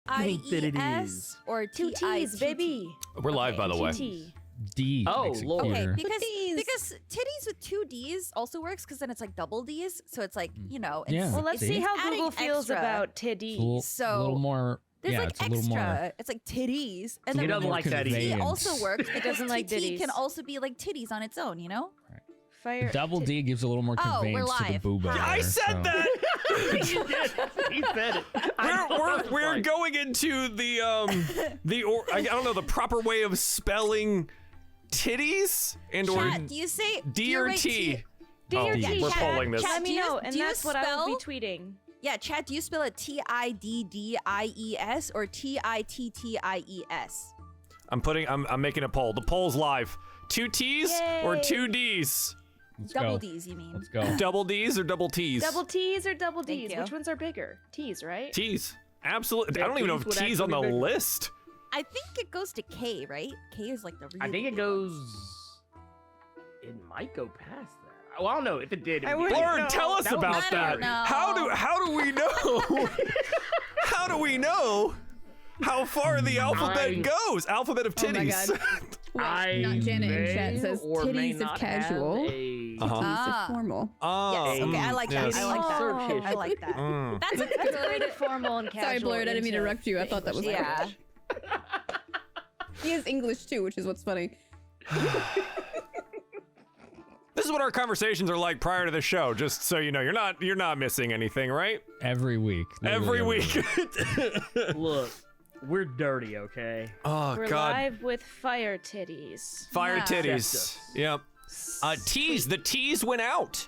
T-I-E-S or Two T's, baby. We're live, by the way. D. Oh, makes it Lord. cuter. Okay, because titties with 2 D's also works because then it's like double D's. So it's like, you know. It's, Yeah. Well, let's see how adding Google feels extra. about It's a titties. So little more. There's yeah, like it's a little extra. more. It's like titties. And He then doesn't like that T conveyance. also works. It doesn't like TT ditties. can also be like titties on its own, you know? Fire. Double D gives a little more Oh, we're conveyance to the live. booba. I there, said so. that. He said it. We're going into the I don't know, the proper way of spelling titties and Chat, or do you say D do you or write T. D or Oh, T. we're Chat, polling this. Let Do me you- know, and do you that's what I will be spell- tweeting. Yeah, chat, do you spell it Tiddies or Titties? I'm making a poll. The poll's live. 2 T's or Yay. 2 D's? Let's Double go. D's, you mean? Let's go. Double D's or double T's? Double T's or double Thank D's? you. Which ones are bigger? T's, right? T's. Absolutely. Yeah, I don't even know T's if would T's on the actually be bigger. list. I think it goes to K, right? K is like the really I think it big goes. It might go past that. Well, I don't know if it did. I it would wouldn't be- Blurred, know. tell us That would be about I that. don't know. How do we know? How do we know how far the alphabet goes? Alphabet of Oh my titties. God. I Not Janet in may chat says or may titties of not have casual. a- Titties Ah. of formal. Oh, Yes, okay, I like that. yes. I like that. Search Oh. history. I like that. Mm. That's a That's good. pretty formal and casual. Sorry, Blurred, I didn't mean to into interrupt you. I thought that was Yeah. language. He is English too, which is what's funny. This is what our conversations are like prior to the show. Just so you know, you're not missing anything, right? Every week. Every literally week. Look, we're dirty, okay? Oh We're God. live with fire titties. Fire Yeah. titties. Yep. T's. The T's went out.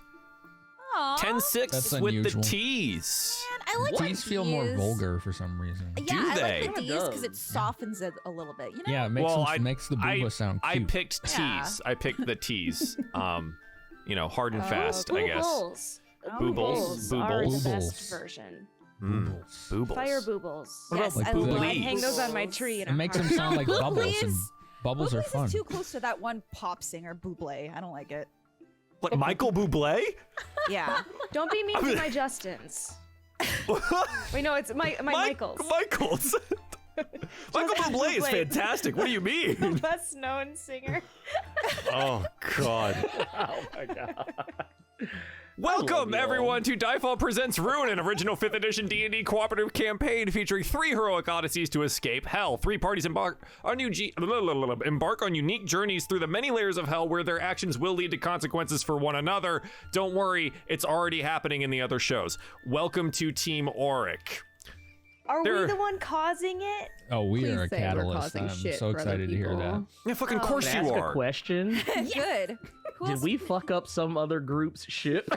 Aw. 10-6 That's with the unusual. T's. Man, I like T's feel more D's. vulgar for some reason. Yeah, Do I they? like the D's because it softens it a little bit. You know? Yeah, it makes, Well, makes the booba sound I cute. picked T's. Yeah. I picked the T's. Hard and fast, I guess. Boobles. Boobles. Are the Boobles. best version. Boobles. Fire boobles. What Yes, about I like love booblies? I hang those on my tree. It And makes them sound like bubbles, and bubbles are Booblies fun. is too close to that one pop singer, Bublé. I don't like it. Like Michael Bublé? Yeah. Don't be mean to my Justins. Wait, no, it's my Michaels. Michaels. Michael Bublé is Bublé. fantastic. What do you mean? Best known singer. Oh God. Oh my God. Welcome, y'all. everyone, to DieFall Presents Ruin, an original 5th edition D&D cooperative campaign featuring 3 heroic odysseys to escape hell. 3 parties embark on unique journeys through the many layers of hell where their actions will lead to consequences for one another. Don't worry, it's already happening in the other shows. Welcome to Team Auric. Are There- we the one causing it? Oh, we Please are a say we're catalyst. causing I'm shit so for other excited to hear people. that. Yeah, fucking course Can I you ask a are. question? Good. Who Did else? we fuck up some other group's ship?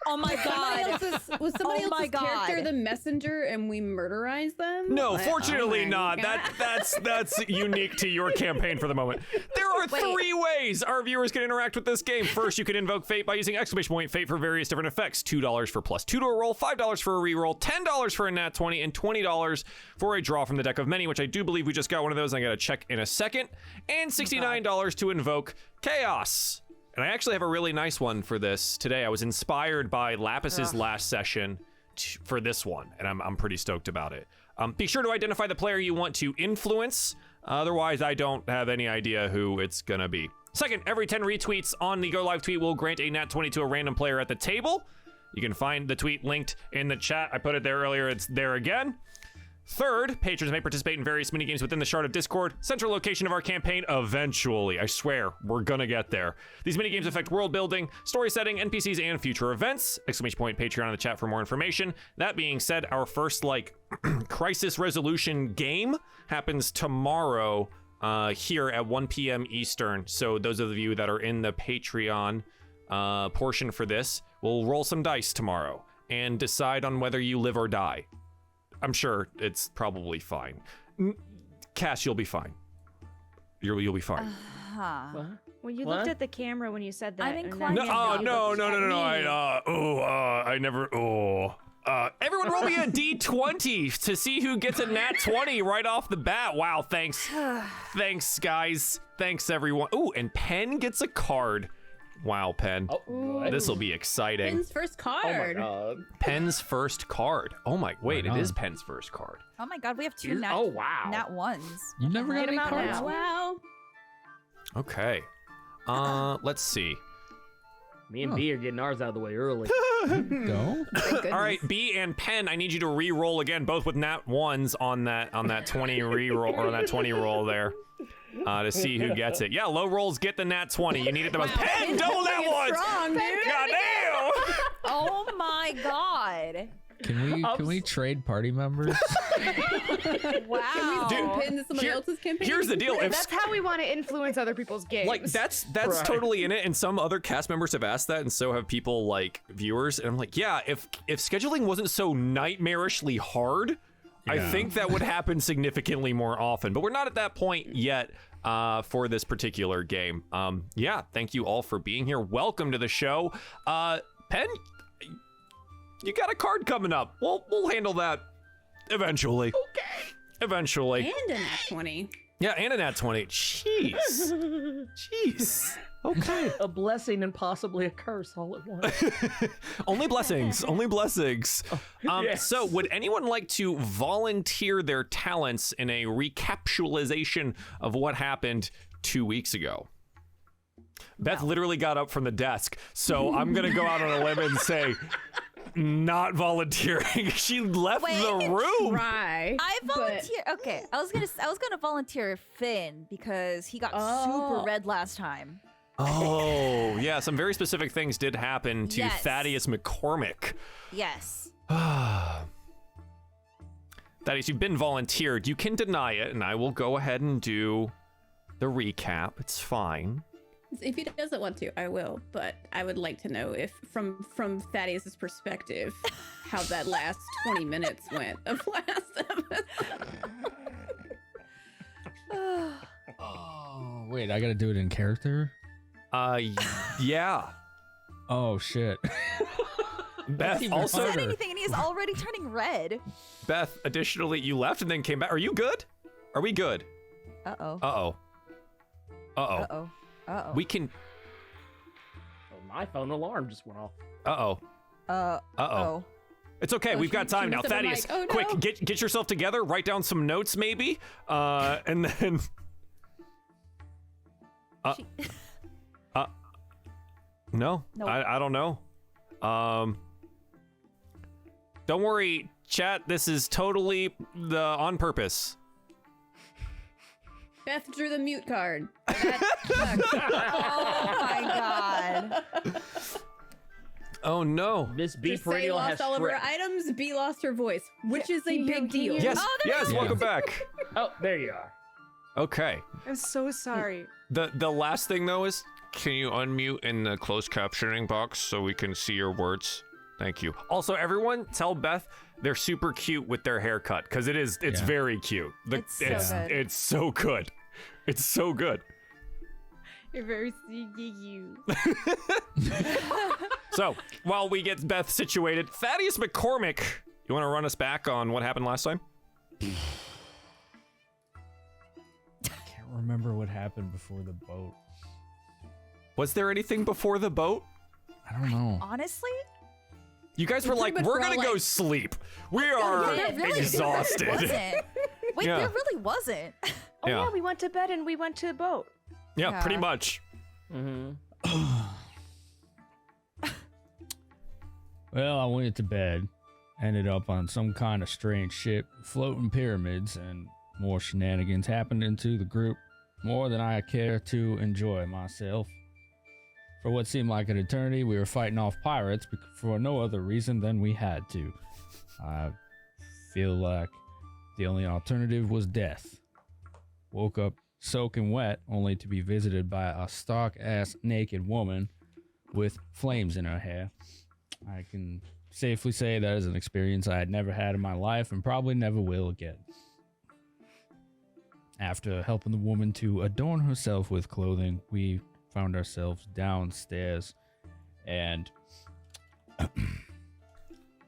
Oh my God. Was somebody Oh my else's character God. the messenger and we murderized them? No, Like, fortunately oh my not. God. That's unique to your campaign for the moment. There are 3 ways our viewers can interact with this game. First, you can invoke fate by using !fate for various different effects. $2 for +2 to a roll, $5 for a reroll, $10 for a nat 20, and $20 for a draw from the deck of many, which I do believe we just got one of those. I gotta check in a second. And $69 to invoke chaos. And I actually have a really nice one for this today. I was inspired by Lapis's last session for this one, and I'm pretty stoked about it. Be sure to identify the player you want to influence. Otherwise, I don't have any idea who it's gonna be. Second, every 10 retweets on the Go Live tweet will grant a nat 20 to a random player at the table. You can find the tweet linked in the chat. I put it there earlier. It's there again. Third, patrons may participate in various minigames within the Shard of Discord, central location of our campaign eventually. I swear, we're gonna get there. These minigames affect world building, story setting, NPCs, and future events. Patreon in the chat for more information. That being said, our first, crisis resolution game happens tomorrow here at 1 p.m. Eastern. So those of you that are in the Patreon portion for this will roll some dice tomorrow and decide on whether you live or die. I'm sure it's probably fine. Cass, you'll be fine. You'll be fine. Well, you What? looked at the camera when you said that. I'm and inclined then- to No. Me. I never. Everyone roll me a D20 to see who gets a nat 20 right off the bat. Wow, thanks. Thanks, guys. Thanks, everyone. Ooh, and Penn gets a card. Wow, Pen. Oh, what? This will be exciting. Pen's first Oh my card. god. Pen's first card. Oh my, wait, Right it is on. Pen's first card. Oh my god, we have two Is- nat, oh, wow. nat ones. You never got Read any 'em out cards? now. Wow. Okay. Let's see. Me and B are getting ours out of the way early. Go. All right, B and Pen, I need you to re-roll again, both with nat ones on that 20 re-roll or on that 20 roll there, to see who gets it. Yeah, low rolls get the nat 20. You need it the most. Pen, double nat ones. Strong, dude. God damn. Oh my god. Can we trade party members? Wow. Dude, Pin to somebody here- else's campaign. Here's the deal. If That's how we want to influence other people's games. like that's Right. totally in it, and some other cast members have asked that, and so have people like viewers, and I'm like, yeah, if scheduling wasn't so nightmarishly hard, I Yeah. think that would happen significantly more often, but we're not at that point yet for this particular game. Yeah, thank you all for being here. Welcome to the show. Pen, you got a card coming up. We'll handle that eventually. Okay. Eventually. And a nat 20. Yeah, and a nat 20. Jeez. Jeez. Okay. A blessing and possibly a curse all at once. Only blessings. Only blessings. Yes. So, would anyone like to volunteer their talents in a recapitulation of what happened 2 weeks ago? Beth literally got up from the desk, so I'm gonna go out on a limb and say, not volunteering. She left Wait. the room. Try. I but- volunteer. Okay, I was gonna volunteer Finn because he got Oh. super red last time. Oh, yeah. Some very specific things did happen to Yes. Thaddeus McCormick. Yes. Thaddeus, you've been volunteered. You can deny it, and I will go ahead and do the recap. It's fine. If he doesn't want to, I will. But I would like to know if, from Thaddeus's perspective, how that last 20 minutes went of last episode. Oh, wait, I gotta do it in character? Yeah. Oh, shit. Beth, even also, Said harder. anything, and he's already turning red. Beth, additionally, you left and then came back. Are you good? Are we good? Uh oh. Uh-oh. Uh-oh. Uh oh. Uh oh. We can... Oh, my phone alarm just went off. Uh-oh. Uh-oh. It's okay. Oh, We've got she time now. must have been Thaddeus, like, oh, quick, no. get yourself together. Write down some notes, maybe. And then... She- No, Nope. I don't know. Don't worry, chat. This is totally on purpose. Beth drew the mute card. Oh my god. Oh no. Miss B Just say Perennial has lost all of her shred- items, B lost her voice, which is a big deal. Yes, Oh, there yes. you go. Welcome back. Oh, there you are. Okay. I'm so sorry. The last thing though is, can you unmute in the closed captioning box so we can see your words? Thank you. Also, everyone, tell Beth they're super cute with their haircut because it's Yeah. very cute. It's so good. It's so good. It's so good. You're very sneaky, you. So while we get Beth situated, Thaddeus McCormick, you want to run us back on what happened last time? Can't remember what happened before the boat. Was there anything before the boat? I don't know. Honestly? You guys were like, much we're were all gonna go like- sleep. We are there really exhausted. wasn't. Wait, Yeah. there really wasn't. Oh Yeah. yeah, we went to bed and we went to the boat. Yeah, Yeah. pretty much. Mm-hmm. Well, I went to bed, ended up on some kind of strange ship, floating pyramids, and more shenanigans happened into the group, more than I care to enjoy myself. For what seemed like an eternity, we were fighting off pirates for no other reason than we had to. I feel like the only alternative was death. Woke up soaking wet, only to be visited by a stark-ass naked woman with flames in her hair. I can safely say that is an experience I had never had in my life and probably never will again. After helping the woman to adorn herself with clothing, we found ourselves downstairs and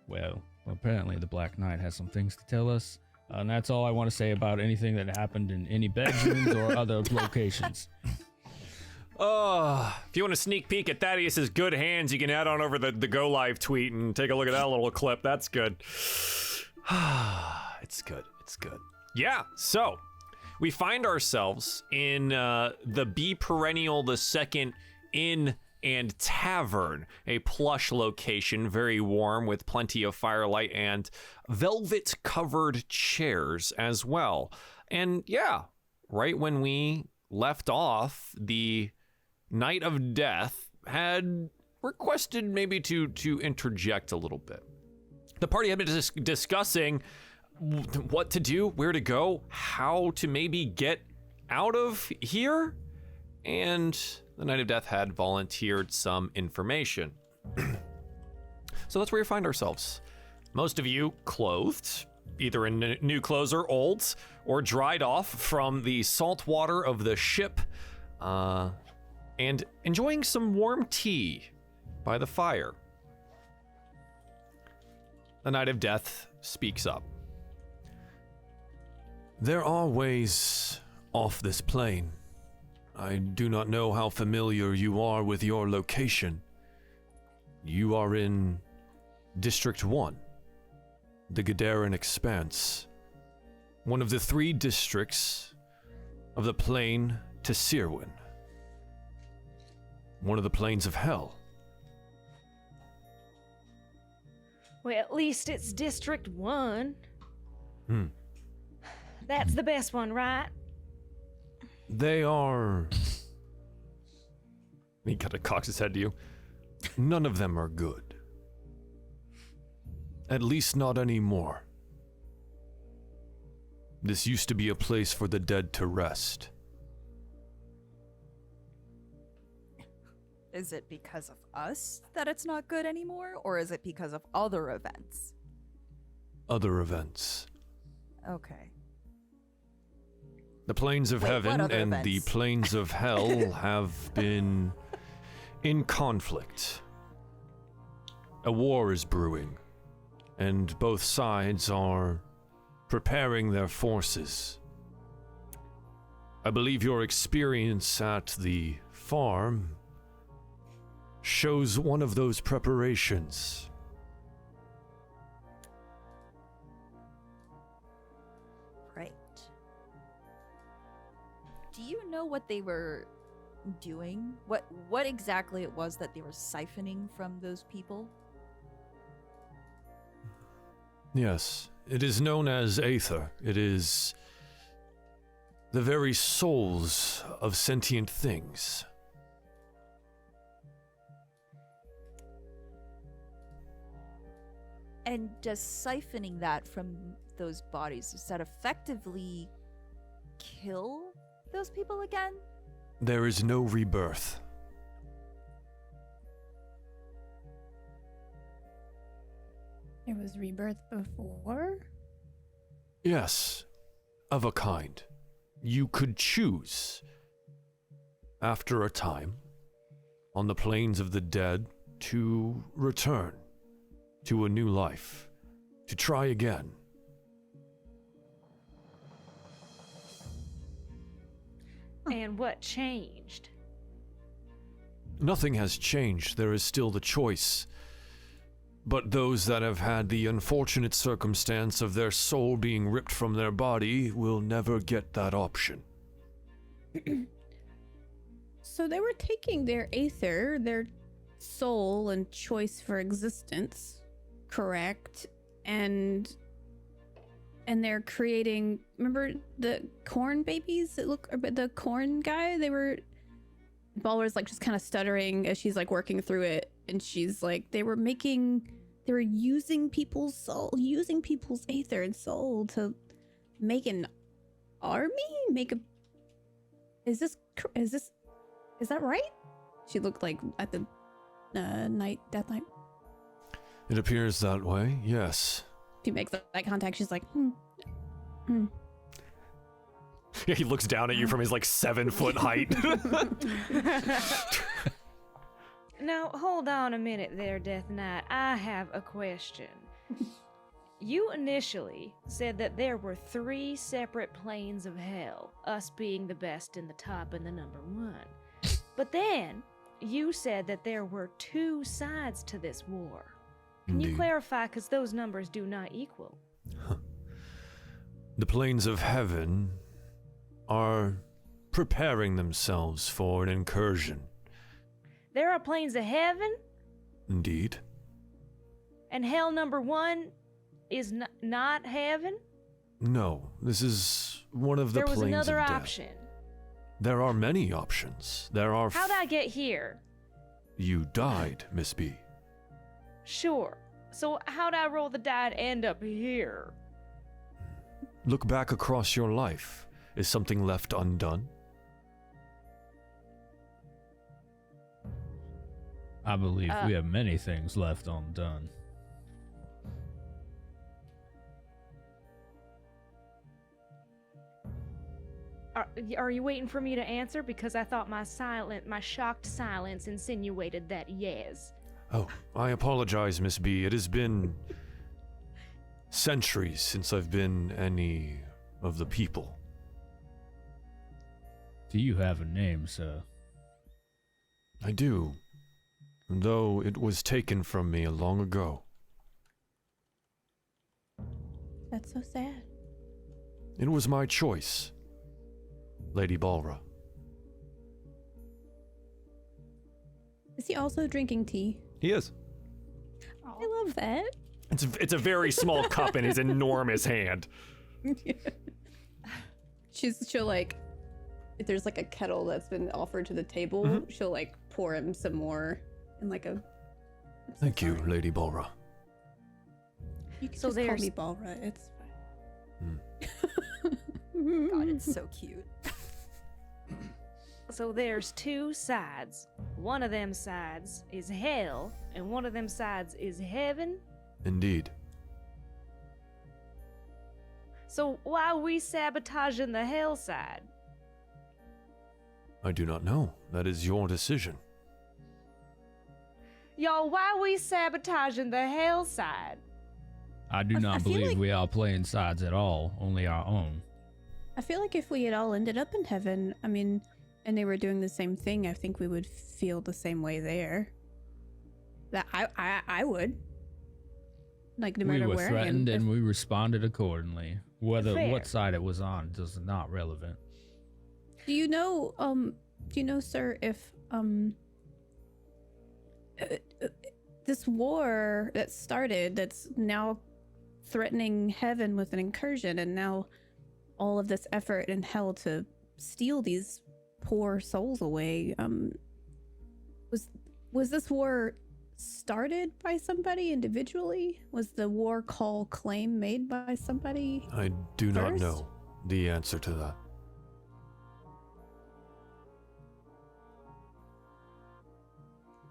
well, apparently the Black Knight has some things to tell us. And that's all I want to say about anything that happened in any bedrooms or other locations. If you want a sneak peek at Thaddeus's good hands, you can head on over the Go Live tweet and take a look at that little clip. That's good. It's good. It's good. Yeah, so we find ourselves in the Bee Perennial II Inn and Tavern, a plush location, very warm with plenty of firelight and velvet-covered chairs as well. And yeah, right when we left off, the Night of Death had requested maybe to interject a little bit. The party had been discussing what to do, where to go, how to maybe get out of here, and the Night of Death had volunteered some information. So that's where we find ourselves. Most of you clothed, either in new clothes or olds, or dried off from the salt water of the ship, and enjoying some warm tea by the fire. The Night of Death speaks up. There are ways off this plane. I do not know how familiar you are with your location. You are in District 1, the Gadaran Expanse, one of the 3 districts of the plane to Sirwin, one of the planes of hell. Well, at least it's District 1. Hmm. That's the best one, right? They are... He kind of cocks his head to you. None of them are good. At least not anymore. This used to be a place for the dead to rest. Is it because of us that it's not good anymore, or is it because of other events? Other events. Okay. The planes of Wait, what heaven other and events? the planes of hell have been in conflict. A war is brewing, and both sides are preparing their forces. I believe your experience at the farm shows one of those preparations. Right. Do you know what they were doing? What exactly it was that they were siphoning from those people? Yes, it is known as Aether. It is the very souls of sentient things. And does siphoning that from those bodies, does that effectively kill those people again? There is no rebirth. There was rebirth before? Yes, of a kind. You could choose, after a time, on the plains of the dead, to return to a new life, to try again. And what changed? Nothing has changed. There is still the choice. But those that have had the unfortunate circumstance of their soul being ripped from their body will never get that option. So they were taking their aether, their soul and choice for existence, correct? And they're creating, remember the corn babies that look, the corn guy? They were, Baller's like just kind of stuttering as she's like working through it. And she's like, they were using people's soul, using people's aether and soul to make an army? Is that right? She looked like at the death night. It appears that way, yes. She makes eye contact. She's like, Yeah, he looks down at you from his like 7-foot height. Now, hold on a minute there, Death Knight. I have a question. You initially said that there were 3 separate planes of hell, us being the best in the top and the number 1. But then, you said that there were 2 sides to this war. Can you Indeed. clarify, because those numbers do not equal? The planes of heaven are preparing themselves for an incursion. There are planes of heaven, Indeed. and hell number 1 is not heaven? No, this is one of the There was planes another of death. option. There are many options. There are. How'd I get here? You died, Miss B. Sure. So how'd I roll the die to end up here? Look back across your life. Is something left undone? I believe we have many things left undone. Are you waiting for me to answer? Because I thought my shocked silence insinuated that yes. Oh, I apologize, Miss B. It has been centuries since I've been any of the people. Do you have a name, sir? I do, though it was taken from me long ago. That's so sad. It was my choice, Lady Balra. Is he also drinking tea? He is. I love that. It's a very small cup in his enormous hand. She'll like, if there's like a kettle that's been offered to the table, she'll like pour him some more in like a. I'm so Thank you, sorry. Lady Balra. You can So just call there's- me Balra. It's God, it's so cute. So there's 2 sides. One of them sides is hell, and one of them sides is heaven. Indeed. So why are we sabotaging the hell side? I do not know. That is your decision. Y'all, why are we sabotaging the hell side? I do I not feel believe like- we are playing sides at all, only our own. I feel like if we had all ended up in heaven, I mean, and they were doing the same thing, I think we would feel the same way there. That I would. Like no We matter were where threatened I am. and we responded accordingly. Whether Fair. what side it was on is not relevant. Do you know, sir, if this war that started, that's now threatening heaven with an incursion, and now all of this effort in hell to steal these poor souls away, was this war started by somebody individually? Was the war call claim made by somebody? I do not First? know the answer to that.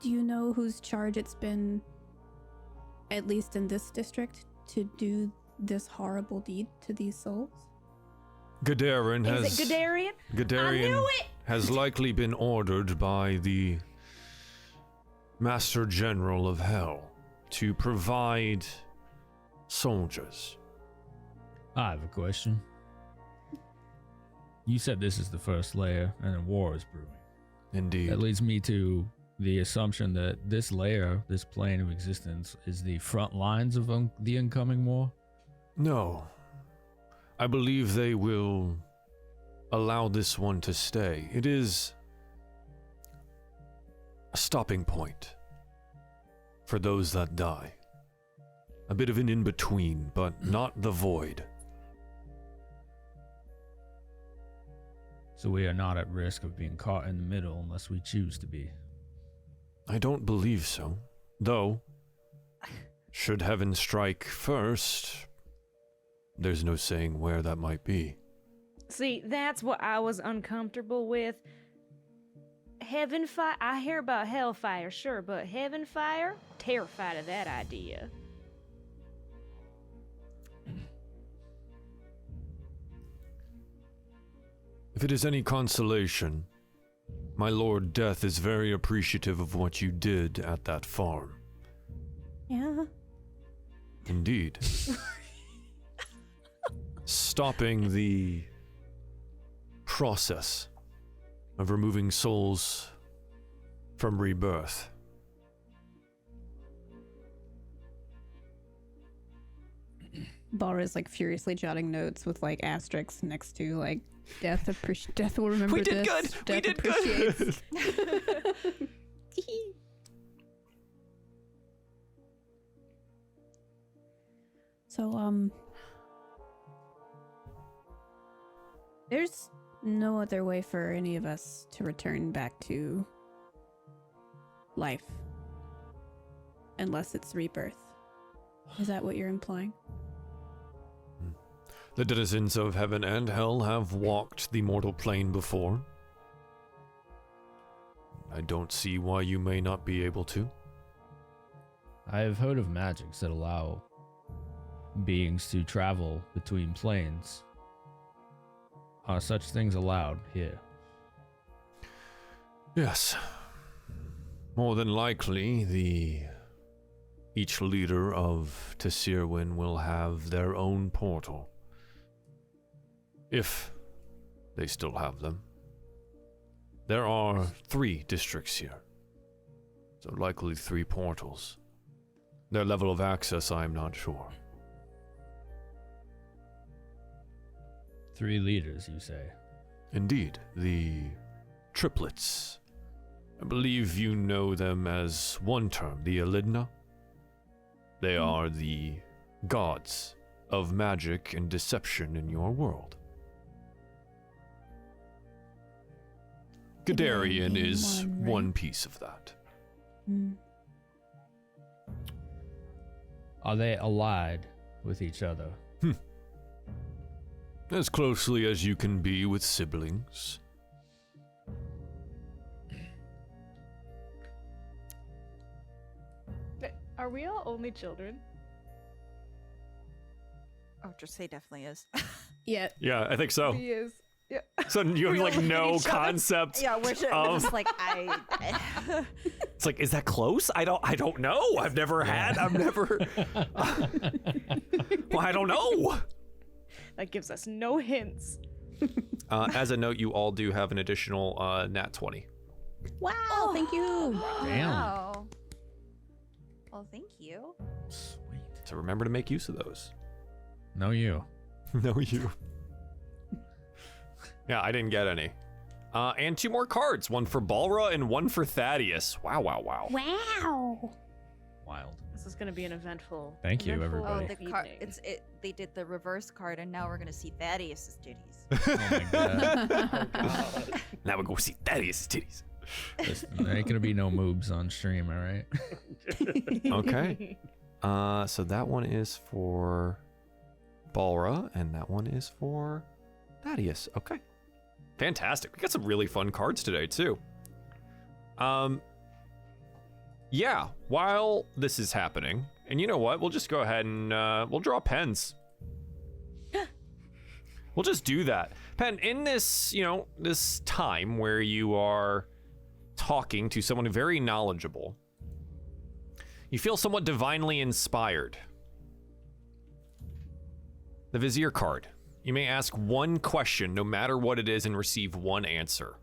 Do you know whose charge it's been, at least in this district, to do this horrible deed to these souls? Gadarin has. Is it Guderian? I Guderian knew it! has likely been ordered by the Master General of Hell to provide soldiers. I have a question. You said this is the first layer and a war is brewing. Indeed. That leads me to the assumption that this layer, this plane of existence, is the front lines of the incoming war. No. I believe they will allow this one to stay. It is a stopping point for those that die. A bit of an in-between, but not the void. So we are not at risk of being caught in the middle unless we choose to be. I don't believe so. Though, should heaven strike first, there's no saying where that might be. See, that's what I was uncomfortable with. Heaven fire? I hear about hellfire, sure, but heaven fire? Terrified of that idea. If it is any consolation, my Lord Death is very appreciative of what you did at that farm. Yeah. Indeed. Stopping the process of removing souls from rebirth. Balra's like furiously jotting notes with like asterisks next to like death will remember We did this. good. We Death did appreciates. good. So there's no other way for any of us to return back to life unless it's rebirth. Is that what you're implying? The denizens of heaven and hell have walked the mortal plane before. I don't see why you may not be able to. I have heard of magics that allow beings to travel between planes. Are such things allowed here? Yes. More than likely, each leader of Tessirwin will have their own portal. If they still have them. There are 3 districts here. So likely 3 portals. Their level of access, I am not sure. 3 leaders, you say? Indeed, the triplets. I believe you know them as one term, the Elidna. They are the gods of magic and deception in your world. Gadarian is one, right? one piece of that. Are they allied with each other? As closely as you can be with siblings. Are we all only children? Oh, just say definitely is. Yeah. Yeah, I think so. He is. Yeah. So you have We all like look at no each other. concept. Yeah, we're just like I. It's like, is that close? I don't know. I've never. Well, I don't know. That gives us no hints. As a note, you all do have an additional nat 20. Wow, thank you. Damn. Wow. Well, thank you. Sweet. So remember to make use of those. No, you. No, you. Yeah, I didn't get any. And 2 more cards. One for Balra and one for Thaddeus. Wow. Wow. Wild. This is going to be an eventful. Card. Oh, everybody. the card. evening. They did the reverse card, and now we're gonna see Thaddeus's titties. Oh my god. Now we go see Thaddeus' titties. There ain't gonna be no moobs on stream, alright? Okay. So that one is for Balra, and that one is for Thaddeus. Okay. Fantastic. We got some really fun cards today, too. Yeah, while this is happening, and you know what? We'll just go ahead and we'll draw pens. We'll just do that. Pen, in this, this time where you are talking to someone very knowledgeable, you feel somewhat divinely inspired. The Vizier card. You may ask one question, no matter what it is, and receive one answer.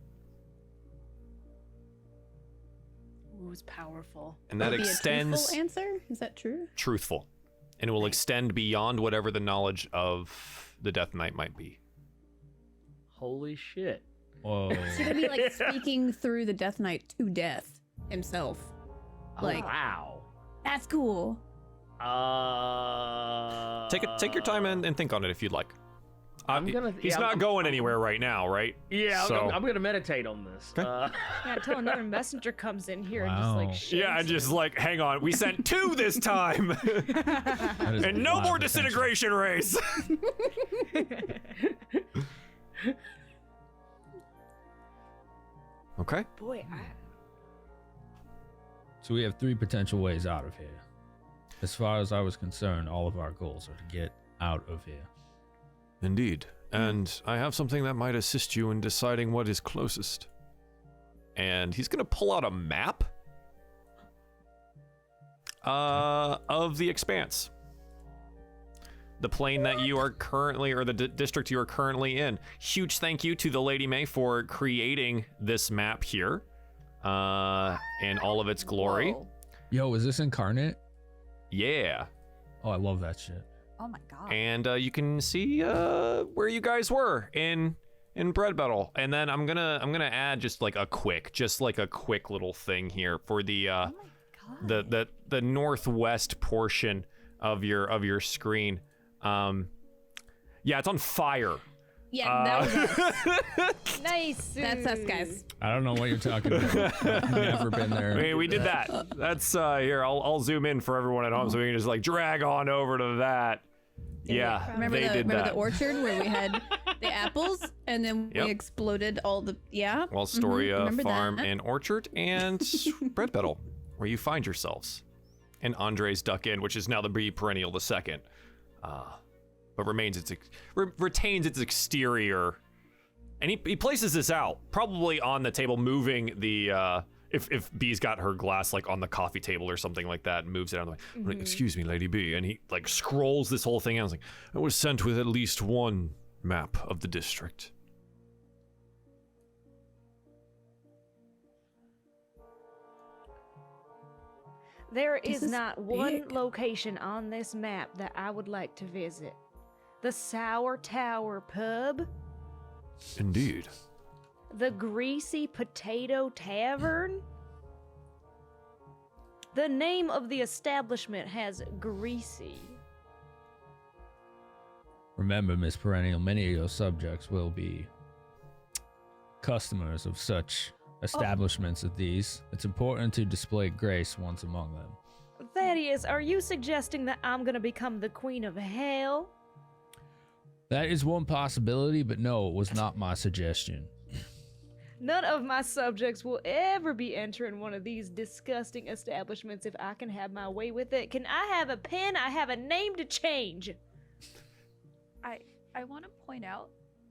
Ooh, it's powerful. And that Would be a extends truthful answer? Is that true? truthful. And it will extend beyond whatever the knowledge of the Death Knight might be. Holy shit. Whoa. He's gonna be like speaking through the Death Knight to death himself. Like, Wow. that's cool. Take your time and think on it if you'd like. He's yeah, not I'm- going anywhere right now, right? Yeah, So- I'm gonna meditate on this. Okay. Yeah, until another messenger comes in here and just Wow. like shakes Yeah, and just like, hang on, we sent 2 this time, That is and a no lot more of attention. disintegration rays. Okay. Boy, So we have 3 potential ways out of here. As far as I was concerned, all of our goals are to get out of here. Indeed. And I have something that might assist you in deciding what is closest. And he's gonna pull out a map of the Expanse. The plane that you are currently, or the district you are currently in. Huge thank you to the Lady May for creating this map here. in all of its glory. Whoa. Yo, is this incarnate? Yeah. Oh, I love that shit. Oh my god. And you can see where you guys were in Bread Battle. And then I'm gonna add just like a quick little thing here for the Oh my god. the northwest portion of your screen. Yeah, it's on fire. Yeah, that was us. Nice. That's us, guys. I don't know what you're talking about. I've never been there. We did that. That's here. I'll zoom in for everyone at home so we can just like drag on over to that. Yeah, Remember they did the that. orchard where we had the apples and then Yep. we exploded all the Well, Storia remember Farm that. and Orchard and Bread Battle, where you find yourselves. And Andre's Duck Inn, which is now the Bee Perennial II, but retains its exterior. And he places this out, probably on the table, moving the if Bee's got her glass like on the coffee table or something like that, and moves it out of the way. I'm like, excuse me, Lady B, and he like scrolls this whole thing out. I was like, I was sent with at least one map of the district. There is is not one big. location on this map that I would like to visit. The Sour Tower Pub, Indeed. the Greasy Potato Tavern. The name of the establishment has greasy. Remember, Miss Perennial, many of your subjects will be customers of such establishments as these. It's important to display grace once among them. Thaddeus, are you suggesting that I'm gonna become the Queen of Hell? That is one possibility, but no, it was not my suggestion. None of my subjects will ever be entering one of these disgusting establishments if I can have my way with it. Can I have a pen? I have a name to change. I want to point out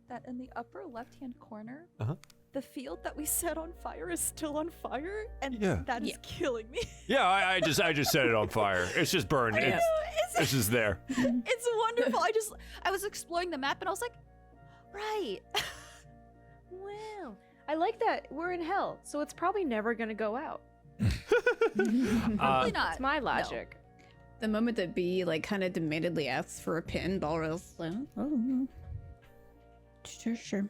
that in the upper left-hand corner, Uh-huh. the field that we set on fire is still on fire, and Yeah. that is killing me. Yeah, I just set it on fire. It's just burned. I know, It's just there. it's wonderful. I was exploring the map and I was like, right. Wow. I like that we're in hell, so it's probably never gonna go out. Probably not. That's my No. logic. The moment that B like kind of demandedly asks for a pen, Balrog's like, oh, sure.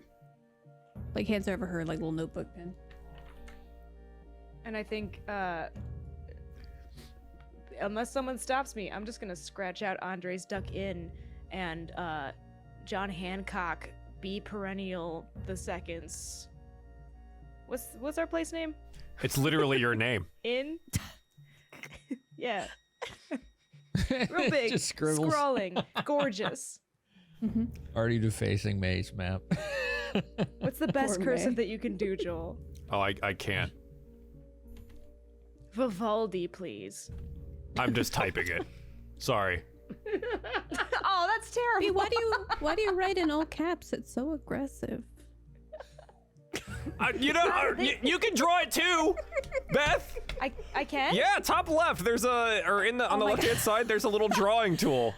Like hands over her like little notebook pen. And I think, unless someone stops me, I'm just gonna scratch out Andre's Duck Inn and John Hancock, B Perennial II. What's our place name? It's literally your name. Inn? Yeah. Real big. Just scribbles. Scrawling. Gorgeous. Already defacing May's map. What's the best Poor cursive May. that you can do, Joel? Oh, I can't. Vivaldi, please. I'm just typing it. Sorry. Oh, that's terrible. B, why do you write in all caps? It's so aggressive. You can draw it too, Beth. I can? Yeah, top left. There's on the left hand side. There's a little drawing tool,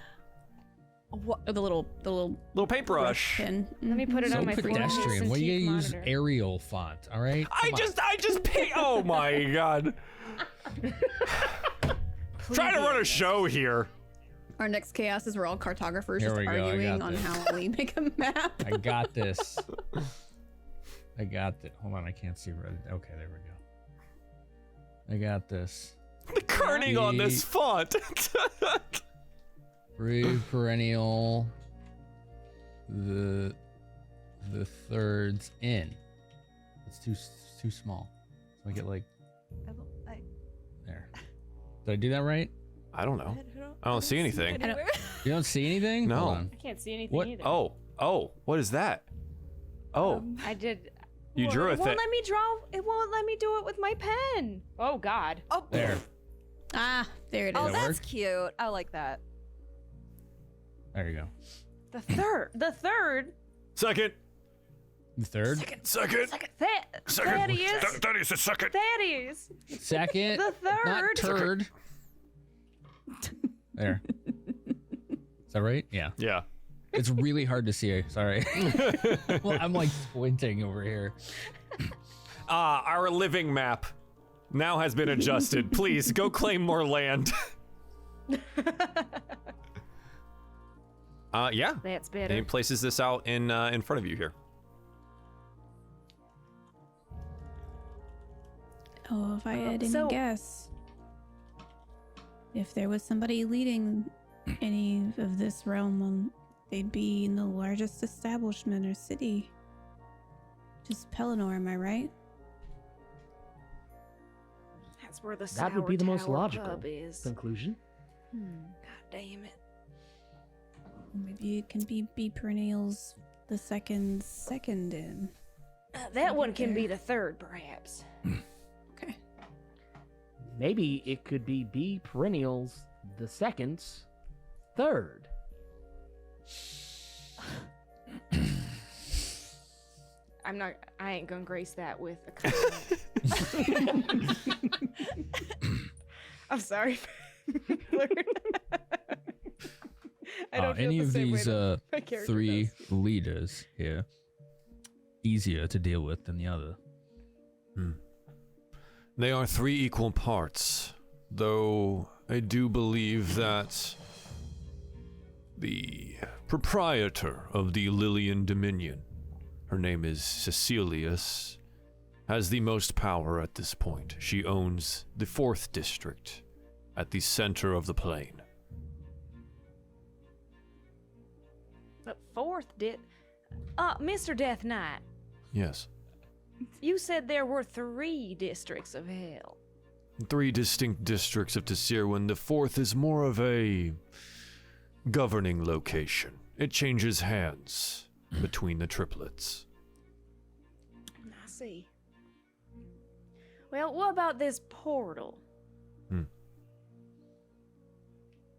What the little little paintbrush. pen. Let me put it So on my pedestrian. What do you 14-inch use monitor. Arial font? All right. I Come on. just paint. Oh my god. Trying to run a show here. Our next chaos is we're all cartographers Here just we go, I arguing got on this. how we make a map. I got this. I got it. Hold on, I can't see red. Okay, there we go. I got this. The kerning on this font. Brave perennial. The third's in. It's too small. So I get like there. Did I do that right? I don't know. I don't see anything. Anywhere. You don't see anything? No. Hold on. I can't see anything What? either. Oh, what is that? Oh, I did. you Well, drew a It won't thing. let me draw. It won't let me do it with my pen. Oh God. Oh, There. Ah, there it is. Oh, Did it that's work? cute. I like that. There you go. The third. The third. Second. The third? Thaddeus. Thaddeus is second. Thaddeus. Second. The third. Not turd. There. Is that right? Yeah. Yeah. It's really hard to see. Sorry. Well, I'm like squinting over here. Our living map now has been adjusted. Please go claim more land. Yeah. That's better. He places this out in front of you here. Oh, if I had any so- guess, if there was somebody leading any of this realm, they'd be in the largest establishment or city. Just Pelennor, am I right? That's where the That would be the most Sour Tower logical pub is. conclusion. God damn it. Maybe it can be Perennials the second in. That one can be the third, perhaps. Okay. Maybe it could be B Perennials the second's third. I ain't gonna grace that with a comment. I'm sorry. I don't feel Any the of same way these that my character three does. leaders here easier to deal with than the other? They are 3 equal parts, though I do believe that the proprietor of the Lilian Dominion, her name is Cecilius, has the most power at this point. She owns the 4th district at the center of the plain. The fourth Mr. Death Knight, Yes. you said there were 3 districts of hell. 3 distinct districts of Tessirwin. The 4th is more of a governing location. It changes hands between the triplets. I see. Well, what about this portal?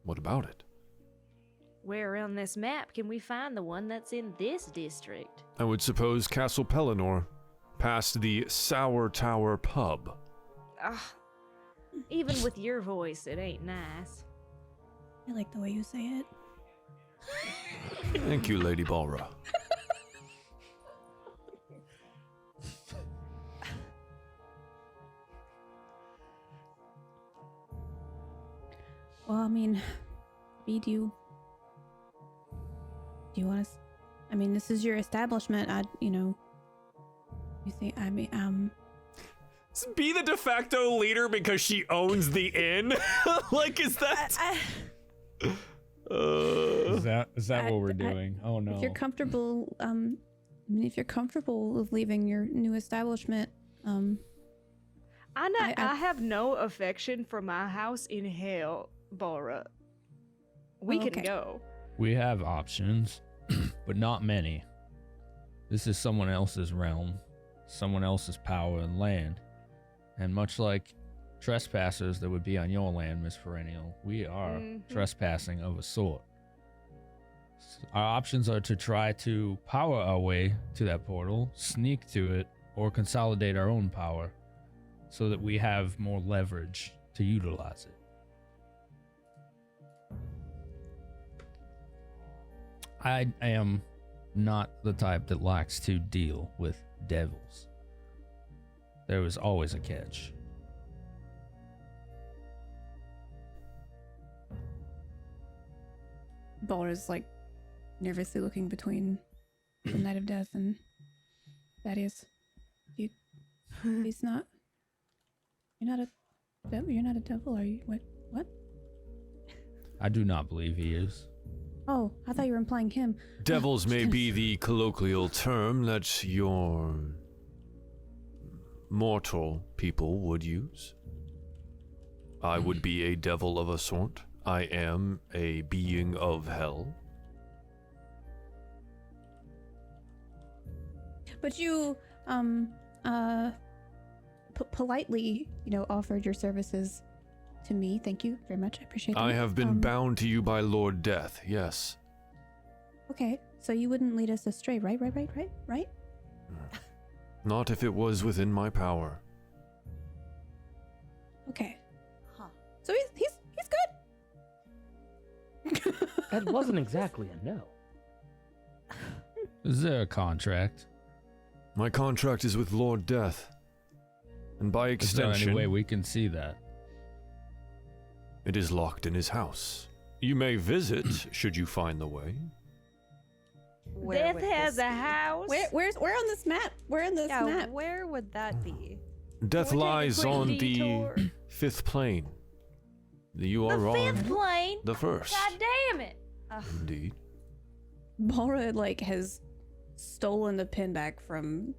What about it? Where on this map can we find the one that's in this district? I would suppose Castle Pelennor, past the Sour Tower pub. Ugh. Even with your voice, it ain't nice. I like the way you say it. Thank you, Lady Balra. Well, I mean, B, do you want to? I mean, this is your establishment. You think? I mean, Be the de facto leader because she owns the inn? Like, is that... Is that what we're I- doing? Oh no. if you're comfortable, I mean, if you're comfortable with leaving your new establishment, I I- have no affection for my house in hell, Bora. We Oh, can okay. go. We have options, but not many. This is someone else's realm, someone else's power and land. And much like trespassers that would be on your land, Miss Perennial, we are trespassing of a sort. Our options are to try to power our way to that portal, sneak to it, or consolidate our own power so that we have more leverage to utilize it. I am not the type that likes to deal with devils. There is always a catch. Balra's like nervously looking between the Knight of Death and Thaddeus. He's not. You're not a devil. You're not a devil, are you? What? I do not believe he is. Oh, I thought you were implying him. Devils may be the colloquial term that your mortal people would use. I would be a devil of a sort. I am a being of hell. But you, politely, offered your services to me. Thank you very much. I appreciate that. I have been bound to you by Lord Death, yes. Okay, so you wouldn't lead us astray, right? Not if it was within my power. Okay. Huh. So he's good. That wasn't exactly a no. Is there a contract? My contract is with Lord Death. And by There's not extension, any way we can see that. it is locked in his house. You may visit should you find the way. Where Death would has this a be? house. Where on this map? Where on this Yeah, map? where would that be? Death We're taking a lies quick on detour. the 5th plane. You are The on 5th plane. the 1st. God damn it. Indeed. Balra has stolen the pin back from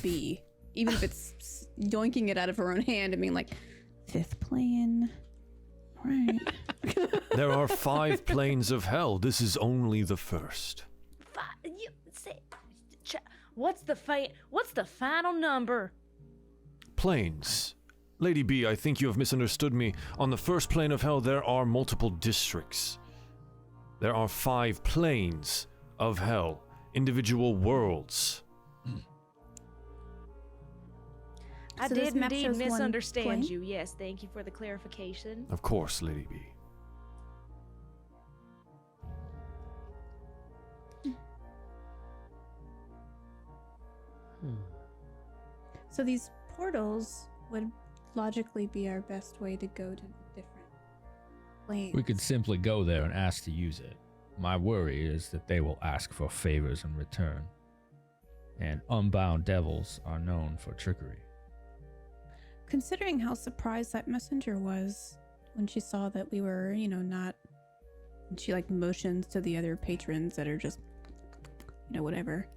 B, even if it's yoinking it out of her own hand and being like, 5th plane. Right. There are 5 planes of hell. This is only the 1st. What's the final number? Planes. Lady B, I think you have misunderstood me. On the 1st plane of hell, there are multiple districts. There are 5 planes of hell, individual worlds. I So this did map indeed shows one misunderstand plane? you. Yes, thank you for the clarification. Of course, Lady B. So these portals would logically be our best way to go to different planes. We could simply go there and ask to use it. My worry is that they will ask for favors in return. And unbound devils are known for trickery. Considering how surprised that messenger was when she saw that we were, not. And she motions to the other patrons that are just, whatever.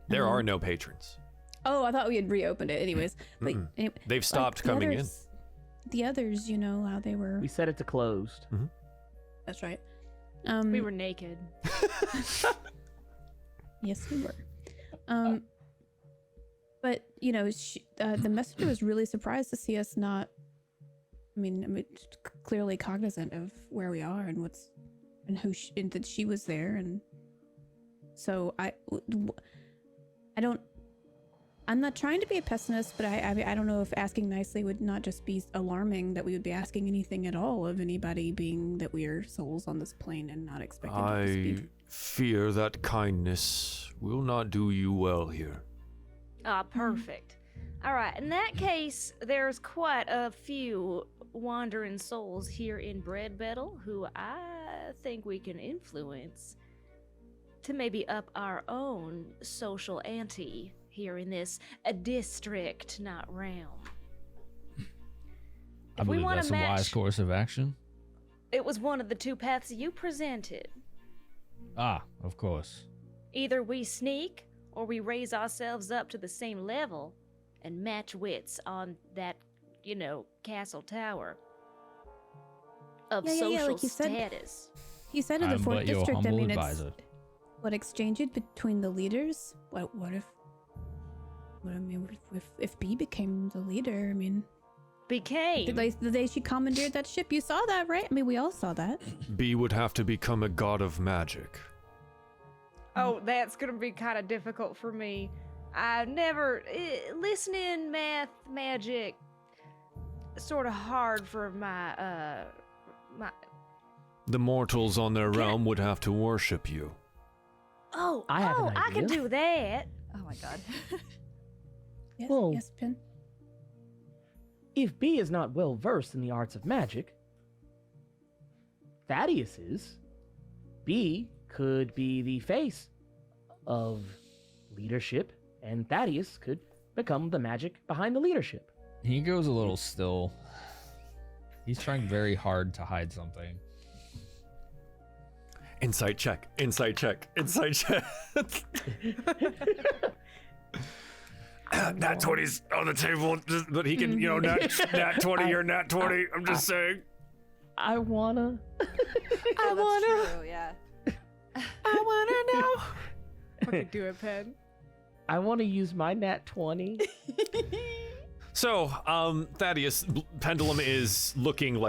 There are no patrons. Oh, I thought we had reopened it. Anyways, but Mm-mm. anyway, They've stopped the coming others, The others, how they were. We set it to closed. That's right. We were naked. Yes, we were. But the messenger was really surprised to see us not. Clearly cognizant of where we are and and that she was there, and so I'm not trying to be a pessimist, but I don't know if asking nicely would not just be alarming, that we would be asking anything at all of anybody, being that we are souls on this plane and not expected to I speak. fear that kindness will not do you well here. Ah, perfect. All right, in that case, there's quite a few wandering souls here in Breadbettle who I think we can influence to maybe up our own social ante here in this district, not realm. I If we believe want that's to a wise match, course of action. it was one of the 2 paths you presented. Ah, of course. Either we sneak or we raise ourselves up to the same level and match wits on that, castle tower of Yeah, social like you said. status. He said in the I'm 4th but your district. humble It's advisor. what exchange it between the leaders. If B became the leader? Became. The day she commandeered that ship, you saw that, right? We all saw that. B would have to become a god of magic. Oh, that's gonna be kind of difficult for me. I've never listening, math, magic. Sort of hard for my. The mortals on their Can I- realm would have to worship you. Oh, I have an I can idea. do that. Oh my god. Yes, Whoa. yes, Pin. If B is not well versed in the arts of magic, Thaddeus is. B could be the face of leadership, and Thaddeus could become the magic behind the leadership. He goes a little still. He's trying very hard to hide something. Insight check. Insight check. Insight check. Nat 20's on the table, but he can, nat 20 or nat 20. I'm just saying. I wanna. Oh, that's true, yeah. I wanna know. Fucking do it, Pen. I wanna use my nat 20. So, Thaddeus, Pendulum is looking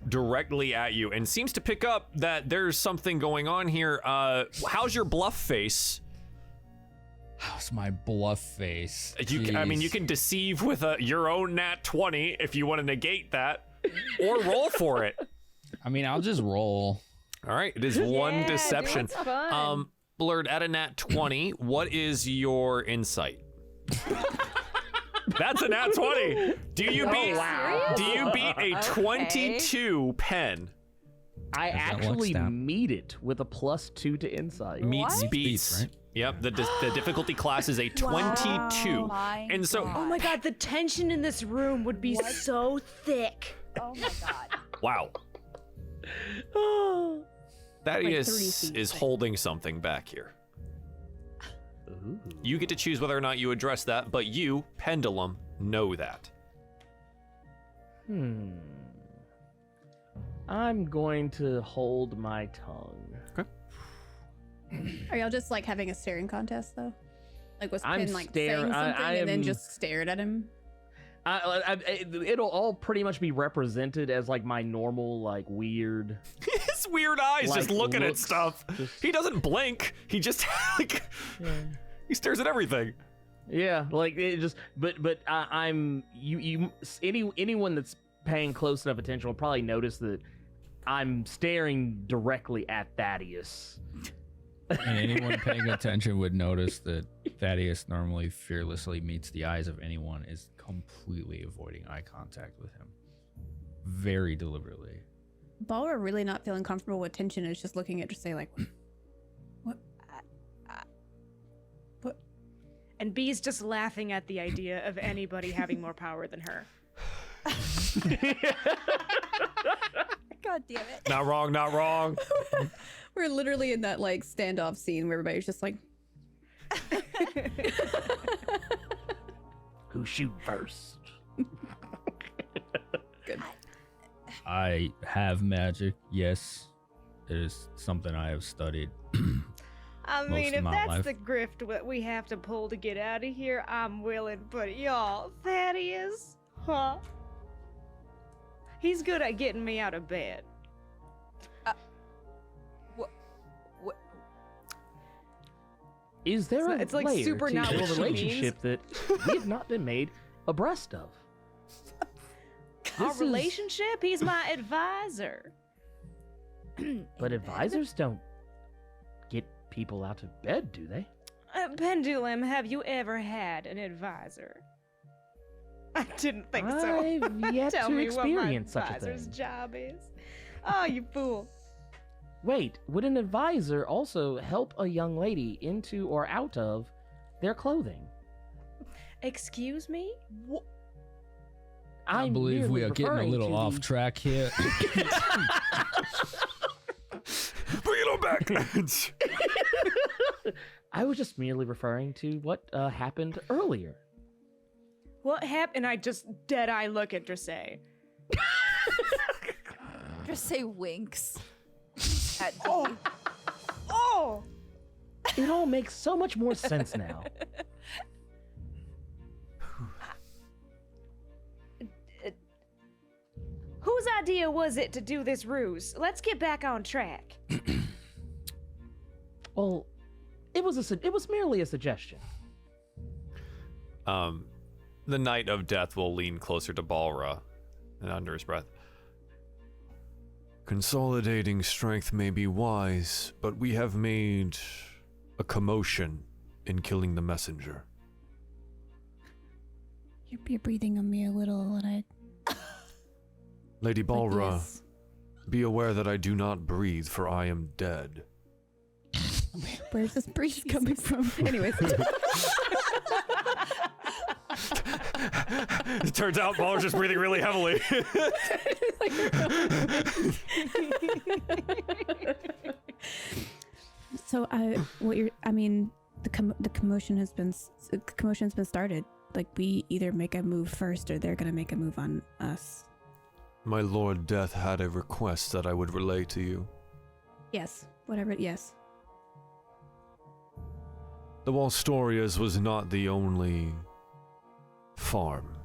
directly at you and seems to pick up that there's something going on here. How's your bluff face? How's my bluff face? You Jeez. can deceive with your own nat 20 if you want to negate that, or roll for it. I'll just roll. All right, it is one deception. Dude, it's fun. Blurred at a nat 20. What is your insight? That's a nat 20. Do you Oh, beat? wow. Do you beat a Okay. 22 pen? I How's that luck actually stat? meet it with a +2 to insight. Meets What? beats. Right? Yep. The difficulty class is a 22. My And so- Oh my god, the tension in this room would be so thick. Oh my god. Wow. Oh. Thaddeus 3 feet is thick. holding something back here. Ooh. You get to choose whether or not you address that, but you, Pendulum, know that. I'm going to hold my tongue. Are y'all just like having a staring contest though? Like was I'm Pin like staring- saying something I and then am- just stared at him? It'll all pretty much be represented as like my normal, like weird. His weird eyes just Like, looking at looks, stuff. just- He doesn't blink. He just like he stares at everything. Yeah, like it just. But I'm anyone that's paying close enough attention will probably notice that I'm staring directly at Thaddeus. And anyone paying attention would notice that Thaddeus normally fearlessly meets the eyes of anyone, is completely avoiding eye contact with him. Very deliberately. Balra really not feeling comfortable with tension is just looking at say like what? And Bee's just laughing at the idea of anybody having more power than her. God damn it. Not wrong, not wrong. We're literally in that like standoff scene where everybody's just like Who shoot first? good. I have magic, yes. It is something I have studied. I Most mean, of if my that's life. the grift that we have to pull to get out of here, I'm willing. But y'all, Thaddeus, huh? He's good at getting me out of bed. Is there It's a like layer super to not your what she relationship that we have not been made abreast of? Our This is- relationship? He's my advisor. But advisors don't get people out of bed, do they? Pendulum, have you ever had an advisor? I didn't think so. I've yet Tell to me what my experience such a advisor's thing. job is. Oh, you fool. Wait, would an advisor also help a young lady into or out of their clothing? Excuse me? I I'm believe we merely are getting a referring little to off the- track here. Bring it on back. I was just merely referring to what happened earlier. What happened? I just dead eye look at Dressay. Just say winks at D. Oh! It all makes so much more sense now. Whose idea was it to do this ruse? Let's get back on track. Well, it was merely a suggestion. The Knight of Death will lean closer to Balra and under his breath. Consolidating strength may be wise, but we have made a commotion in killing the messenger. You're breathing on me a little and I Lady Balra, yes. be aware that I do not breathe, for I am dead. Where's this breeze coming from? Anyways. It turns out Balra's just breathing really heavily. So the commotion's been started. Like we either make a move first or they're gonna make a move on us. My Lord Death had a request that I would relay to you. Yes. Whatever. Yes. The Walstorias was not the only farm.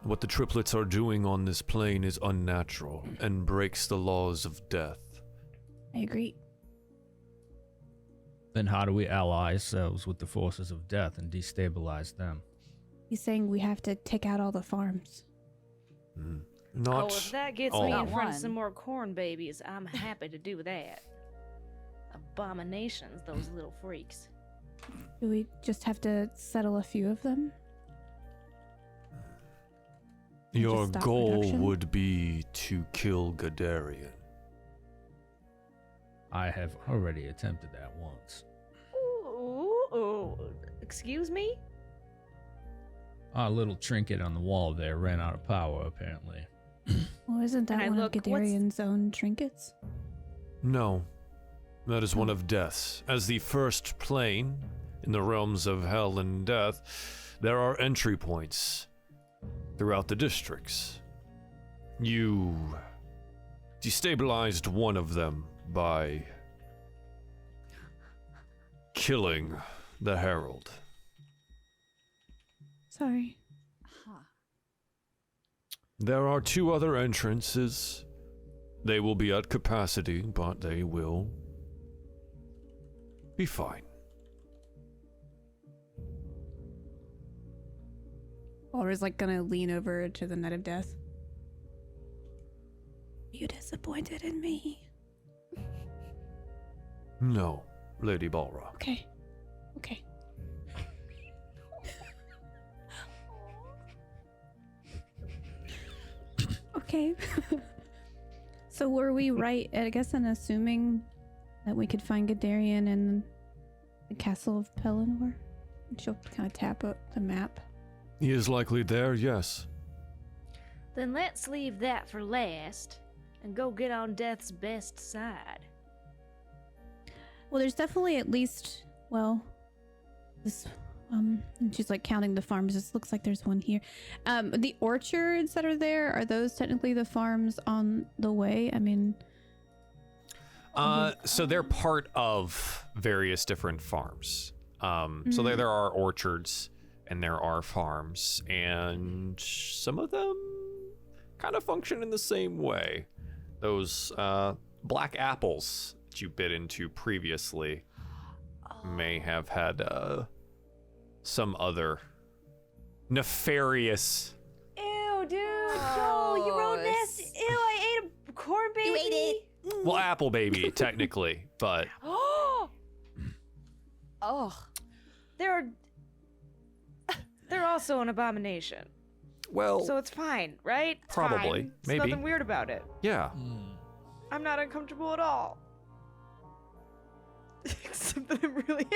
What the triplets are doing on this plane is unnatural and breaks the laws of death. I agree. Then how do we ally ourselves with the forces of death and destabilize them? He's saying we have to take out all the farms. Not Oh, if that gets all. me in Not front of one. some more corn babies, I'm happy to do that. Abominations, those little freaks. Do we just have to settle a few of them? Your Just stop goal production? would be to kill Gadarian. I have already attempted that once. Ooh, excuse me? Our little trinket on the wall there ran out of power, apparently. Well, isn't And that I one look, of Gadarian's own trinkets? No, that is one of death's. As the first plane in the realms of hell and death, there are entry points throughout the districts. You destabilized one of them by killing the Herald. Sorry. Huh. There are 2 other entrances. They will be at capacity, but they will be fine. Aura's like gonna lean over to the Net of Death. You disappointed in me. No, Lady Balrog. Okay. Okay. Okay. So were we right, I guess, in assuming that we could find Gadarian in the castle of Pelennor? And she'll kind of tap up the map. He is likely there, yes. Then let's leave that for last and go get on Death's best side. Well, there's definitely at least, well, this, and she's like counting the farms. This looks like there's one here. The orchards that are there, are those technically the farms on the way? I mean, So they're part of various different farms. So there are orchards and there are farms, and some of them kind of function in the same way. Those black apples that you bit into previously may have had some other nefarious. Ew, dude, Joel, you wrote nasty. Ew, I ate a corn baby. You ate it. Well, apple baby, technically, but Oh, Oh. they're also an abomination. well, So it's fine, right? It's Probably. fine. There's Maybe. nothing weird about it. yeah. I'm not uncomfortable at all. Except that I'm really.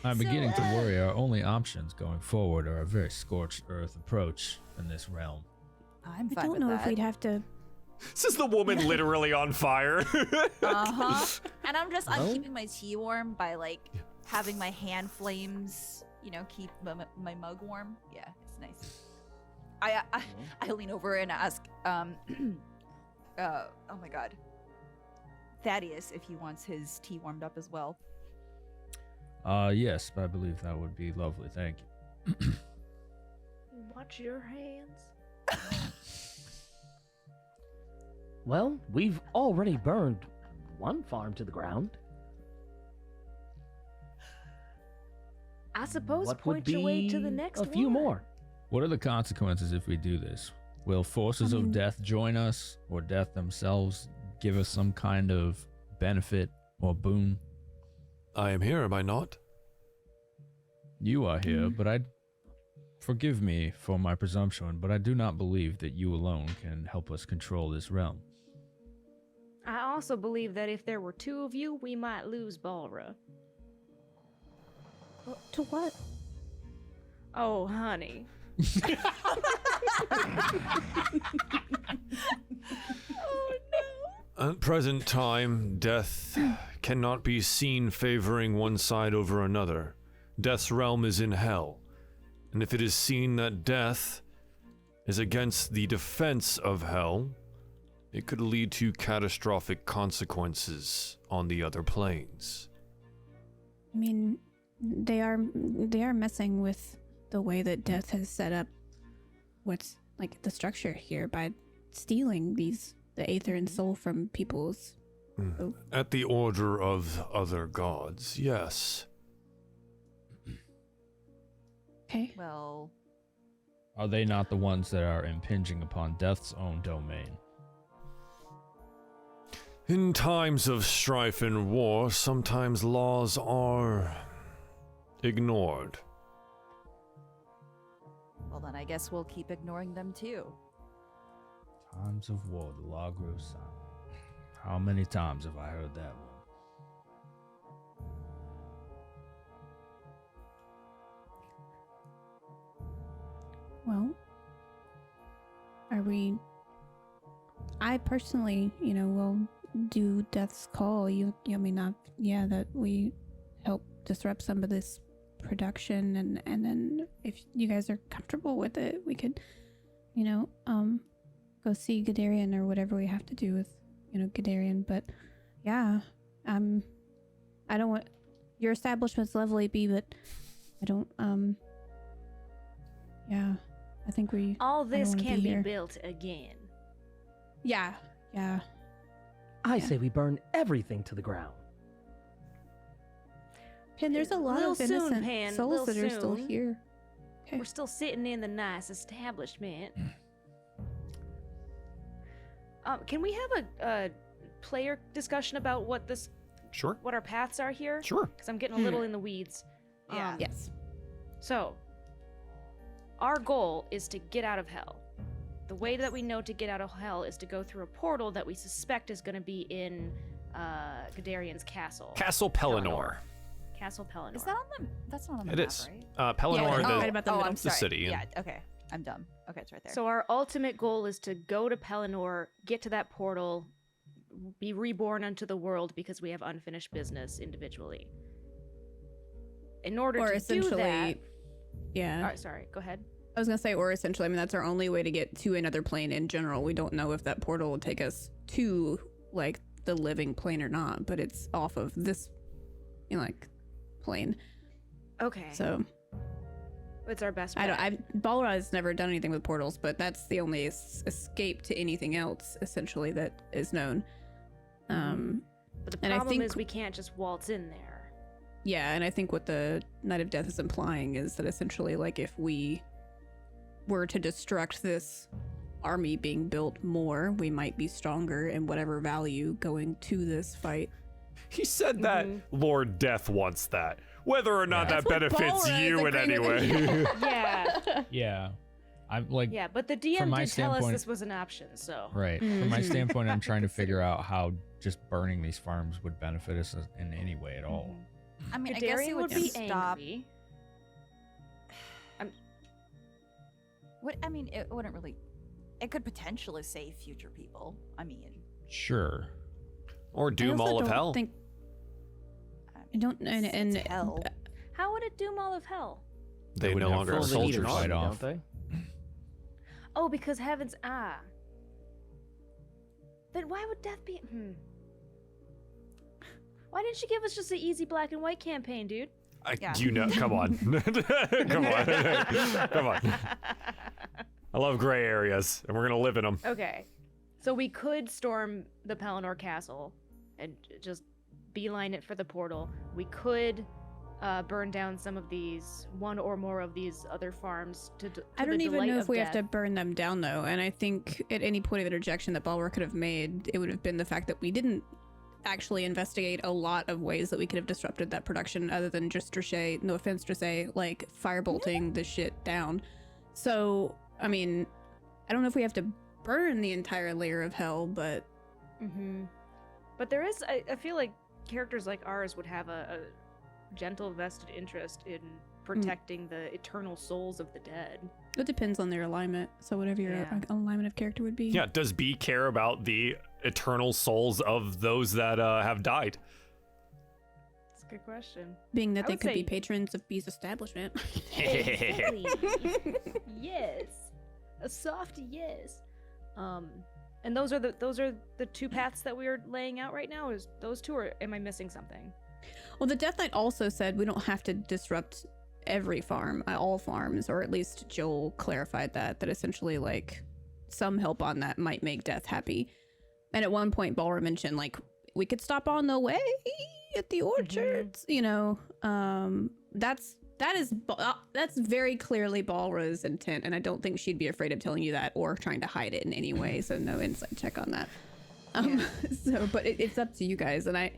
I'm So, beginning to worry our only options going forward are a very scorched earth approach in this realm. I'm I fine don't with know that. if we'd have to. This is the woman literally on fire. Uh-huh. And I'm Well- keeping my tea warm by like having my hand flames, keep my mug warm. Yeah, it's nice. I lean over and ask, oh my god, Thaddeus, if he wants his tea warmed up as well. Yes, I believe that would be lovely. Thank you. Watch your hands. Well, we've already burned one farm to the ground. I suppose What would point be your way to the next a few one. more? What are the consequences if we do this? Will forces I mean- of death join us, or death themselves give us some kind of benefit or boon? I am here, am I not? You are here, but forgive me for my presumption, but I do not believe that you alone can help us control this realm. I also believe that if there were 2 of you, we might lose Balra. To what? Oh, honey. At present time, death cannot be seen favoring one side over another. Death's realm is in hell, and if it is seen that death is against the defense of hell, it could lead to catastrophic consequences on the other planes. I mean, they are messing with the way that death has set up what's like the structure here by stealing the aether and soul from people's. Oh. At the order of other gods, yes. Okay. Well, Are they not the ones that are impinging upon death's own domain? In times of strife and war, sometimes laws are ignored. Well, then I guess we'll keep ignoring them too. Times of war, the law grows silent. How many times have I heard that one? Well, I personally, will do Death's Call. That we help disrupt some of this production, and then if you guys are comfortable with it, we could, go see Gadarian or whatever we have to do with, Gadarian. But yeah, I don't want your establishment's lovely, B, but I don't, yeah. I think all this wanna can be here. built again. Yeah. I Yeah. say we burn everything to the ground. Pin, there's a lot Little of soon, innocent Pan, souls that little are still soon. here. Okay. We're still sitting in the nice establishment. Can we have a player discussion about what our paths are here? Sure. Because I'm getting a little in the weeds. Yeah. Yes. So, our goal is to get out of hell. The way that we know to get out of hell is to go through a portal that we suspect is going to be in Gadarian's castle. Castle Pelennor. Castle Pelennor. Is that on the? That's not on the It map, is. right? Pelennor, it's the, right about the middle. I'm the sorry. city. Yeah. Okay. I'm dumb. Okay, it's right there. So our ultimate goal is to go to Pelennor, get to that portal, be reborn unto the world because we have unfinished business individually. In order Or to essentially, do that, yeah. all right, sorry, go ahead. I was gonna say, or essentially, that's our only way to get to another plane in general. We don't know if that portal will take us to like the living plane or not, but it's off of this, plane. Okay. So It's our best I bet. don't. Balrog's never done anything with portals, but that's the only escape to anything else essentially that is known. But the and I problem think- is we can't just waltz in there. Yeah, and I think what the Knight of Death is implying is that essentially, like, if we were to destruct this army being built more, we might be stronger in whatever value going to this fight. He said that Lord Death wants that. Whether or not That's that what benefits Balrog is you in any agreeing with way. you. Yeah. Yeah. I'm like, Yeah, but the DM From my did tell us standpoint- this was an option, so. right. From my standpoint, I'm trying to figure out how just burning these farms would benefit us in any way at all. I mean, I guess Gadarian it would would be stop. angry. It wouldn't really. It could potentially save future people. I mean, Sure. Or I doom also all of don't hell. think- I don't, and it's hell. How would it doom all of hell? They would no have longer full have Well, they need soldiers. an fight army, off. don't they? Oh, because heaven's Then why would death be? Why didn't you give us just an easy black and white campaign, dude? Yeah. You know, come on. Come on. Come on. I love gray areas, and we're going to live in them. Okay, so we could storm the Pelennor Castle and just beeline it for the portal. We could burn down some of these, one or more of these other farms to I don't the even delight know of if we have death. to burn them down, though. And I think at any point of interjection that Balrog could have made, it would have been the fact that we didn't actually investigate a lot of ways that we could have disrupted that production other than just Drachet, no offense Drachet, like firebolting the shit down. So, I mean, I don't know if we have to burn the entire layer of hell, but But there is, I feel like characters like ours would have a gentle vested interest in protecting the eternal souls of the dead. it depends on their alignment. So whatever your Yeah. alignment of character would be. Yeah, does B care about the eternal souls of those that have died? That's a good question. Being that I they would could be say- patrons of B's establishment. Exactly. Yes, a soft yes. And those are the two paths that we are laying out right now. Is those two, or am I missing something? Well, the Death Knight also said we don't have to disrupt every farm, all farms, or at least Joel clarified that essentially, like, some help on that might make Death happy. And at one point, Balrog mentioned, like, we could stop on the way at the orchards, that's very clearly Balrog's intent, and I don't think she'd be afraid of telling you that or trying to hide it in any way, so no inside check on that. So, but it's up to you guys, and I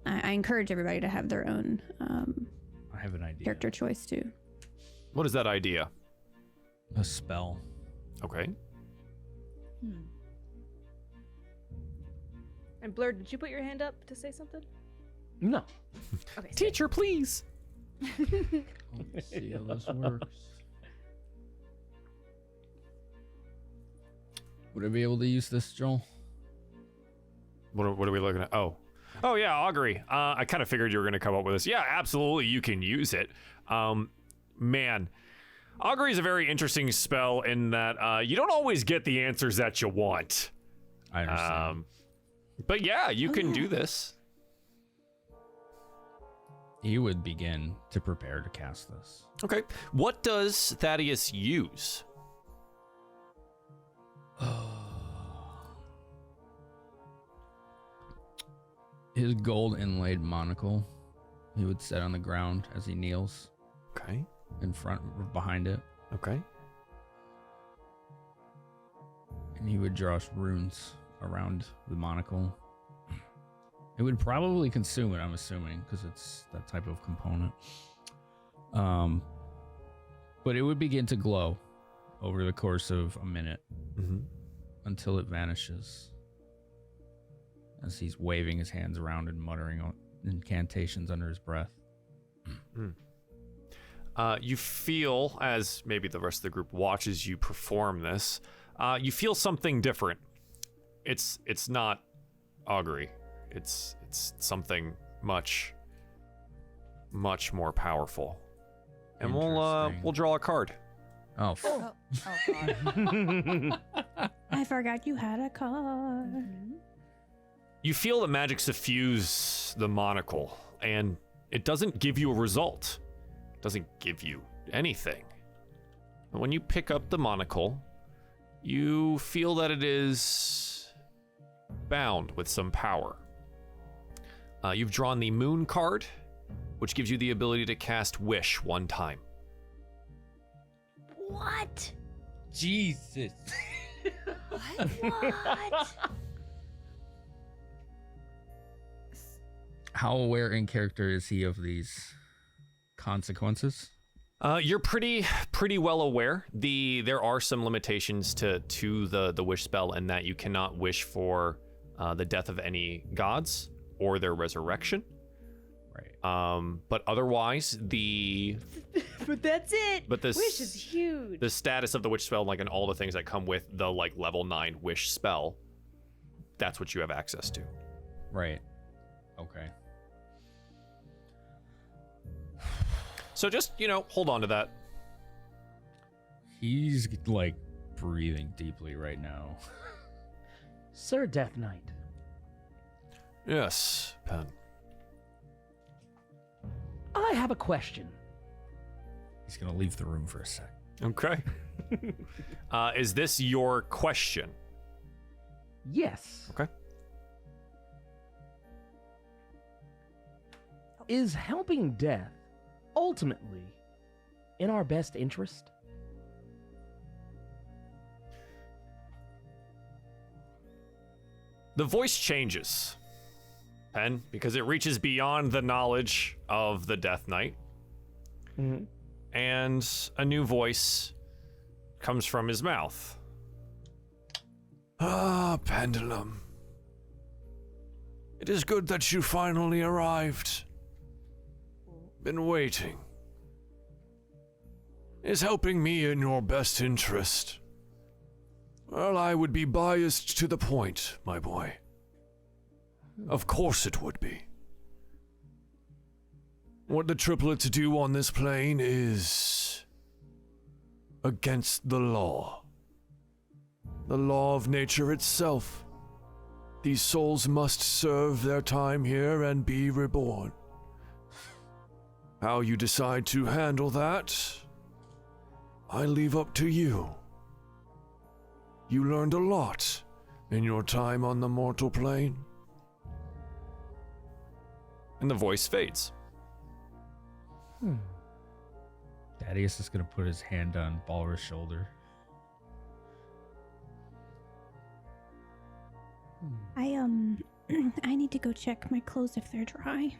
encourage everybody to have their own I have an idea. character choice too. What is that idea? A spell. Okay. And Blur, did you put your hand up to say something? No. Okay. Teacher, please. Let's see how this works. Would I be able to use this, Joel? What are we looking at? Oh yeah, augury. I kind of figured you were going to come up with this. Yeah, absolutely, you can use it. Man, augury is a very interesting spell in that you don't always get the answers that you want. I understand. But yeah, you can do this. He would begin to prepare to cast this. Okay. What does Thaddeus use? His gold inlaid monocle, he would set on the ground as he kneels Okay. in front or behind it, Okay. and he would draw runes around the monocle. It would probably consume it, I'm assuming, because it's that type of component. But it would begin to glow over the course of a minute until it vanishes, as he's waving his hands around and muttering incantations under his breath. You feel, as maybe the rest of the group watches you perform this, you feel something different. It's not augury. It's something much more powerful. And we'll draw a card. Oh, Oh God. I forgot you had a card. You feel that magic suffuse the monocle, and it doesn't give you a result. It doesn't give you anything. But when you pick up the monocle, you feel that it is bound with some power. You've drawn the moon card, which gives you the ability to cast Wish one time. What? Jesus. What? How aware in character is he of these consequences? You're pretty well aware. There are some limitations to the wish spell, in that you cannot wish for the death of any gods or their resurrection. Right. But otherwise, But that's it. But this Wish is huge. the status of the wish spell, and all the things that come with the level 9 wish spell, that's what you have access to. Right. Okay. So just, hold on to that. He's breathing deeply right now. Sir Death Knight. Yes, Pen. I have a question. He's gonna leave the room for a sec. Okay. Is this your question? Yes. Okay. Is helping death ultimately in our best interest? The voice changes, Pen, because it reaches beyond the knowledge of the Death Knight. Mm-hmm. And a new voice comes from his mouth. Ah, Pendulum. It is good that you finally arrived. Been waiting. Is helping me in your best interest? Well, I would be biased to the point, my boy. Of course it would be. What the triplets do on this plane is against the law. The law of nature itself. These souls must serve their time here and be reborn. How you decide to handle that, I leave up to you. You learned a lot in your time on the mortal plane. And the voice fades. Thaddeus is gonna put his hand on Balra's shoulder. I need to go check my clothes if they're dry.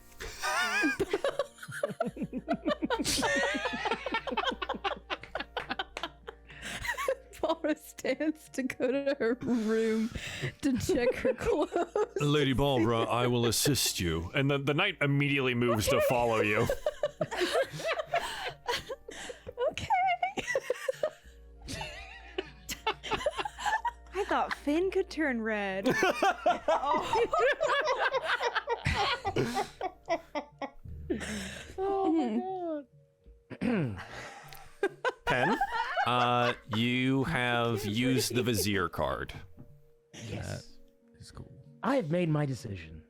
Paula stands to go to her room to check her clothes. Lady Barbara, I will assist you. And the knight immediately moves to follow you. Okay. I thought Finn could turn red. Oh my god. Pen, you have used the vizier card. Yes. It's cool. I have made my decision.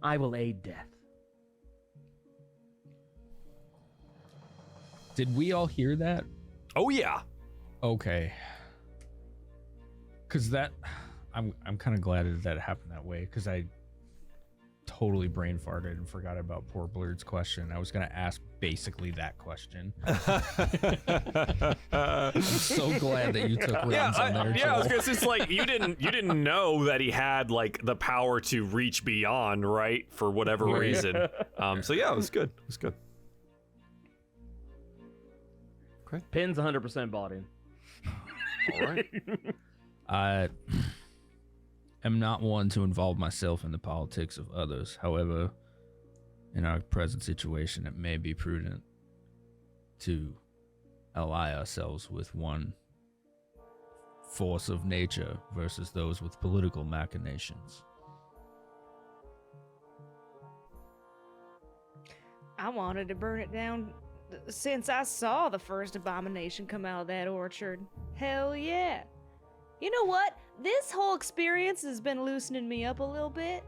I will aid death. Did we all hear that? Oh yeah. Okay. Cause I'm kind of glad that happened that way. Cause I totally brain farted and forgot about poor Blurred's question. I was gonna ask basically that question. I'm so glad that you took runs on there. I was Joel. gonna say, it's like you didn't know that he had like the power to reach beyond, right? For whatever Right. reason. So yeah, it was good. It was good. Pin's 100% bought in. All right. I am not one to involve myself in the politics of others. However, in our present situation, it may be prudent to ally ourselves with one force of nature versus those with political machinations. I wanted to burn it down since I saw the first abomination come out of that orchard. Hell yeah. You know what? This whole experience has been loosening me up a little bit.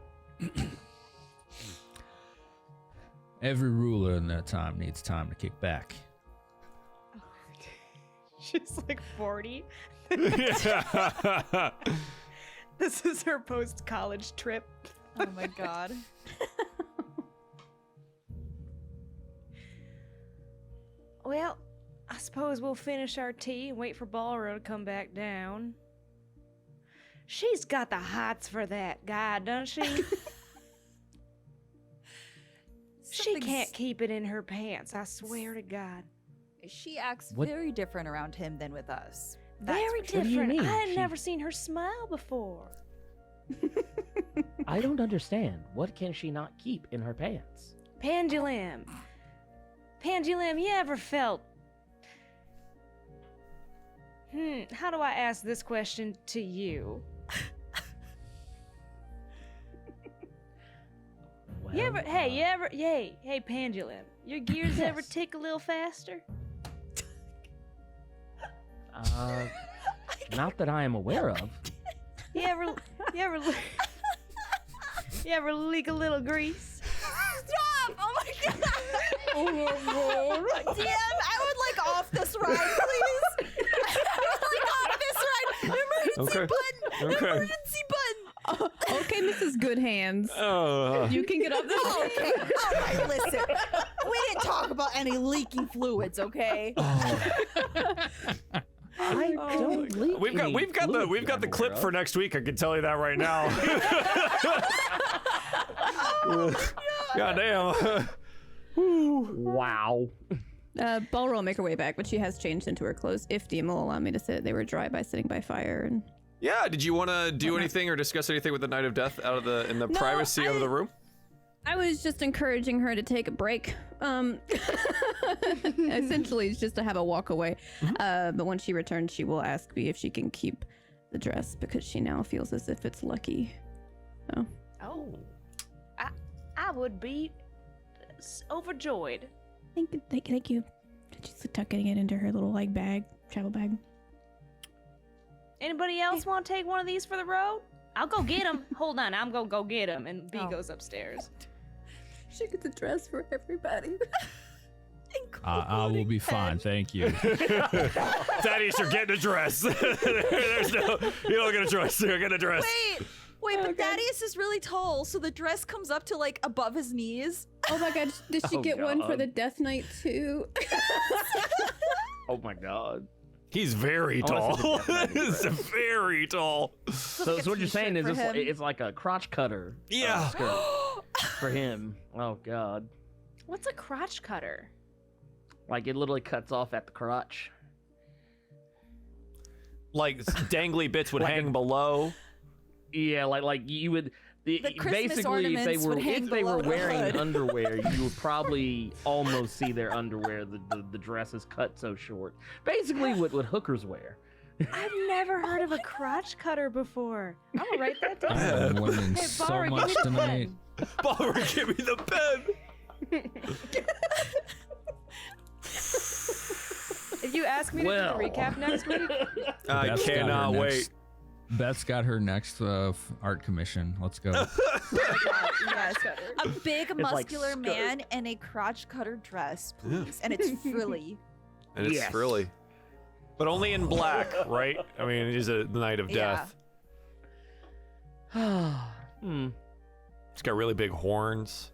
Every ruler in their time needs time to kick back. She's like 40. This is her post-college trip. Oh my god. Well, I suppose we'll finish our tea and wait for Balro to come back down. She's got the hots for that guy, doesn't she? She Something's- can't keep it in her pants, I swear to God. She acts What- very different around him than with us. That's Very for sure. What do you different. mean? I had She- never seen her smile before. I don't understand. What can she not keep in her pants? Pendulum. Pendulum, you ever felt... how do I ask this question to you? Well, You ever, hey, Pendulum, your gears ever Yes. tick a little faster? Not that I am aware of. You ever leak a little grease? Stop! Oh my god! Oh my god! DM, I would like off this ride, please. I would like off this ride. Emergency Okay. button. Okay. Emergency button. Okay, Mrs. Good Hands. You can get up this. Okay. All right. Listen, we didn't talk about any leaking fluids, okay? I don't leak We've got any we've got the fluid we've got the I'm clip aware for of. next week. I can tell you that right now. God damn. Wow. Balro will make her way back, but she has changed into her clothes. If DM will allow me to sit, they were dry by sitting by fire. And Yeah. Did you want to do anything or discuss anything with the Knight of Death out of in the No, privacy of the room? I was just encouraging her to take a break. Essentially, it's just to have a walk away. But when she returns, she will ask me if she can keep the dress because she now feels as if it's lucky. So Oh, I would be overjoyed. thank you. She's tucking it into her little like bag, travel bag. Anybody else want to take one of these for the road? I'll go get them. Hold on, I'm gonna go get them. And B Oh. goes upstairs. She gets a dress for everybody. I will be fine, thank you. Thaddeus, you're getting a dress. There's no, you don't get a dress. You're getting a dress. Wait, but Thaddeus is really tall, so the dress comes up to like above his knees. Oh my god, did she Oh get one for God. the Death Knight too? Oh my god. He's very tall. He's very tall. So what you're saying is it's like a crotch cutter. Yeah. Skirt for him. Oh God. What's a crotch cutter? Like it literally cuts off at the crotch. Like dangly bits would hang below. Yeah, like you would. Christmas Basically, if they were below the wearing hood. underwear, you would probably almost see their underwear. The dress is cut so short. Basically, what hookers wear. I've never heard of a crotch cutter before. I'm gonna write that down. I'm learning Hey, so Barbara, give much me the tonight. Barbara, give me the pen. If you ask me to do the recap next week, I Beth's got cannot her wait. next- Beth's got her next art commission. Let's go. Yes. A big like muscular skirt. man in a crotch cutter dress, please. And it's frilly. And it's Yes. frilly. But only in black, right? I mean, it is a night of Yeah. death. Hmm. It's got really big horns.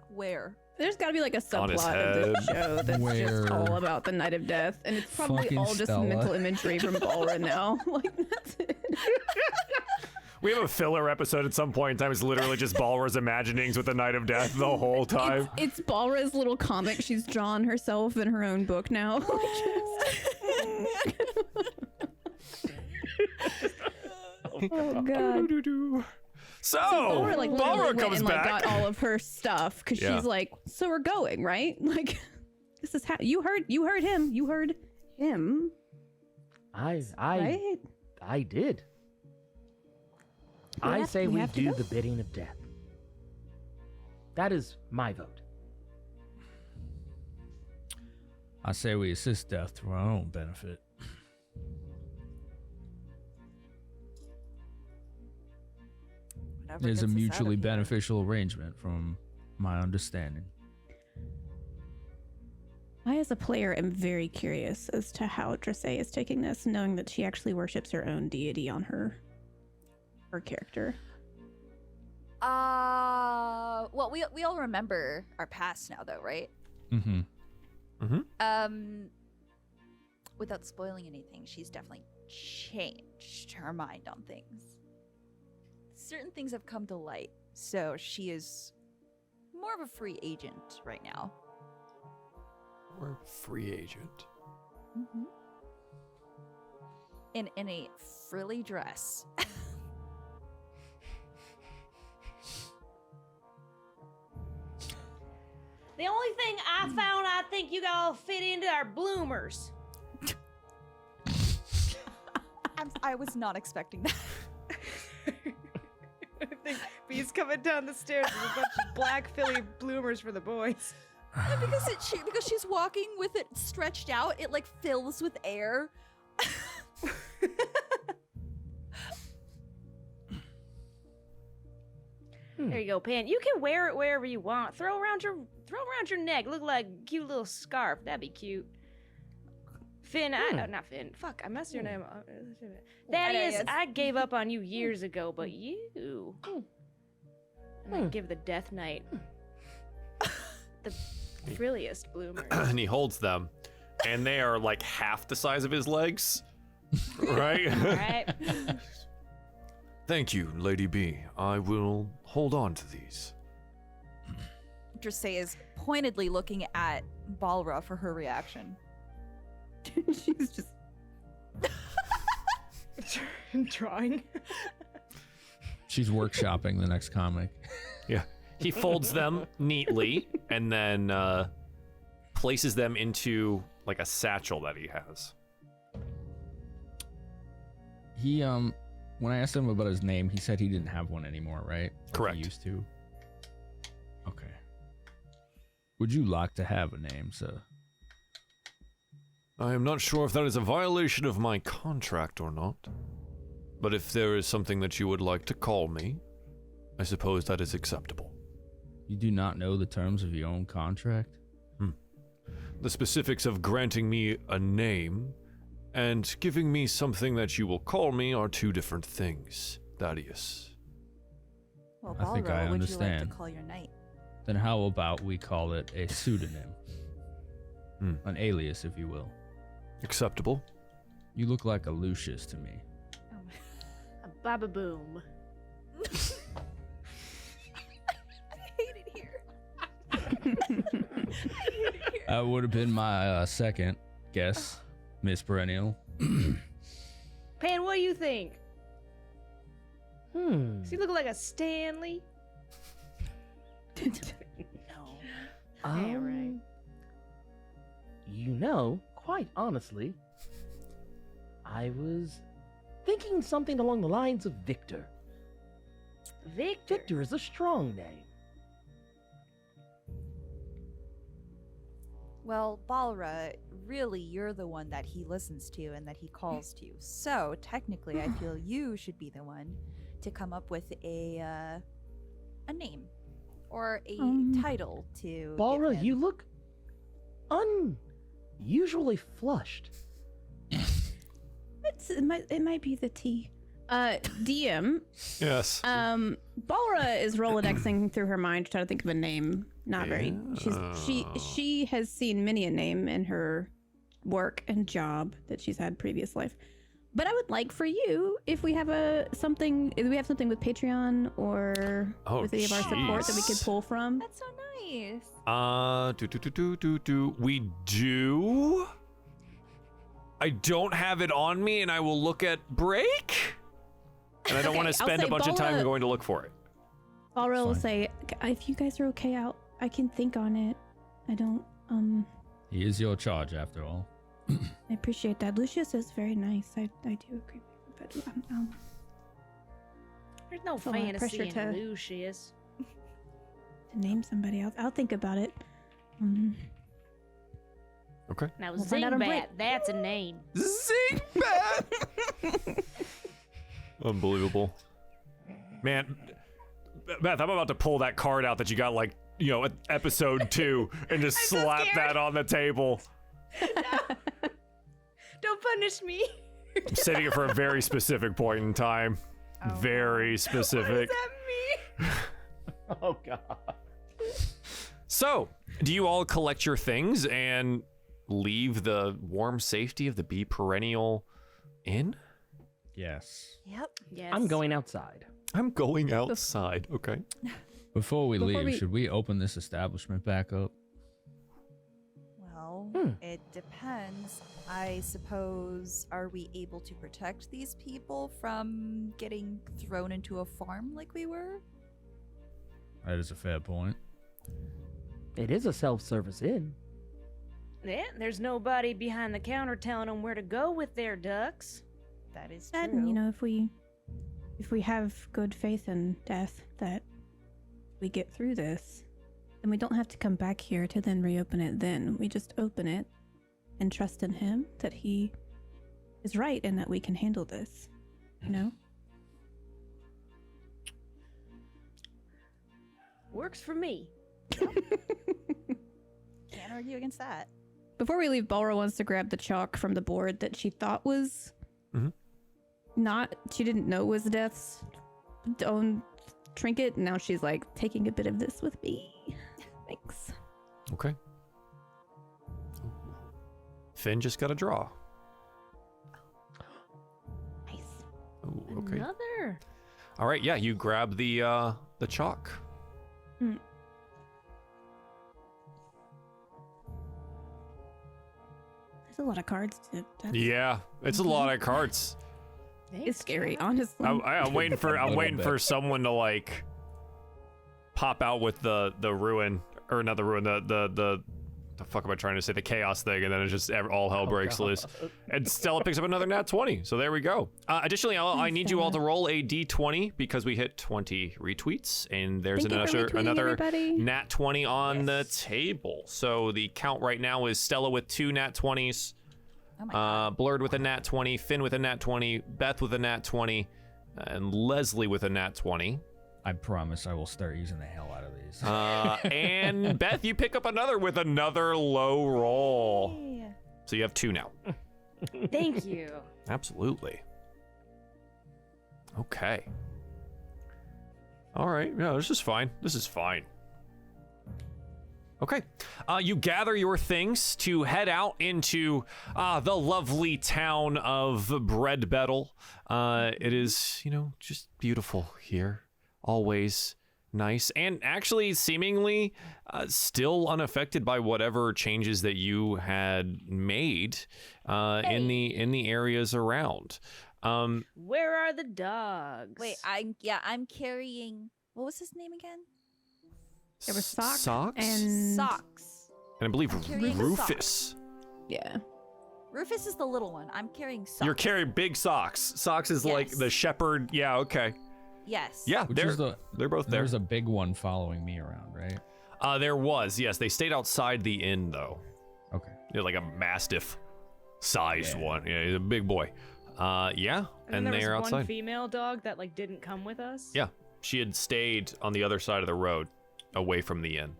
Where? There's got to be like a On his subplot of this head. show that's Where- just all about the Night of Death, and it's probably Fucking all just Stella. mental imagery from Balra now. Like that's it. We have a filler episode at some point in time. It's literally just Balra's imaginings with the Night of Death the whole time. It's Balra's little comic she's drawn herself in her own book now. Oh god. So, Balra like literally Balra went comes and like back. got all of her stuff because Yeah. she's like, so we're going, right? Like, this is how you heard him. You heard him, I right? did. I have- say we we have to do go? the bidding of death. That is my vote. I say we assist death for our own benefit. Whatever There's a gets us out of mutually here. beneficial arrangement from my understanding. I, as a player, am very curious as to how Dressay is taking this, knowing that she actually worships her own deity on her character. Well, we all remember our past now, though, right? Mm-hmm. Without spoiling anything, she's definitely changed her mind on things. Certain things have come to light, so she is more of a free agent right now. We're free agent. Mm-hmm. In a frilly dress. the only thing I found, I think you all fit into our bloomers. I was not expecting that. I think Bee's coming down the stairs with a bunch of black Philly bloomers for the boys. Because she's walking with it stretched out, it like fills with air. There you go, Pan. You can wear it wherever you want. Throw around your neck. Look like a cute little scarf. That'd be cute. Finn, not Finn. Fuck, I messed your name up. Thaddeus, Thaddeus. I gave up on you years ago, but you. And I give the Death Knight the frilliest bloomers. And he holds them, and they are like half the size of his legs, right? All right. Thank you, Lady B. I will hold on to these. Dressay is pointedly looking at Balra for her reaction. She's just Drawing. She's workshopping the next comic. Yeah. He folds them neatly and then places them into like a satchel that he has. He when I asked him about his name, he said he didn't have one anymore, right? Like Correct. He used to. Okay. Would you like to have a name, sir? I am not sure if that is a violation of my contract or not. But if there is something that you would like to call me, I suppose that is acceptable. You do not know the terms of your own contract? The specifics of granting me a name and giving me something that you will call me are two different things, Thaddeus. Well, I think Balra, I what would you like understand. to call your knight? Then how about we call it a pseudonym? An alias, if you will. Acceptable. You look like a Lucius to me. A baba boom. I hate it here. That would have been my second guess, Miss Perennial. Pan, what do you think? Hmm. Does he look like a Stanley? No. Yeah, right. You know, quite honestly, I was thinking something along the lines of Victor. Victor. Victor is a strong name. Well, Balra, really, you're the one that he listens to and that he calls to. So, technically, I feel you should be the one to come up with a name or a title to. Balra, give him. you look unusually flushed. It might be the tea. DM. Yes. Balra is Rolodexing through her mind, trying to think of a name. Not very. She has seen many a name in her work and job that she's had previous life. But I would like for you, if we have something with Patreon or with any of our support that we could pull from. That's so nice. We do. I don't have it on me, and I will look at break. And I don't want to I'll spend a say bunch of time Balra- going to look for it. Balra will Fine. say, if you guys are okay, I can think on it. I don't, He is your charge, after all. I appreciate that. Lucius is very nice. I do agree with you, but There's no It's a lot of fantasy pressure in to- Lucius. to name somebody else, I'll think about it. Okay. Now, We'll find out on Zingbat, break. that's a name. Zingbat! Unbelievable. Man, Beth, I'm about to pull that card out that you got, like, at episode 2 and just I'm so slap scared. that on the table. Don't punish me. I'm saving it for a very specific point in time. Very specific. What does that mean? Oh god. So, do you all collect your things and leave the warm safety of the Bee Perennial Inn? Yes. Yep. Yes. I'm going outside. I'm going outside. Okay. Before we Before leave, we- should we open this establishment back up? Well, Hmm. it depends. I suppose, are we able to protect these people from getting thrown into a farm like we were? That is a fair point. It is a self-service inn. Yeah, there's nobody behind the counter telling them where to go with their ducks. That is true. And if we have good faith in death that we get through this, then we don't have to come back here to then reopen it. Then we just open it and trust in him that he is right and that we can handle this. You know. Works for me. Can't argue against that. Before we leave, Balra wants to grab the chalk from the board that she thought was she didn't know was Death's own trinket. And now she's like taking a bit of this with me. Thanks. Okay. Finn just got a draw. Nice. Oh, okay. Another. All right, yeah, you grab the chalk. There's a lot of cards. Yeah, it's a lot of cards. It's scary, honestly. I'm waiting for someone to like pop out with the ruin, or not the ruin, the fuck am I trying to say, the chaos thing, and then it's just all hell breaks loose. And Stella picks up another nat 20, so there we go. Additionally, I need you all to roll a d20 because we hit 20 retweets, and there's Thank you for retweeting, another everybody. nat 20 on the table. So the count right now is Stella with 2 nat 20s, Oh my god. Blurred with a nat 20, Finn with a nat 20, Beth with a nat 20, and Leslie with a nat 20. I promise I will start using the hell out of these. And Beth, you pick up another with another low roll. Yay. So you have 2 now. Thank you. Absolutely. Okay. All right. Yeah, this is fine. Okay. You gather your things to head out into the lovely town of Breadbettle. It is, just beautiful here. Always nice. And actually, seemingly still unaffected by whatever changes that you had made in the areas around. Where are the dogs? Wait, I'm carrying. What was his name again? There was Sock Socks? and Socks. And I believe carrying Rufus. yeah. Rufus is the little one. I'm carrying Socks. You're carrying big Socks. Socks is like Yes. the shepherd. Yeah, okay. Yes. Yeah, Which they're, is they're both there. There's a big one following me around, right? There was, yes. They stayed outside the inn, though. Okay. They're like a mastiff-sized Yeah. one. Yeah, he's a big boy. Yeah, And then there they're was outside. one female dog that like didn't come with us. Yeah, she had stayed on the other side of the road, away from the inn.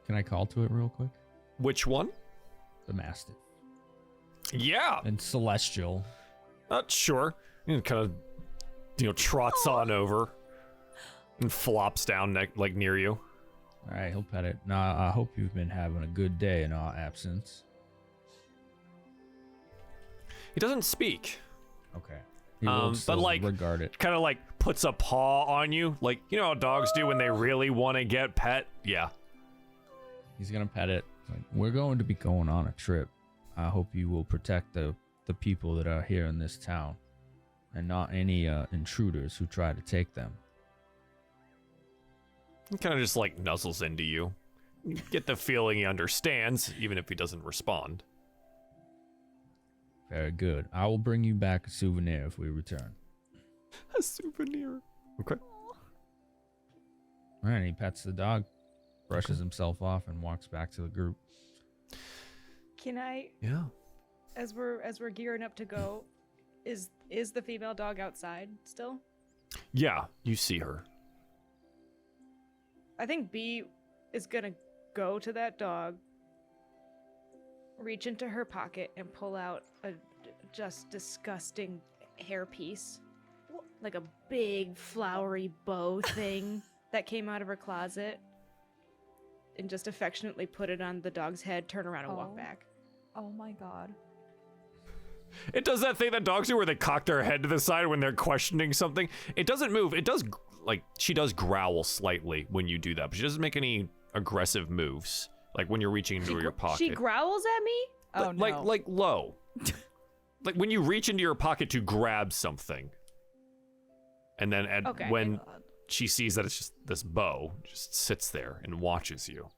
Can I call to it real quick? Which one? The Mastiff. Yeah, And Celestial. sure. And kind of, trots on over and flops down like near you. All right, he'll pet it. Now, I hope you've been having a good day in our absence. He doesn't speak. Okay. He will But still like, regard it. kind of like puts a paw on you, like how dogs do when they really want to get pet. Yeah. He's gonna pet it. Like, we're going to be going on a trip. I hope you will protect the people that are here in this town, and not any intruders who try to take them. He kind of just like nuzzles into you. You get the feeling he understands, even if he doesn't respond. Very good. I will bring you back a souvenir if we return. A souvenir. Okay. All right, he pets the dog, brushes himself off, and walks back to the group. Can I, Yeah. as we're gearing up to go, is the female dog outside still? Yeah, you see her. I think B is gonna go to that dog, reach into her pocket, and pull out a just disgusting hairpiece, like a big flowery bow thing that came out of her closet, and just affectionately put it on the dog's head, turn around and walk Oh. back. Oh my god. It does that thing that dogs do where they cock their head to the side when they're questioning something. It doesn't move. It does, she does growl slightly when you do that, but she doesn't make any aggressive moves, like when you're reaching into your pocket. She growls at me? Oh no. Like low. Like when you reach into your pocket to grab something, and then Okay. when God. she sees that it's just this bow, just sits there and watches you.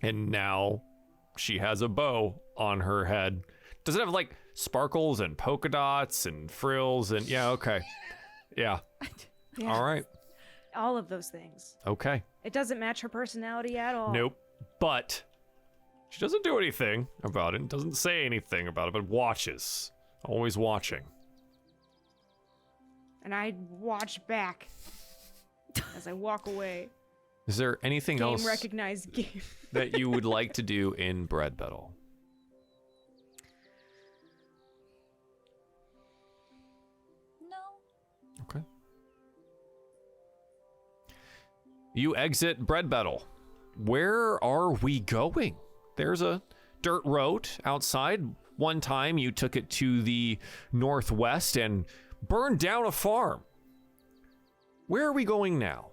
And now she has a bow on her head. Does it have like sparkles and polka dots and frills and yeah, okay. Yeah. Yeah. All right. All of those things. Okay. It doesn't match her personality at all. Nope. But she doesn't do anything about it, doesn't say anything about it, but watches. Always watching. And I watch back as I walk away. Is there anything Game else recognized game. that you would like to do in Breadbettle? No. Okay. You exit Breadbettle. Where are we going? There's a dirt road outside. One time you took it to the northwest and burned down a farm. Where are we going now?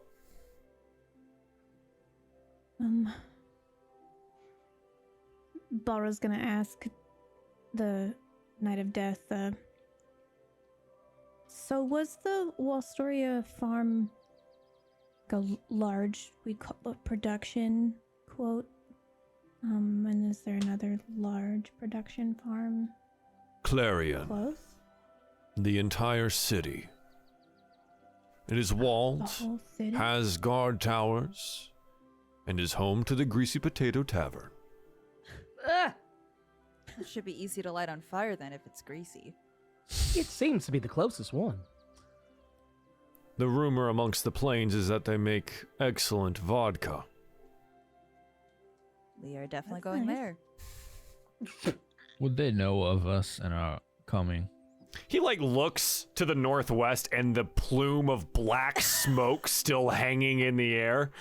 Balra's gonna ask the Knight of Death, so was the Walstoria farm like a large, we call it production quote? And is there another large production farm Clarion, close? the entire city. It is The walled, whole city? has guard towers, and is home to the Greasy Potato Tavern. Ugh! It should be easy to light on fire then if it's greasy. It seems to be the closest one. The rumor amongst the plains is that they make excellent vodka. We are definitely That's going nice. there. Would they know of us and our coming? He like looks to the northwest and the plume of black smoke still hanging in the air.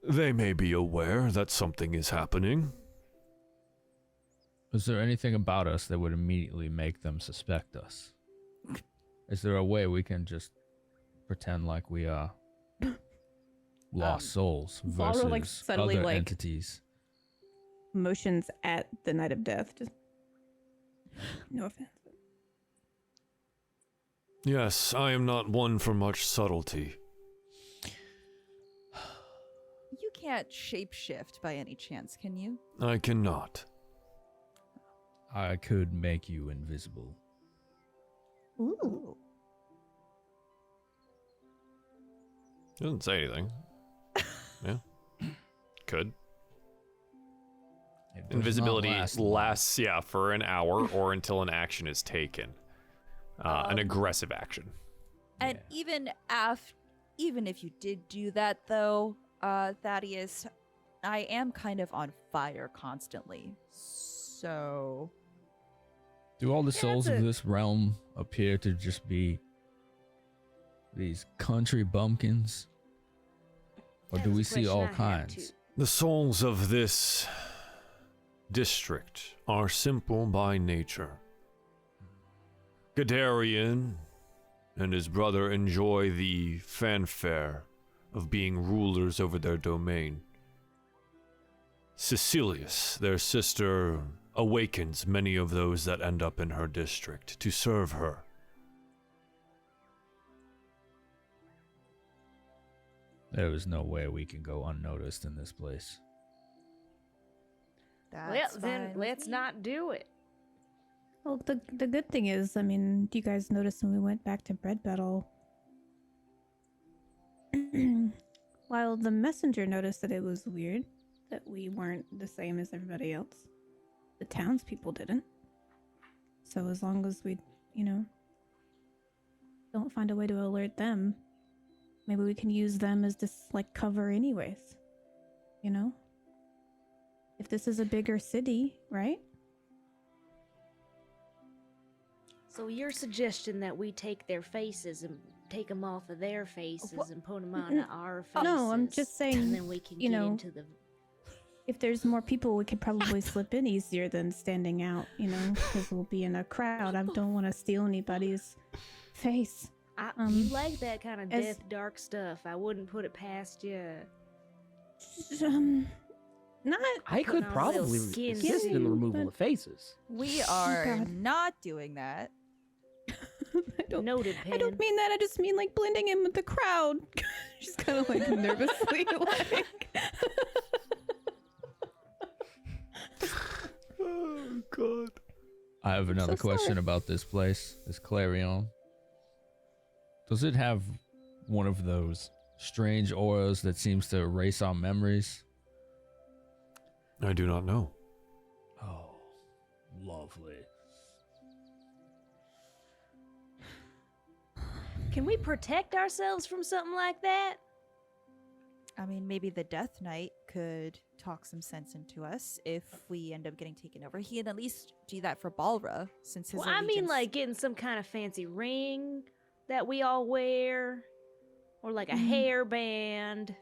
They may be aware that something is happening. Is there anything about us that would immediately make them suspect us? Is there a way we can just pretend like we are lost souls Valra, versus like, subtly, other like- entities? Motions at the Knight of Death. Just no offense. Yes, I am not one for much subtlety. You can't shapeshift by any chance, can you? I cannot. I could make you invisible. Ooh. Doesn't say anything. Yeah. Could. It does not Invisibility last long. lasts, for an hour or until an action is taken. An aggressive action. And even if you did do that, though, Thaddeus, I am kind of on fire constantly. So Do all the Yeah, souls that's of a- this realm appear to just be these country bumpkins? Or do That's we a see question all I have, kinds? too. The souls of this district are simple by nature. Gadarian and his brother enjoy the fanfare of being rulers over their domain. Cecilius, their sister, awakens many of those that end up in her district to serve her. There is no way we can go unnoticed in this place. that's Well, then fine with let's me. not do it. Well, the good thing is, I mean, do you guys notice when we went back to Bread Battle? While the messenger noticed that it was weird that we weren't the same as everybody else, the townspeople didn't. So as long as we, don't find a way to alert them, maybe we can use them as this, like, cover anyways. If this is a bigger city, right? So your suggestion that we take their faces and take them off of their faces and put them on our faces? No, I'm just saying, And then we can you get know, into the. if there's more people, we could probably slip in easier than standing out, because we'll be in a crowd. I don't want to steal anybody's face. You like that kind of as- death, dark stuff. I wouldn't put it past you. Not. I could on a little probably skin assist in the suit, removal but- of faces. We are God. not doing that. I don't. Noted, Pen. I don't mean that. I just mean like blending in with the crowd. She's kind of like nervously like. Oh, God. I have another so sorry. question about this place, this Clarion. Does it have one of those strange auras that seems to erase our memories? I do not know. Oh, lovely. Can we protect ourselves from something like that? I mean, maybe the Death Knight could talk some sense into us if we end up getting taken over. He can at least do that for Balra, since his Well, I mean, allegiance- like getting some kind of fancy ring that we all wear, or like a hairband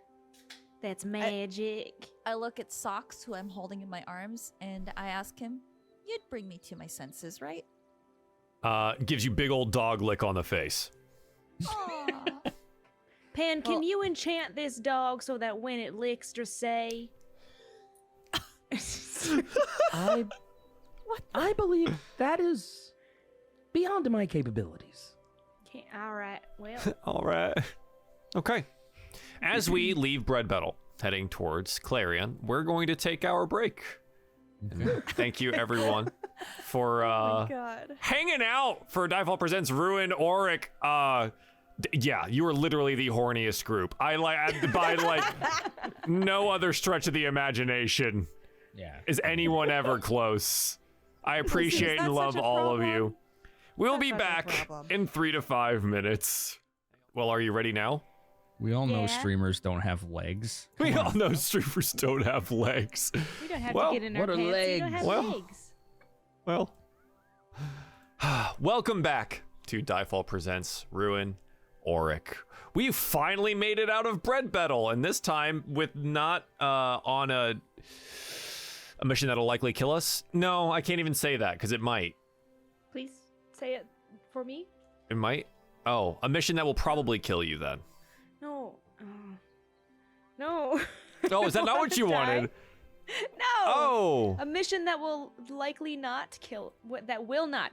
that's magic. I look at Socks, who I'm holding in my arms, and I ask him, "You'd bring me to my senses, right?" Gives you big old dog lick on the face. Aw. Pen, can Well- you enchant this dog so that when it licks or say? I believe that is beyond my capabilities. All right, well, All right. Okay. As we leave Bread Battle, heading towards Clarion, we're going to take our break. And thank you, everyone, for God. hanging out for DieFall Presents Ruin Auric. Yeah, you are literally the horniest group. By like no other stretch of the imagination Yeah. is anyone ever close. I appreciate that and love such a all of problem? you. We'll That's be such a back problem. in 3 to 5 minutes. Well, are you ready now? We all know Yeah. streamers don't have legs. We all know streamers don't have legs. we don't have Well, to get in our what are pants. You don't legs? have Well, legs. Well, welcome back to DieFall Presents Ruin Auric. We finally made it out of Bread Battle, and this time with not on a mission that'll likely kill us. No, I can't even say that because it might. Please say it for me. It might. Oh, a mission that will probably kill you then. No. No. Oh, is that not what you wanted? No. Oh. A mission that will likely not kill. That will not.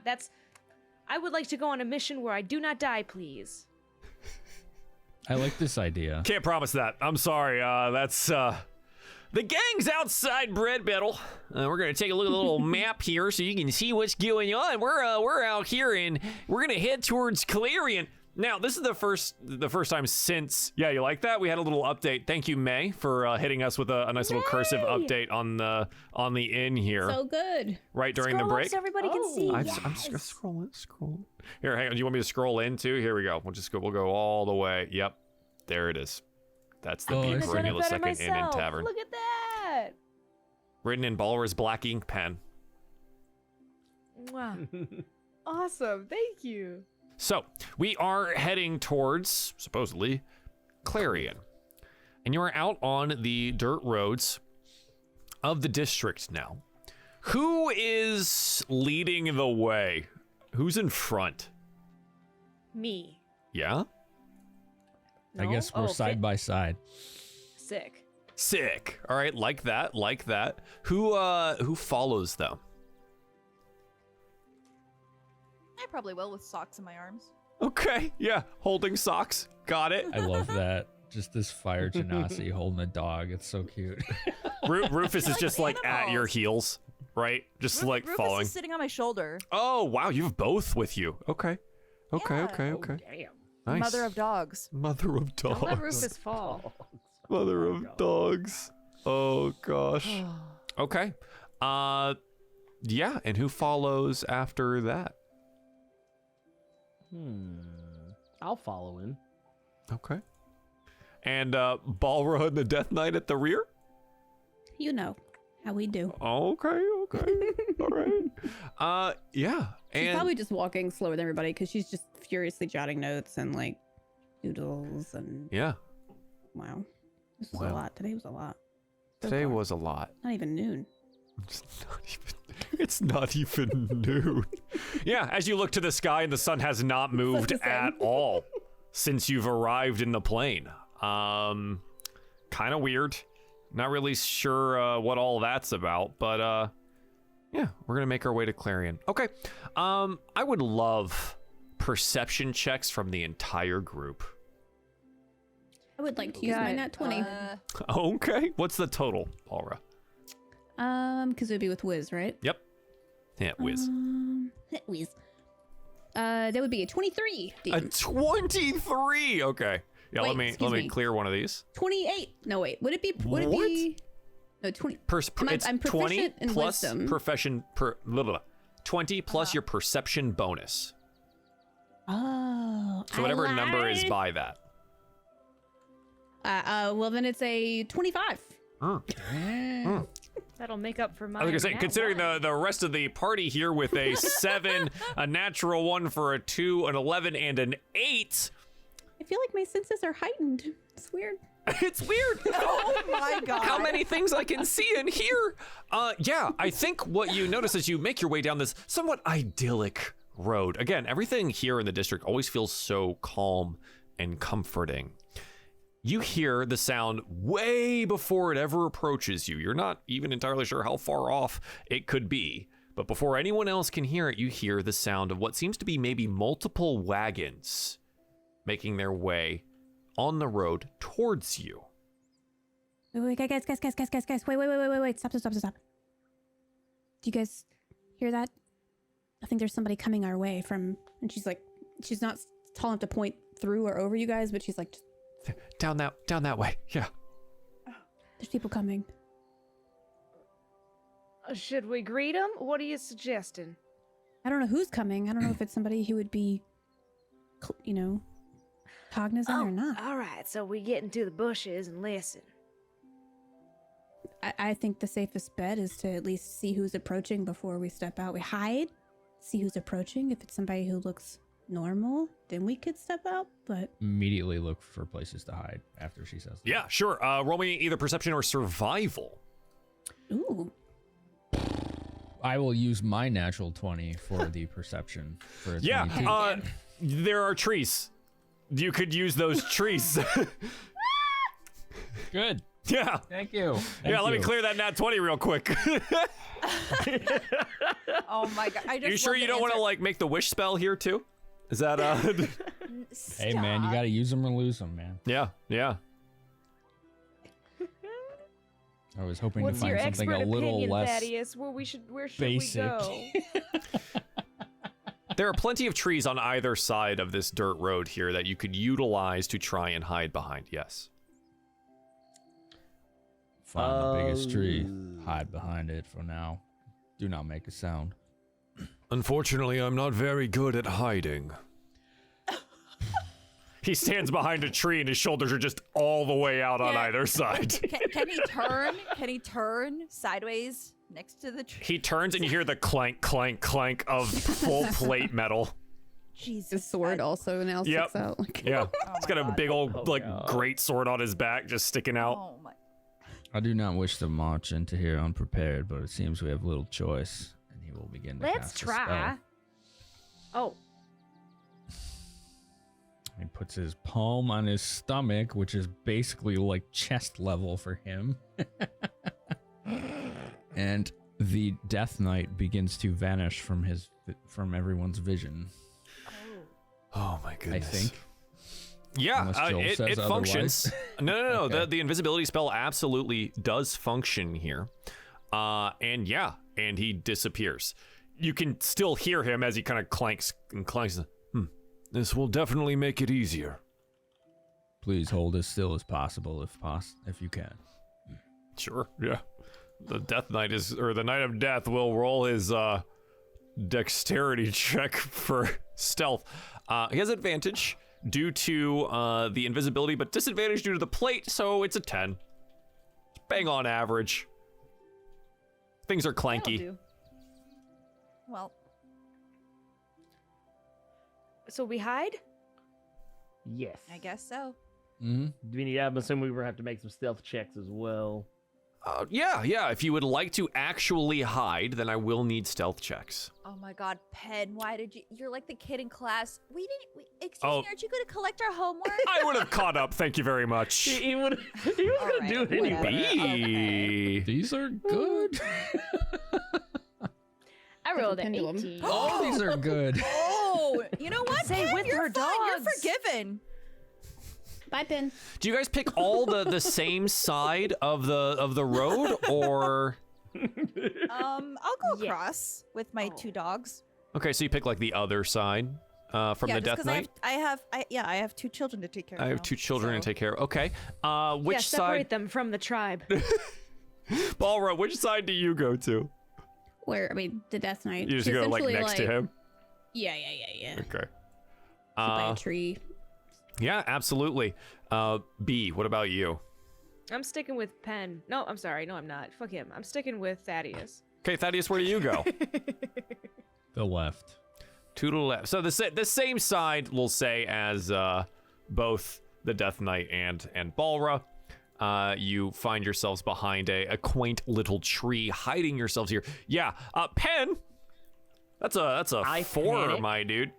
I would like to go on a mission where I do not die, please. I like this idea. Can't promise that. I'm sorry. That's the gang's outside Bread Battle. We're gonna take a look at a little map here so you can see what's going on. We're out here and we're gonna head towards Clarion. Now, this is the first time since. Yeah, you like that? We had a little update. Thank you, May, for hitting us with a nice little cursive update on the inn here. So good. Right during the Scroll up break. so everybody can see. I'm just scrolling. Here, hang on. Do you want me to scroll in too? Here we go. We'll go all the way. Yep, there it is. That's the Oh, Bee I see. Perennial Second Inn and Tavern. Look at that. Written in Balra's black ink pen. Wow. Awesome. Thank you. So, we are heading towards, supposedly, Clarion. And you are out on the dirt roads of the district now. Who is leading the way? Who's in front? Me. Yeah? I No? guess we're Oh, side by side. Sick. Sick. All right, like that. Who follows them? I probably will with socks in my arms. Okay, yeah, holding socks. Got it. I love that. Just this fire genasi holding a dog. It's so cute. Rufus is like just like at your animals. heels, right? Just like Rufus following. is sitting on my shoulder. Oh, wow, you have both with you. Okay. Yeah. Damn. Nice. Mother of dogs. Mother of Don't let dogs. Rufus fall. Mother of dogs. Oh gosh. Okay. Yeah, and who follows after that? I'll follow in. Okay. And Balra and the Death Knight at the rear? You know how we do. Okay. All right. Yeah. She's And probably just walking slower than everybody because she's just furiously jotting notes and like doodles and yeah. wow. This was Wow. a lot. Today was a lot. So Today far. was a lot. Not even noon. It's not even noon. Yeah, as you look to the sky and the sun has not moved the same. at all since you've arrived in the plane. Kind of weird. Not really sure what all that's about, but yeah, we're gonna make our way to Clarion. Okay. I would love perception checks from the entire group. I would like to use my nat 20. Okay. What's the total, Paula? Because it would be with Wiz, right? Yep. Yeah, whiz. Wiz. That would be a 23. A Dean. 23. Okay. Yeah, Wait, let excuse me me. clear one of these. 28. No, wait. Would it be? Would it What? be? No, 20. It's I'm 20 proficient in plus wisdom. profession per blah, blah, blah. 20 plus your perception bonus. Oh. So whatever number is by that. Well, then it's a 25. That'll make up for my. I was gonna say, nat considering one. the rest of the party here with a 7, a natural 1 for a 2, an 11, and an 8. I feel like my senses are heightened. It's weird. It's weird. Oh my god. How many things I can see and hear. Yeah, I think what you notice as you make your way down this somewhat idyllic road. Again, everything here in the district always feels so calm and comforting. You hear the sound way before it ever approaches you. You're not even entirely sure how far off it could be. But before anyone else can hear it, you hear the sound of what seems to be maybe multiple wagons making their way on the road towards you. Wait, guys. Wait. Stop. Do you guys hear that? I think there's somebody coming our way from, and she's not tall enough to point through or over you guys, but she's like, Down that way. Yeah. there's people coming. Should we greet him? What are you suggesting? I don't know who's coming. I don't know if it's somebody who would be, cognizant or not. All right. So we get into the bushes and listen. I think the safest bet is to at least see who's approaching before we step out. We hide, see who's approaching. If it's somebody who looks normal, then we could step out. But Immediately look for places to hide after she says that. Yeah, sure. Roll me either perception or survival. ooh, I will use my natural 20 for the perception. For a 22. Yeah, there are trees. You could use those trees. Good. Yeah. Thank you. Yeah, let me clear that nat 20 real quick. Oh my god! I just You sure love you the don't want to answer. like make the wish spell here too? Is that Hey, man, you Stop. got to use them or lose them, man. Yeah. I was hoping What's to your find something expert a little opinion, less Thaddeus? Where should basic. we go? There are plenty of trees on either side of this dirt road here that you could utilize to try and hide behind. Yes. Find the biggest tree, hide behind it for now. Do not make a sound. Unfortunately, I'm not very good at hiding. He stands behind a tree and his shoulders are just all the way out on Yeah. either side. Can he turn? Can he turn sideways next to the tree? He turns and you hear the clank, clank, clank of full plate metal. Jesus. the sword I- also now Yep. sticks out. Like, Yeah. Oh He's my got a God. big old, Oh, like, God. great sword on his back just sticking out. Oh my. I do not wish to march into here unprepared, but it seems we have little choice, and he will begin to Let's cast a try. spell. Oh, He puts his palm on his stomach, which is basically like chest level for him. And the Death Knight begins to vanish from everyone's vision, Oh my I goodness. think. Yeah, Unless Joel it says functions. No. Okay. The invisibility spell absolutely does function here. And he disappears. You can still hear him as he kind of clanks and clanks. This will definitely make it easier. Please hold as still as possible if you can. Sure, yeah. The Death Knight the Knight of Death will roll his dexterity check for stealth. He has advantage due to the invisibility, but disadvantage due to the plate, so it's a 10. Bang on average. Things are That'll clanky. do. Well, so we hide? Yes. I guess so. Mm-hmm. Do we need? I'm assuming we were have to make some stealth checks as well. Yeah. If you would like to actually hide, then I will need stealth checks. Oh my God, Pen, why did you? You're like the kid in class. Excuse Oh. me, aren't you going to collect our homework? I would have caught up. Thank you very much. He was All gonna do it right, anyway. whatever. B. These are good. I rolled an pendulum. 18. All these are good. Oh, you know what? Say Pen, with you're her fine. You're dogs. forgiven. Bye, Pin. Do you guys pick all the same side of the road, or I'll go Yeah. across with my Oh. 2 dogs. okay? So you pick like the other side from yeah, the just Death 'cause Knight. I have 2 children to take care of. I have now, 2 children so- to take care of. Okay. Which Yeah, separate side? them from the tribe. Balra, which side do you go to? Where, I mean, the Death Knight. You just she go like essentially, next to him. Yeah. Okay. By a tree. Yeah, absolutely. B, what about you? I'm sticking with Penn. No, I'm sorry. No, I'm not. Fuck him. I'm sticking with Thaddeus. Okay, Thaddeus, where do you go? The left. To the left. So the same side, we'll say, as both the Death Knight and Balra. You find yourselves behind a quaint little tree, hiding yourselves here. Yeah, Pen. That's a I 4, panic. my dude.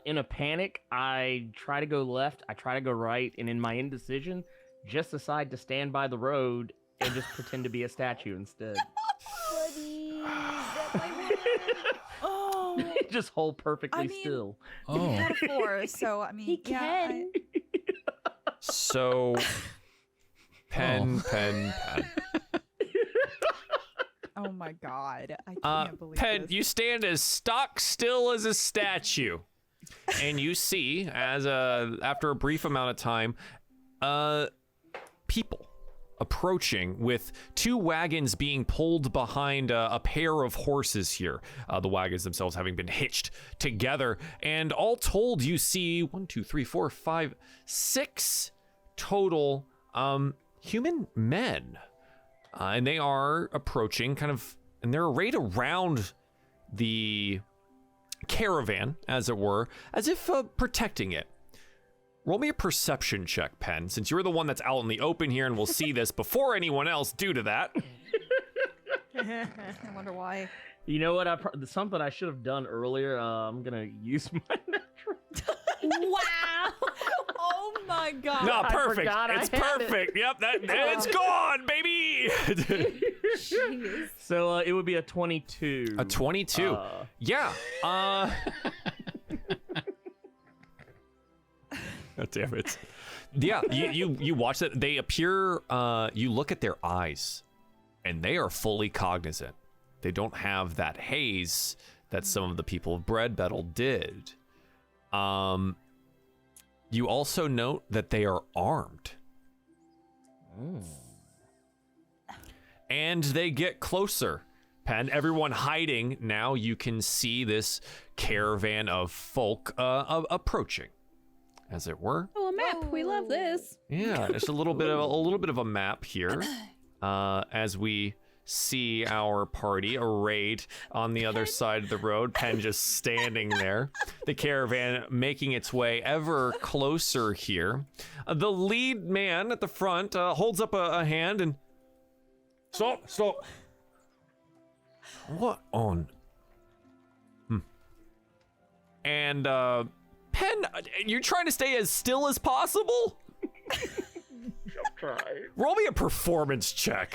In a panic, I try to go left, I try to go right, and in my indecision, just decide to stand by the road and just pretend to be a statue instead. Buddy, that might work. Oh, Just hold perfectly I mean- still. Oh, out of 4, so I mean, He yeah, can. So, pen. oh my God, I can't believe Pen, this. you stand as stock still as a statue, and you see, as after a brief amount of time, people approaching with 2 wagons being pulled behind a pair of horses here. The wagons themselves having been hitched together, and all told, you see 1, 2, 3, 4, 5, 6 total human men. And they are approaching and they're arrayed around the caravan, as it were, as if protecting it. Roll me a perception check, Pen, since you're the one that's out in the open here and will see this before anyone else due to that. I wonder why. You know what? Something I should have done earlier. I'm gonna use my natural. Wow. Oh my god. No, I perfect. forgot I It's had it. perfect. Yep, it's gone, baby. Jeez. So it would be a 22. A 22. Yeah. God damn it. Yeah, you watch that. They appear. You look at their eyes, and they are fully cognizant. They don't have that haze that some of the people of Bread Battle did. You also note that they are armed. And they get closer. Pen, everyone hiding. Now you can see this caravan of folk approaching, as it were. Oh, a map. We love this. Yeah, it's a little bit of a map here, as we see our party arrayed on the other side of the road. Pen just standing there. The caravan making its way ever closer here. The lead man at the front holds up a hand and stop. What on? And Pen, you're trying to stay as still as possible? I'm trying. Roll me a performance check.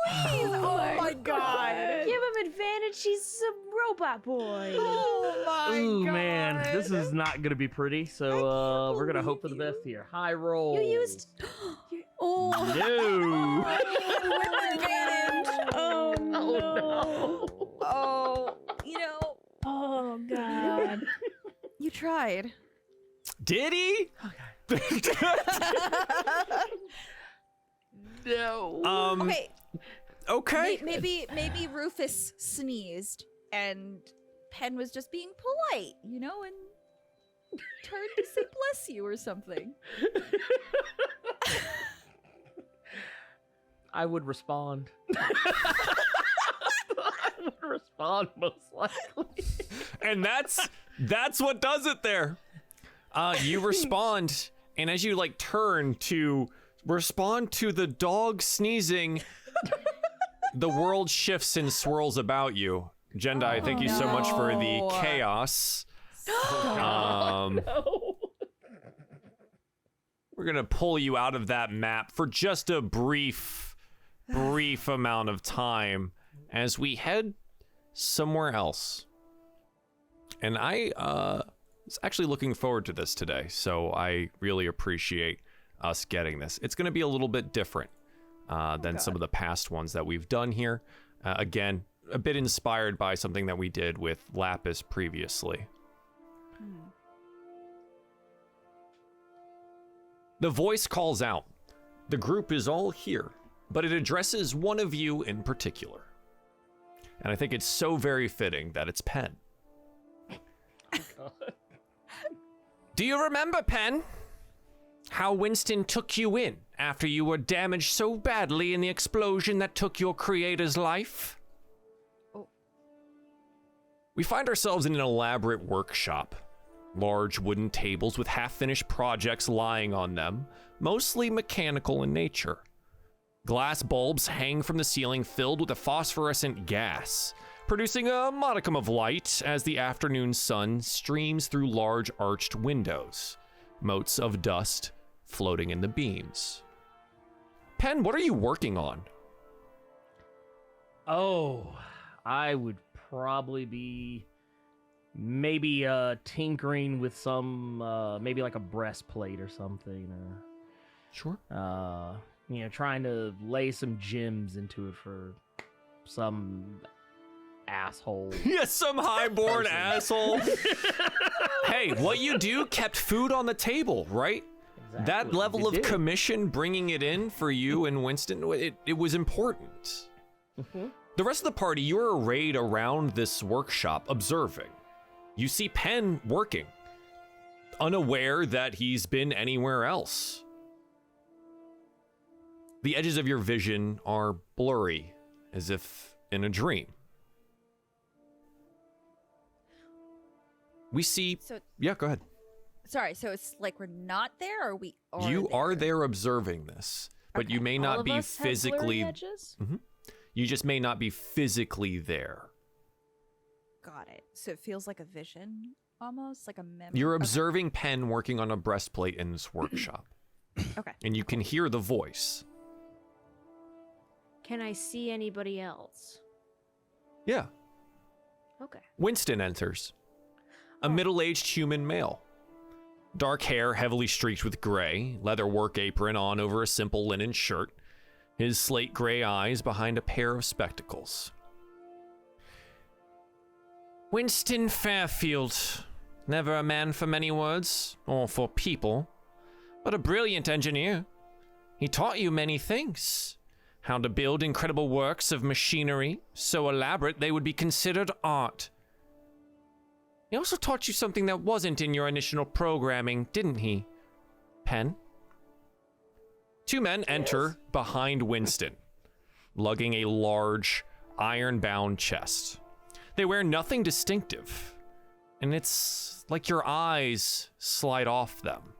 Oh my god. Give him advantage. He's a robot boy. Oh my Ooh, god. man, this is not gonna be pretty. So we're gonna hope for the best here. High roll. You used. Oh, No. with advantage. Oh, no. Oh, you know, Oh, God. you tried. Did he? No. Okay, Okay. maybe Rufus sneezed and Pen was just being polite, you know, and turned to say bless you or something. I would respond. I would respond most likely. And that's what does it there. You respond, and as you like turn to respond to the dog sneezing, the world shifts and swirls about you. Jendai, thank you so much for the no. chaos. No. We're gonna pull you out of that map for just a brief amount of time as we head somewhere else. And I was actually looking forward to this today, so I really appreciate us getting this. It's gonna be a little bit different than some of the past ones that we've done here. Again, a bit inspired by something that we did with Lapis previously. The voice calls out. The group is all here, but it addresses one of you in particular. And I think it's so very fitting that it's Pen. Do you remember, Pen? How Winston took you in after you were damaged so badly in the explosion that took your creator's life? Oh. We find ourselves in an elaborate workshop. Large wooden tables with half-finished projects lying on them, mostly mechanical in nature. Glass bulbs hang from the ceiling filled with a phosphorescent gas, producing a modicum of light as the afternoon sun streams through large arched windows, motes of dust floating in the beams. Pen, what are you working on? Oh, I would probably be maybe tinkering with some maybe like a breastplate or something, or Sure. trying to lay some gems into it for some asshole. Yes, some highborn asshole. Hey, what you do kept food on the table, right? That level It of did. commission, bringing it in for you and Winston, it was important. Mhm. The rest of the party, you're arrayed around this workshop, observing. You see Pen working, unaware that he's been anywhere else. The edges of your vision are blurry, as if in a dream. We see. So, Yeah, go ahead. sorry, so it's like we're not there, or we are You are there? there observing this, but you Okay. may All not of be us have blurry physically. edges? You just may not be physically there. Got it. So it feels like a vision, almost like a memory. You're Okay. observing Penn working on a breastplate in this workshop, Okay. and you can hear the voice. Can I see anybody else? Yeah. Okay. Winston enters. A middle-aged human male. Dark hair heavily streaked with gray, leather work apron on over a simple linen shirt, his slate gray eyes behind a pair of spectacles. Winston Fairfield. Never a man for many words, or for people, but a brilliant engineer. He taught you many things. How to build incredible works of machinery, so elaborate they would be considered art. He also taught you something that wasn't in your initial programming, didn't he, Penn? Two men enter behind Winston, lugging a large, iron-bound chest. They wear nothing distinctive, and it's like your eyes slide off them.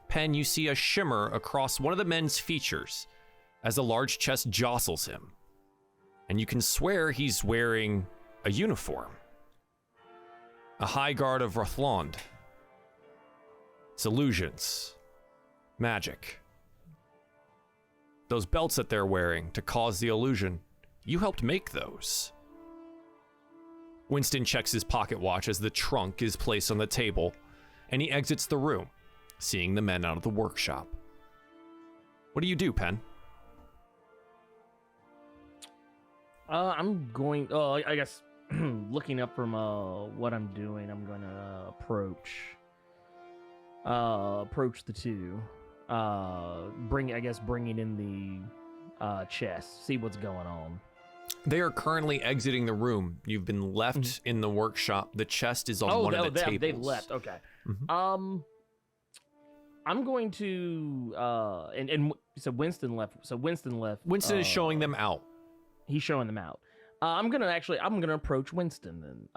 Penn, you see a shimmer across one of the men's features as the large chest jostles him, and you can swear he's wearing a uniform. A high guard of Rathlond. It's illusions. Magic. Those belts that they're wearing to cause the illusion, you helped make those. Winston checks his pocket watch as the trunk is placed on the table, and he exits the room, seeing the men out of the workshop. What do you do, Penn? I'm going. I guess looking up from what I'm doing, I'm going to approach the two. Bringing in the chest, see what's going on. They are currently exiting the room. You've been left in the workshop. The chest is on one of the tables. They've left. Okay. Mhm. I'm going to so Winston left. Winston is showing them out. He's showing them out. I'm gonna approach Winston then,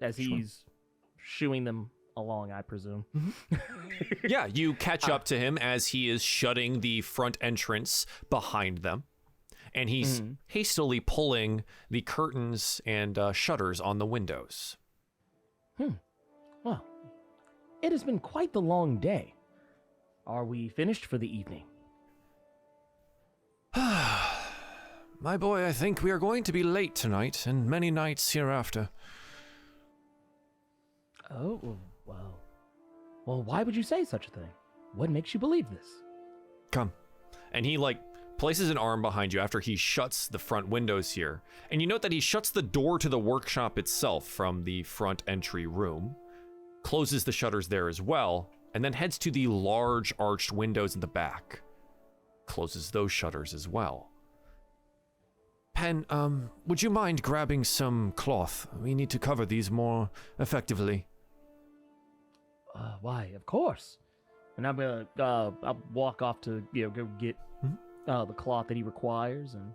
as he's shooing them along, I presume. Yeah, you catch up to him as he is shutting the front entrance behind them. And he's hastily pulling the curtains and shutters on the windows. Well, it has been quite the long day. Are we finished for the evening? My boy, I think we are going to be late tonight and many nights hereafter. Oh, well. Well, why would you say such a thing? What makes you believe this? Come. And he, places an arm behind you after he shuts the front windows here. And you note that he shuts the door to the workshop itself from the front entry room, closes the shutters there as well, and then heads to the large arched windows in the back. Closes those shutters as well. Penn, would you mind grabbing some cloth? We need to cover these more effectively. Why, of course. And I'm gonna, I'll walk off to, go get the cloth that he requires, and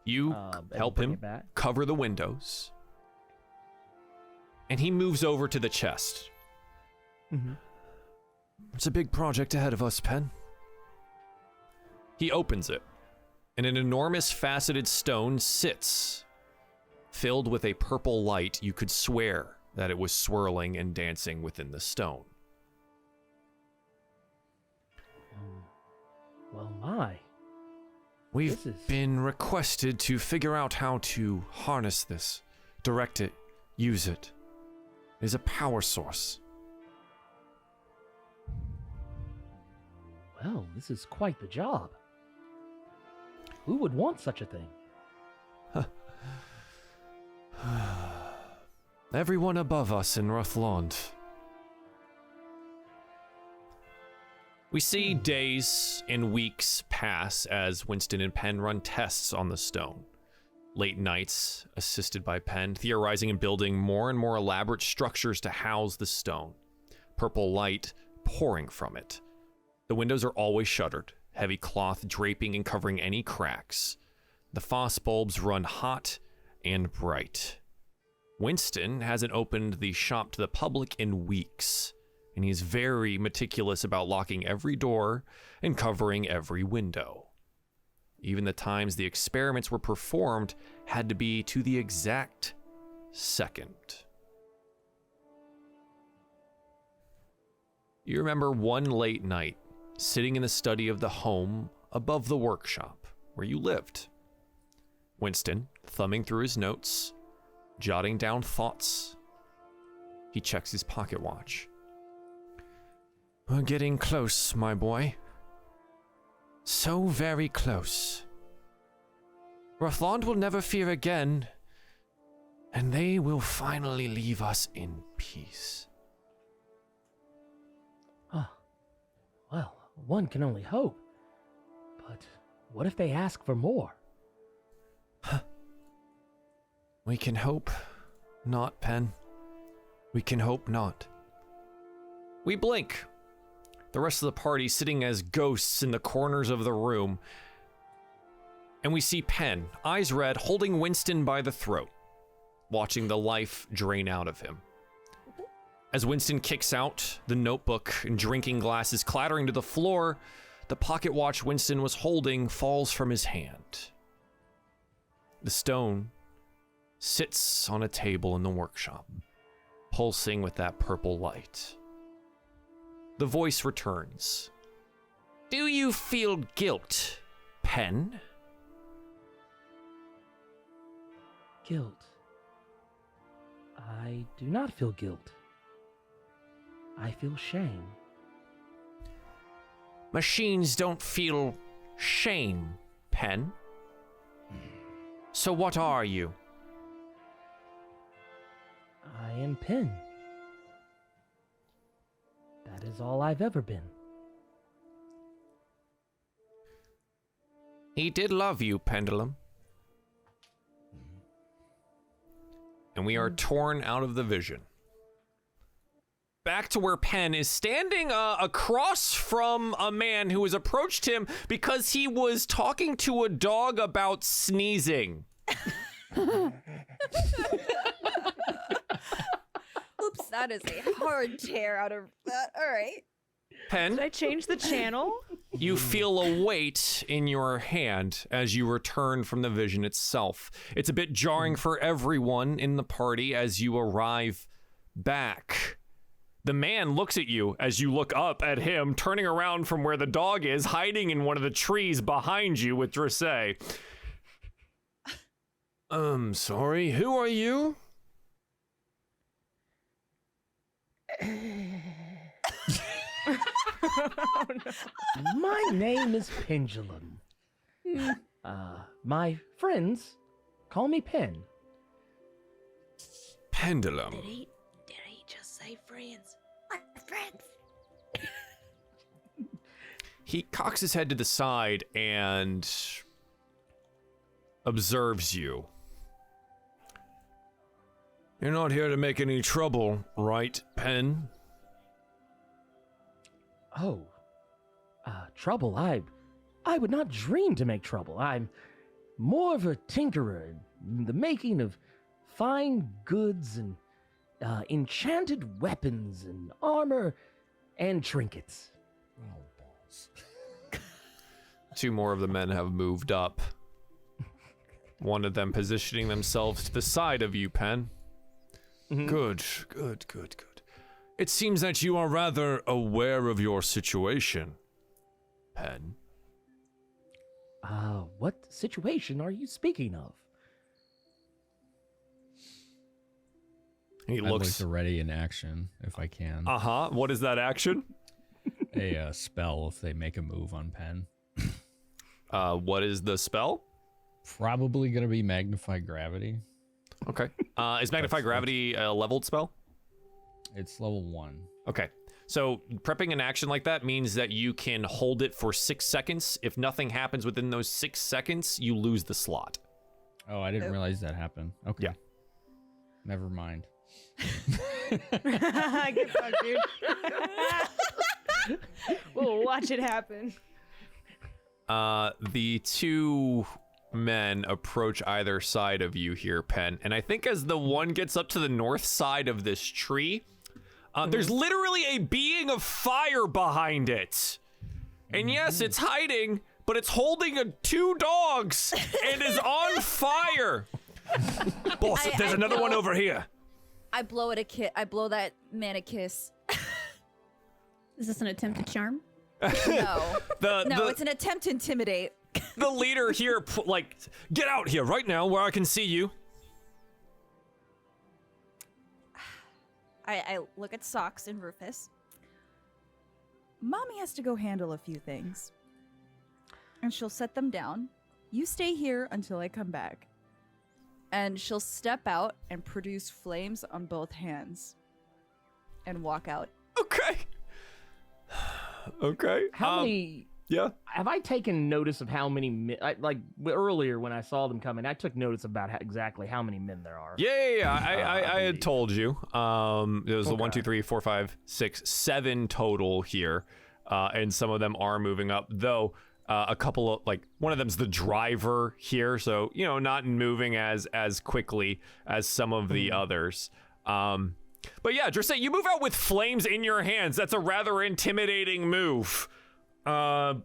You and help bring him it back. cover the windows. And he moves over to the chest. It's a big project ahead of us, Penn. He opens it, and an enormous faceted stone sits, filled with a purple light. You could swear that it was swirling and dancing within the stone. Well, my. We've This is- been requested to figure out how to harness this, direct it, use it. It is a power source. Well, this is quite the job. Who would want such a thing? Everyone above us in Rathlond. We see days and weeks pass as Winston and Penn run tests on the stone. Late nights, assisted by Penn, theorizing and building more and more elaborate structures to house the stone. Purple light pouring from it. The windows are always shuttered, heavy cloth draping and covering any cracks. The phos bulbs run hot and bright. Winston hasn't opened the shop to the public in weeks, and he's very meticulous about locking every door and covering every window. Even the times the experiments were performed had to be to the exact second. You remember one late night, sitting in the study of the home above the workshop where you lived. Winston, thumbing through his notes, jotting down thoughts. He checks his pocket watch. We're getting close, my boy. So very close. Rathlond will never fear again, and they will finally leave us in peace. Well, one can only hope. But what if they ask for more? We can hope not, Pen. We can hope not. We blink. The rest of the party sitting as ghosts in the corners of the room. And we see Pen, eyes red, holding Winston by the throat, watching the life drain out of him. As Winston kicks out, the notebook and drinking glasses clattering to the floor, the pocket watch Winston was holding falls from his hand. The stone sits on a table in the workshop, pulsing with that purple light. The voice returns. Do you feel guilt, Pen? Guilt. I do not feel guilt. I feel shame. Machines don't feel shame, Pen. So what are you? I am Pen. That is all I've ever been. He did love you, Pendulum. And we are torn out of the vision. Back to where Pen is standing across from a man who has approached him because he was talking to a dog about sneezing. Oops, that is a hard tear out of that. All right. Pen, Did I change the channel? you feel a weight in your hand as you return from the vision itself. It's a bit jarring for everyone in the party as you arrive back. The man looks at you as you look up at him, turning around from where the dog is, hiding in one of the trees behind you with Dressé. Sorry, who are you? My name is Pendulum. My friends call me Pen. Pendulum. Did he just say friends? My friends. He cocks his head to the side and observes you. You're not here to make any trouble, right, Pen? Oh, trouble? I would not dream to make trouble. I'm more of a tinkerer, the making of fine goods and enchanted weapons and armor and trinkets. Oh, balls. Two more of the men have moved up. One of them positioning themselves to the side of you, Pen. Good. It seems that you are rather aware of your situation, Pen. What situation are you speaking of? He I'd like looks. to ready in action if I can. What is that action? A spell if they make a move on Pen. What is the spell? Probably gonna be magnify gravity. Okay. Is Magnify Gravity a leveled spell? It's level 1. Okay. So prepping an action like that means that you can hold it for 6 seconds. If nothing happens within those 6 seconds, you lose the slot. Oh, I didn't realize that happened. Okay. Yeah. Never mind. Get fucked, dude. We'll watch it happen. The two men approach either side of you here, Pen. And I think as the one gets up to the north side of this tree, there's literally a being of fire behind it. And yes, it's hiding, but it's holding two dogs and is on fire. Boss, there's another one over here. I blow it a kiss. I blow that man a kiss. Is this an attempt to charm? No. It's an attempt to intimidate. The leader here, get out here right now where I can see you. I look at Socks and Rufus. Mommy has to go handle a few things. And she'll set them down. You stay here until I come back. And she'll step out and produce flames on both hands. And walk out. Okay. Okay. How many? Yeah. Have I taken notice of how many? Earlier when I saw them coming, I took notice about exactly how many men there are. Yeah. I had told you. It was the 1, 2, 3, 4, 5, 6, 7 total here, and some of them are moving up. Though a couple of one of them's the driver here, so not moving as quickly as some of the others. But yeah, Drissay, you move out with flames in your hands. That's a rather intimidating move. Yeah.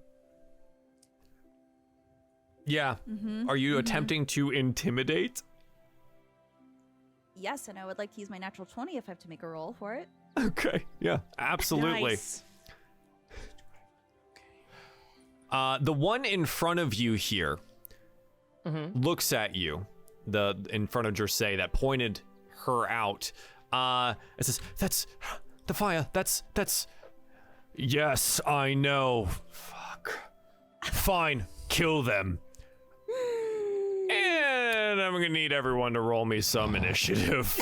Are you attempting to intimidate? Yes, and I would like to use my natural 20 if I have to make a roll for it. Okay. Yeah, absolutely. Nice. The one in front of you here looks at you. The in front of Drissay that pointed her out. It says, "That's the fire. That's. Yes, I know. Fuck. Fine, kill them. And I'm gonna need everyone to roll me some initiative."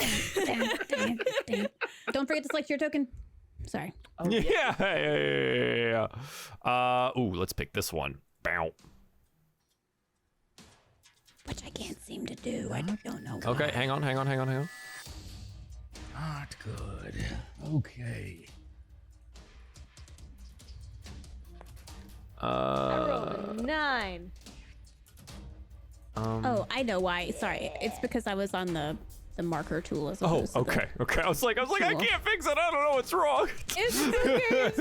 Dang. Don't forget to select your token. Sorry. Oh, Yeah. Ooh, let's pick this one. Bow. Which I can't seem to do. I don't know. Okay, hang on. Not good. Okay. I rolled a 9. Oh, I know why. Sorry, it's because I was on the marker tool as opposed to okay. I was like, I can't fix it. I don't know what's wrong. It's okay.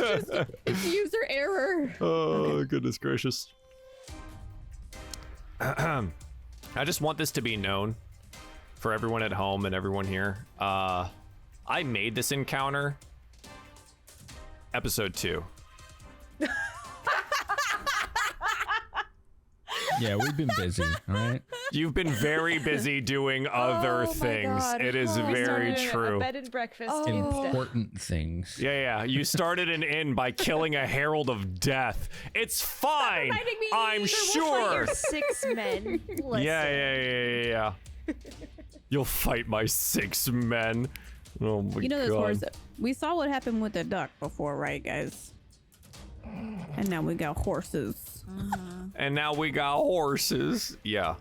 It's user error. Oh, goodness gracious. I just want this to be known for everyone at home and everyone here. I made this encounter episode 2. Yeah, we've been busy, all right? You've been very busy doing other things. God. It is very Started true. A bed and breakfast Oh. instead. Important things. Yeah. You started an inn by killing a herald of death. It's fine. Reminding me, I'm there sure. will fight your 6 men. Yeah. You'll fight my 6 men. Oh my You know those God. horses. We saw what happened with the duck before, right, guys? And now we got horses. And now we got horses. Yeah.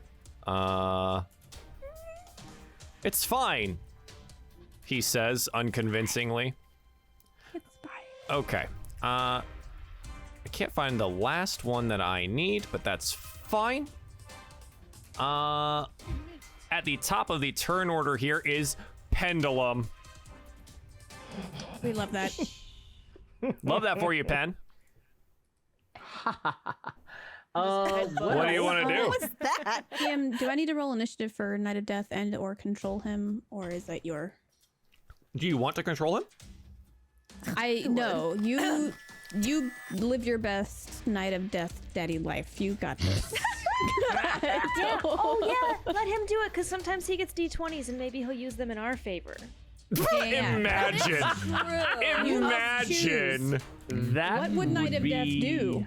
It's fine, he says unconvincingly. It's fine. Okay. I can't find the last one that I need, but that's fine. At the top of the turn order here is Pendulum. We love that. Love that for you, Pen. What do you want to do? What's that? DM, do I need to roll initiative for Knight of Death and or control him, or is that your? Do you want to control him? I no. You live your best Knight of Death daddy life. You got this. Yeah. Oh yeah, let him do it because sometimes he gets D20s and maybe he'll use them in our favor. Yeah. Imagine. Imagine. That What would Knight of Death do?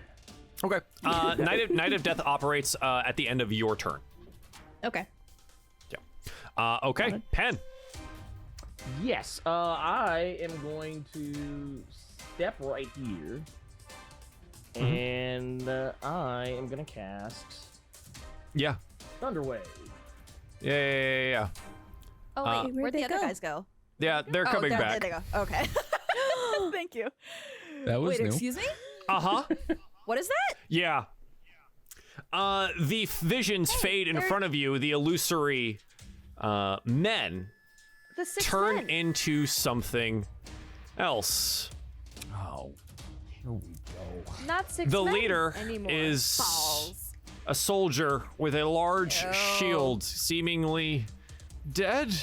Okay. Knight of Death operates at the end of your turn. Okay. Okay. Pen. Yes, I am going to step right here, and I am gonna cast Yeah. Thunderwave. Yeah. Oh wait, where'd the other guys go? Yeah, they're coming there back. they go. Okay. Thank you. That was Wait, new. excuse me? Uh-huh. What is that? Yeah. The visions fade in front of you. The illusory men The 6 turn men. into something else. Oh, here we go. Not 6 The men leader anymore. is Balls. a soldier with a large Oh. shield, seemingly dead,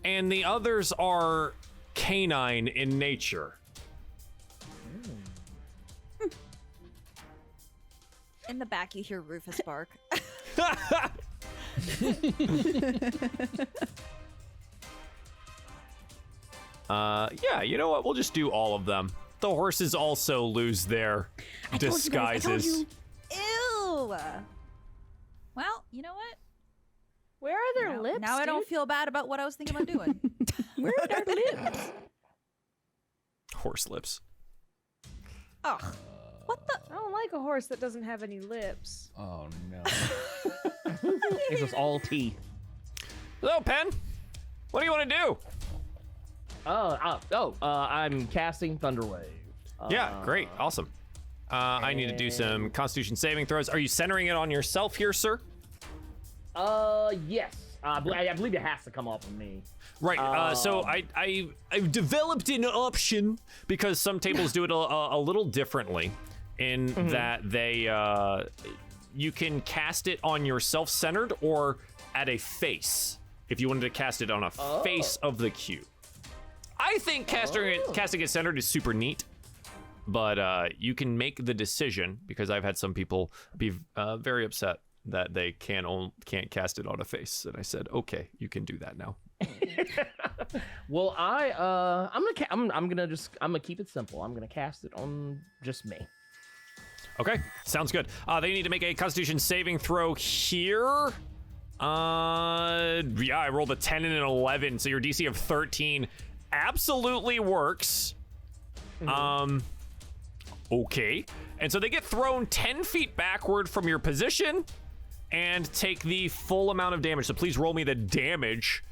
and the others are canine in nature. In the back, you hear Rufus bark. Yeah, you know what? We'll just do all of them. The horses also lose their disguises. Ew. Well, you know what? Where are their now, lips? Now I don't dude? feel bad about what I was thinking about doing. Where are their lips? Horse lips. Ugh. What the? I don't like a horse that doesn't have any lips. Oh no. It's just all teeth. Hello, Pen. What do you want to do? I'm casting Thunderwave. Yeah, great. Awesome. I need to do some Constitution saving throws. Are you centering it on yourself here, sir? Yes. I believe it has to come off of me. Right. So I've developed an option because some tables do it a little differently in that they you can cast it on yourself centered or at a face if you wanted to cast it on a face of the cube. I think casting it centered is super neat, but you can make the decision because I've had some people be very upset that they can't cast it on a face, and I said, okay, you can do that now. Well, I'm gonna keep it simple. I'm gonna cast it on just me. Okay, sounds good. They need to make a Constitution saving throw here. Yeah, I rolled a 10 and an 11, so your DC of 13 absolutely works. Okay. And so they get thrown 10 feet backward from your position and take the full amount of damage. So please roll me the damage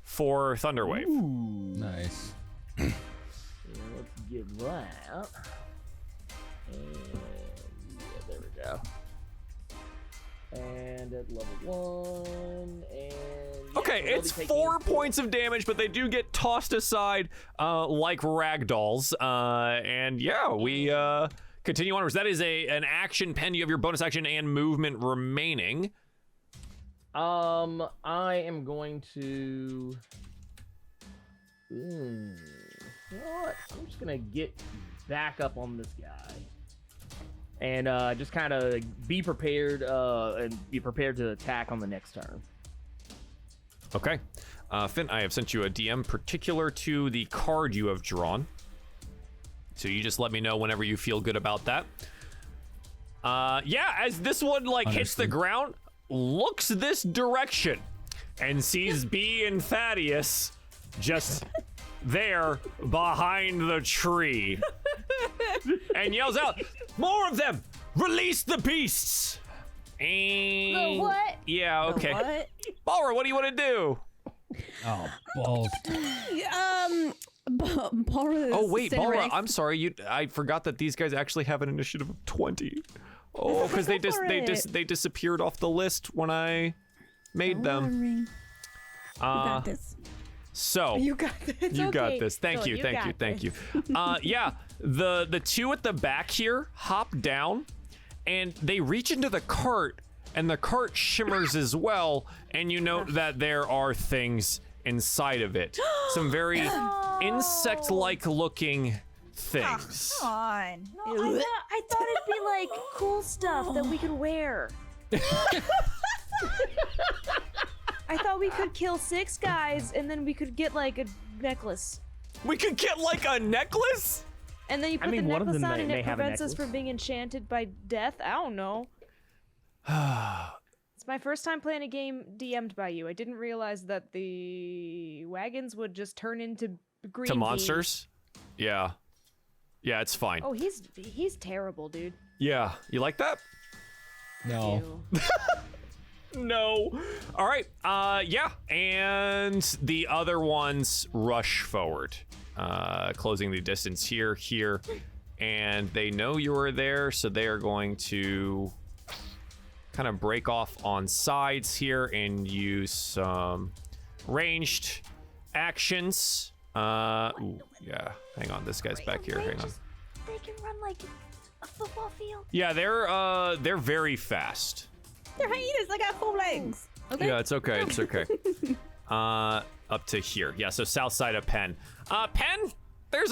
for Thunderwave. Nice. Yeah, let's get that. And yeah, there we go. And at level 1, and yeah, Okay, so they'll it's be taking 4 points of damage, but they do get tossed aside like ragdolls. And yeah, we continue onwards. That is an action pen. You have your bonus action and movement remaining. I am going to. You know what? I'm just gonna get back up on this guy, and just kind of be prepared to attack on the next turn. Okay. Finn, I have sent you a DM particular to the card you have drawn. So you just let me know whenever you feel good about that. Yeah, as this one hits the ground, looks this direction and sees B and Thaddeus just there behind the tree and yells out, "More of them! Release the beasts!" And The what? Yeah, okay. What? Balra, what do you want to do? Oh, balls. Balra Oh wait, Samurai. Balra, I'm sorry. I forgot that these guys actually have an initiative of 20. Oh, because they they disappeared off the list when I made them. Worry. You got this. So You got this. you got okay. this. Thank Phil, you, thank you, got thank this. you. Yeah, the two at the back here hop down, and they reach into the cart, and the cart shimmers as well, and you note that there are things inside of it. Some very insect-like looking things. Come on. No, I thought it'd be like cool stuff that we could wear. I thought we could kill 6 guys and then we could get like a necklace. We could get like a necklace? And then you put mean, the one of necklace them on and may it have a prevents us necklace. from being enchanted by death. I don't know. It's my first time playing a game DM'd by you. I didn't realize that the wagons would just turn into green To tea. monsters? Yeah. Yeah, it's fine. Oh, he's terrible, dude. Yeah. You like that? No. Ew. No. All right. Yeah. And the other ones rush forward, closing the distance here, and they know you are there, so they are going to kind of break off on sides here and use some ranged actions. Ooh, yeah. Hang on, this guy's back here. Hang on. They can run like a football field. Yeah, they're very fast. They're hyenas. They got 4 legs. Okay. Yeah, it's okay. It's okay. Up to here. Yeah, so south side of Penn. Penn, they're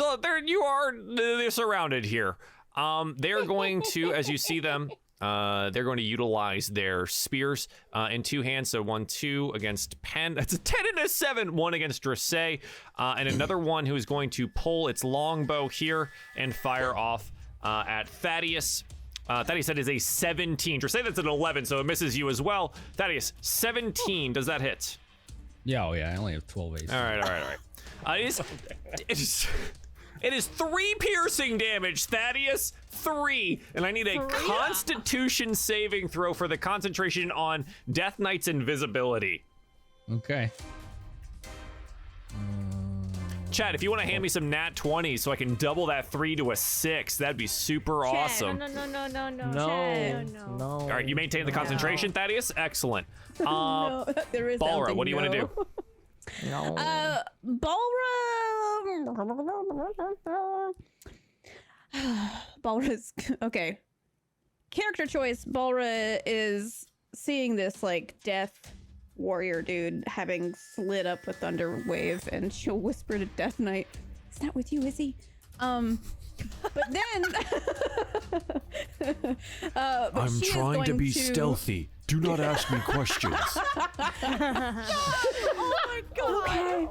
surrounded here. They're going to, as you see them, they're going to utilize their spears in 2 hands. So 1, 2 against Penn. That's a 10 and a 7. 1 against Dressé. And another one who is going to pull its longbow here and fire off at Thaddeus. Thaddeus, that is a 17. Dressé, that's an 11, so it misses you as well. Thaddeus, 17. Does that hit? Yeah, oh yeah, I only have 12 AC. All right. It is 3 piercing damage, Thaddeus. 3. And I need a Constitution saving throw for the concentration on Death Knight's invisibility. Okay. Chad, if you want to hand me some nat 20s so I can double that 3 to a 6, that'd be super awesome. No. No. All right, you maintain the concentration, Thaddeus? Excellent. No, there is Balra, something what do you want to do? No. Balra's okay. Character choice. Balra is seeing this like death warrior dude having slid up a thunder wave, and she'll whisper to Death Knight, "He's not with you, is he?" But then, but I'm she is trying to going be stealthy. Do not ask me questions. Oh my god.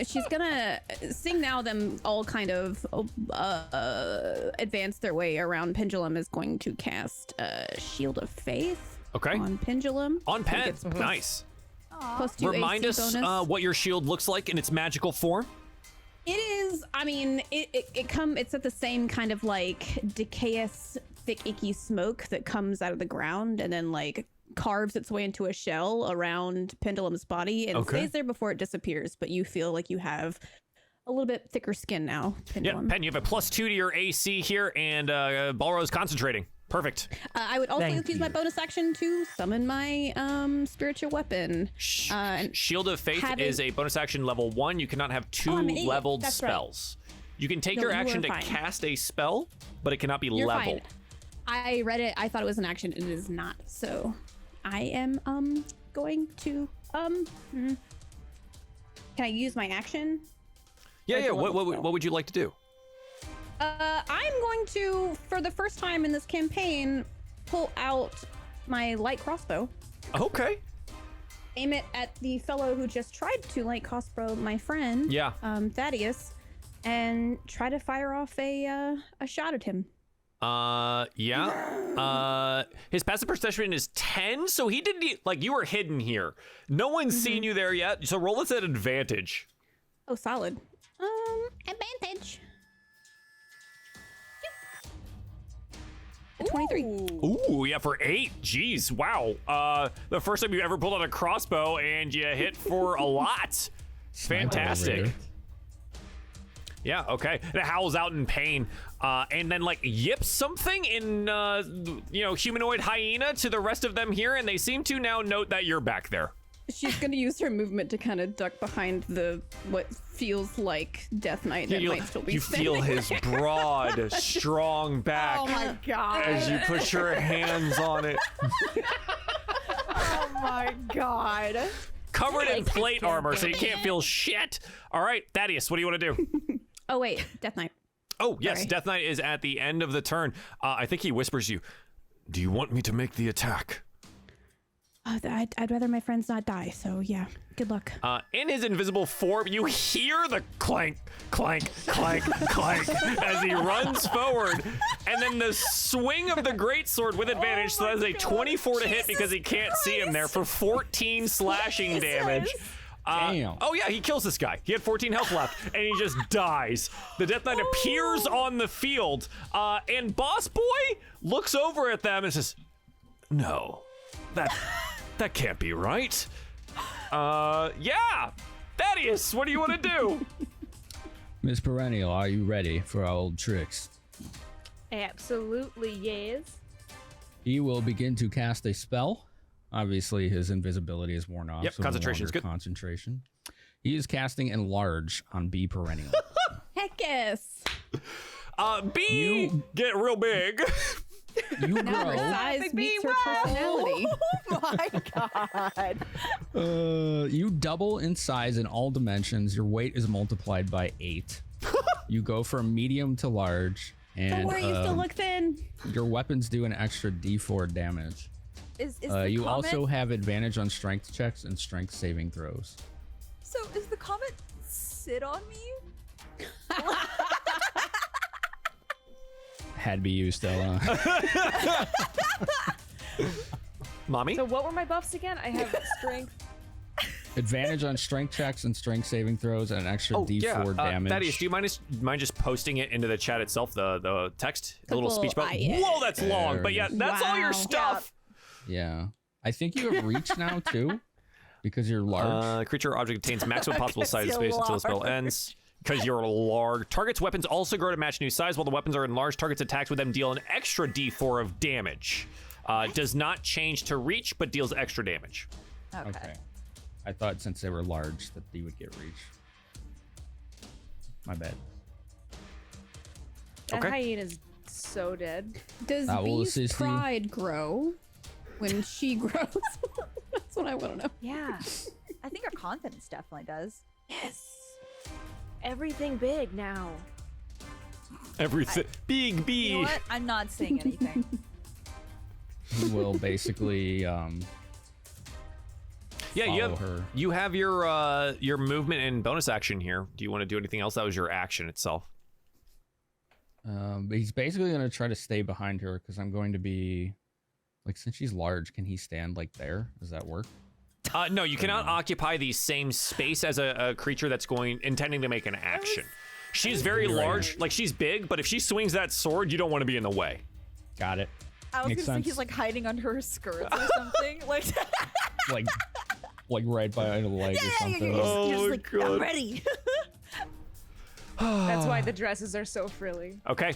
She's gonna seeing now them all kind of advance their way around Pendulum, is going to cast Shield of Faith. Okay. On Pendulum. On So it Penn. gets Nice. plus 2 Remind AC us bonus. what your shield looks like in its magical form. It is. I mean, it's at the same kind of like decayous, thick, icky smoke that comes out of the ground and then like carves its way into a shell around Pendulum's body and stays there before it disappears. But you feel like you have a little bit thicker skin now, Pendulum. Yeah, Penn, you have a +2 to your AC here, and Balro's concentrating. Perfect. I would also Thank use my you. bonus action to summon my spiritual weapon. And Shield of Faith having- is a bonus action level 1. You cannot have 2 I'm an idiot. leveled That's right. spells. You can take No, your you are action to fine. cast a spell, but it cannot be You're leveled. fine. I read it. I thought it was an action. It is not. So I am going to Can I use my action? Yeah. a What level spell. would you like to do? I'm going to, for the first time in this campaign, pull out my light crossbow, Okay. aim it at the fellow who just tried to light crossbow my friend, Yeah. Thaddeus, and try to fire off a shot at him. Yeah. His passive perception is 10, so he didn't like you were hidden here. No one's seen you there yet, so roll this at advantage. Oh, solid. Advantage. 23. Ooh, yeah, for 8. Jeez, wow. The first time you ever pulled out a crossbow and you hit for a lot. Fantastic. Yeah, okay. And it howls out in pain, and then like yips something in, humanoid hyena to the rest of them here, and they seem to now note that you're back there. She's going to use her movement to kind of duck behind what feels like Death Knight that might still be you feel standing his there. broad, strong back God. as you put your hands on it. Oh my god. Covered in plate armor, so you can't feel shit. All right, Thaddeus, what do you want to do? Oh, wait. Death Knight. Oh, yes, Sorry. Death Knight is at the end of the turn. I think he whispers you, Do you want me to make the attack? I'd rather my friends not die, so yeah. Good luck. in his invisible form, you hear the clank, clank, clank, clank as he runs forward, and then the swing of the greatsword with advantage, so that is a 24 to hit because he can't see him there for 14 slashing damage. Damn. Oh yeah, he kills this guy. He had 14 health left, and he just dies. The Death Knight appears on the field, and Boss Boy looks over at them and says, No, that can't be right. yeah, Thaddeus, what do you want to do? Miss Perennial, are you ready for our old tricks? Absolutely, yes. He will begin to cast a spell. Obviously, his invisibility is worn off. Yep, so no concentration is longer good. Concentration. He is casting Enlarge on Bee Perennial. Heck yes. Bee, get real big. You Now her grow. size meets her personality. Oh my god. You double in size in all dimensions. Your weight is multiplied by 8. You go from medium to large, and Don't worry, you still look thin. your weapons do an extra D4 damage. Is the You comet, also have advantage on strength checks and strength saving throws. So is the comet sit on me? Had to be you, Stella. Mommy? So what were my buffs again? I have strength. Advantage on strength checks and strength saving throws and an extra D4 damage. Thaddeus, do you mind just posting it into the chat itself, the text, the little speech bubble? yeah. Whoa, that's There long, but we yeah, go. that's all your Wow. stuff. Yeah. I think you have reach now, too, because you're large. Creature or object contains maximum possible size of You're space until the spell large. ends. Because you're large. Target's weapons also grow to match new size. While the weapons are enlarged, targets attacked with them deal an extra D4 of damage. Does not change to reach, but deals extra damage. Okay. I thought since they were large that they would get reach. My bad. That Okay. hyena's so dead. Does That will Bee's assist you. pride grow when she grows? That's what I want to know. Yeah. I think her confidence definitely does. Yes. Everything big now. Everything. Big B. You know what? I'm not saying anything. He will basically Yeah, follow her. you have your movement and bonus action here. Do you want to do anything else? That was your action itself. He's basically going to try to stay behind her because I'm going to be... Like, since she's large, can he stand, like, there? Does that work? No, you cannot occupy the same space as a creature that's intending to make an action. She's very You're right. large, like she's big, but if she swings that sword, you don't want to be in the way. Got it. I was Makes gonna sense. think he's like hiding under her skirts or something. Like, Like right by the leg or something. you're just, Oh you're just my like, God. I'm ready. That's why the dresses are so frilly. Okay.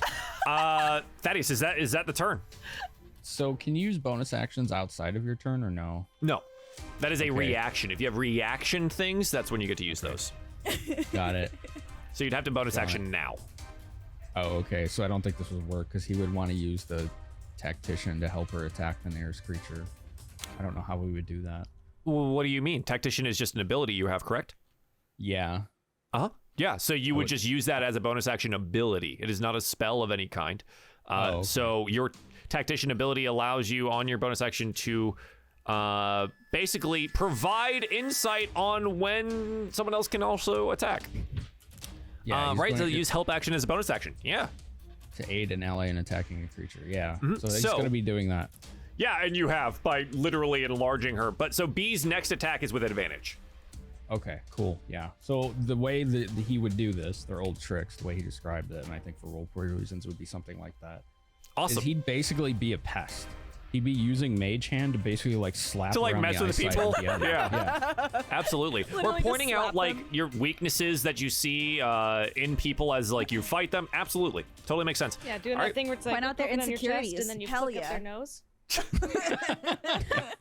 Thaddeus, is that the turn? So can you use bonus actions outside of your turn or no? No. That is a Okay. reaction. If you have reaction things, that's when you get to use those. Got it. So you'd have to bonus Got action now. Oh, okay. So I don't think this would work because he would want to use the tactician to help her attack the nearest creature. I don't know how we would do that. What do you mean? Tactician is just an ability you have, correct? Yeah. Uh-huh. Yeah, so you would just use that as a bonus action ability. It is not a spell of any kind. Okay. So your tactician ability allows you on your bonus action to basically provide insight on when someone else can also attack. Yeah. he's Right, so going you use help action as a bonus action. Yeah. to aid an ally in attacking a creature. Yeah. Mhm. So he's So- going to be doing that. Yeah, and you have by literally enlarging her. But so B's next attack is with advantage. Okay, cool. Yeah. So the way that he would do this, they're old tricks, the way he described it, and I think for roleplay reasons would be something like that. Awesome. Is he'd basically be a pest. He'd be using Mage Hand to basically like slap To, like, around mess the with the eyesight people? of the enemy. Yeah. Absolutely. Literally We're just pointing out slap like them. your weaknesses that you see in people as like you fight them. Absolutely. Totally makes sense. Yeah, doing All that right. thing where it's like Point out their poking on your chest insecurities. and then you Hell flick up yeah. their nose.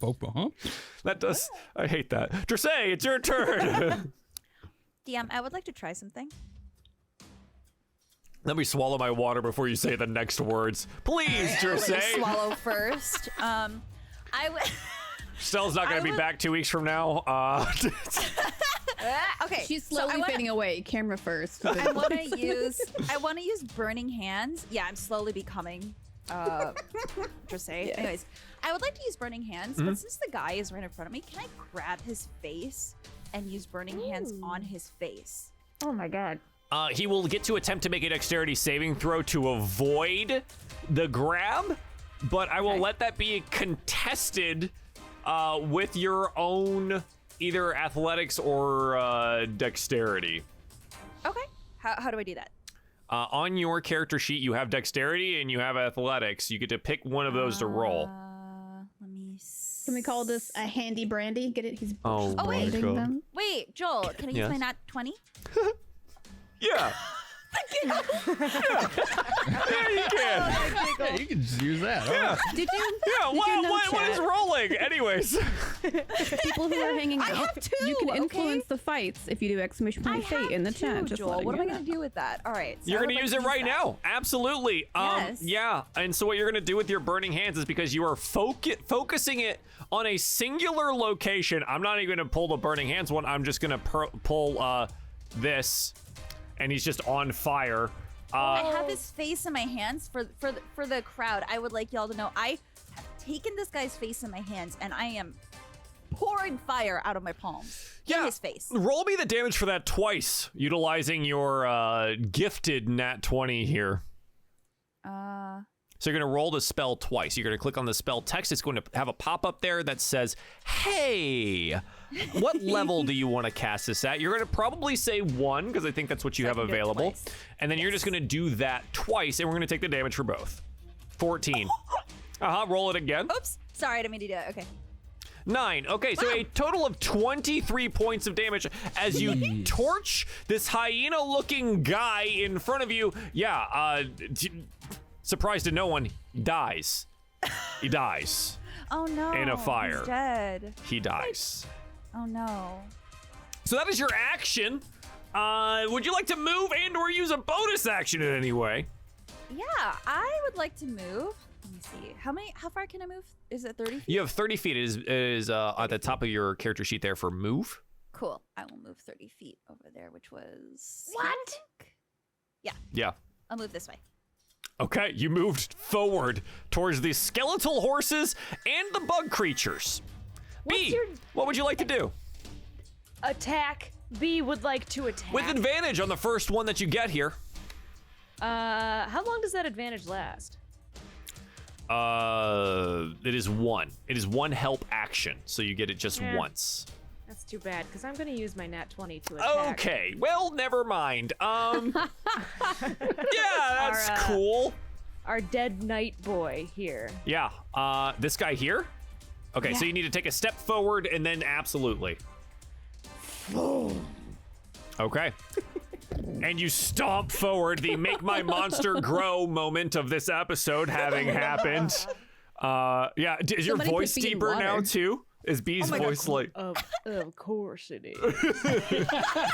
Huh? That does. I hate that. Dressay, it's your turn. DM, I would like to try something. Let me swallow my water before you say the next words. Please, Let me Dressay. swallow first. I would. Stella's not going I to be would- back 2 weeks from now. Okay. She's so slowly I wanna- fading away. Camera first. I want to use burning hands. Yeah, I'm slowly becoming Dressay. Yes. Anyways, I would like to use burning hands, but since the guy is right in front of me, can I grab his face and use burning hands on his face? Oh my god. He will get to attempt to make a dexterity saving throw to avoid the grab, but I will let that be contested with your own either athletics or dexterity. Okay. How do I do that? On your character sheet, you have dexterity and you have athletics. You get to pick one of those to roll. Let me. Can we call this a handy brandy? Get it? He's Oh my branding God. them. Wait, Joel, can I use Yes. my nat 20? Yeah. Yeah, you can. Yeah, you can just use that. Yeah. Did you? Yeah, Did you know, what is chat? rolling? Anyways. People who are hanging I out, have two, you can okay? influence the fights if you do exclamation point fate in the chat. Just Joel. letting What am you I know. going to do with that? All right. So You're I going would to like use it right that. now. Absolutely. Yes. Yeah. And so what you're going to do with your burning hands is because you are focusing it on a singular location. I'm not even going to pull the burning hands one. I'm just going to pull this, and he's just on fire. I have his face in my hands for the crowd. I would like y'all to know I have taken this guy's face in my hands, and I am pouring fire out of my palms in his face. Roll me the damage for that twice, utilizing your gifted nat 20 here. So you're going to roll the spell twice. You're going to click on the spell text. It's going to have a pop-up there that says, hey, what level do you want to cast this at? You're going to probably say 1, because I think that's what you have I can do it available. twice. And then you're just going to do that twice, and we're going to take the damage for both. 14. Roll it again. Oops. Sorry, I didn't mean to do that. Okay. 9. Okay, so a total of 23 points of damage as you torch this hyena-looking guy in front of you. Yeah, surprise to no one, he dies. He dies. Oh no. In a fire. He's dead. He dies. Oh no. So that is your action. Would you like to move and or use a bonus action in any way? Yeah, I would like to move. Let me see. How far can I move? Is it 30 feet? You have 30 feet. It is at the top of your character sheet there for move. Cool. I will move 30 feet over there, which was What? here, I think? Yeah, Yeah. I'll move this way. Okay, you moved forward towards the skeletal horses and the bug creatures. B, what would you like to do? Attack. B would like to attack. With advantage on the first one that you get here. How long does that advantage last? It is 1. It is 1 help action, so you get it just Yeah. once. That's too bad, because I'm going to use my nat 20 to attack. Okay, well, never mind. Yeah, that's cool. Our dead knight boy here. Yeah, this guy here? Okay, so you need to take a step forward and then absolutely. Okay. And you stomp forward, the make my monster grow moment of this episode having happened. Yeah, is your Somebody voice put B in deeper now water. too? Is B's voice like, Of course it is.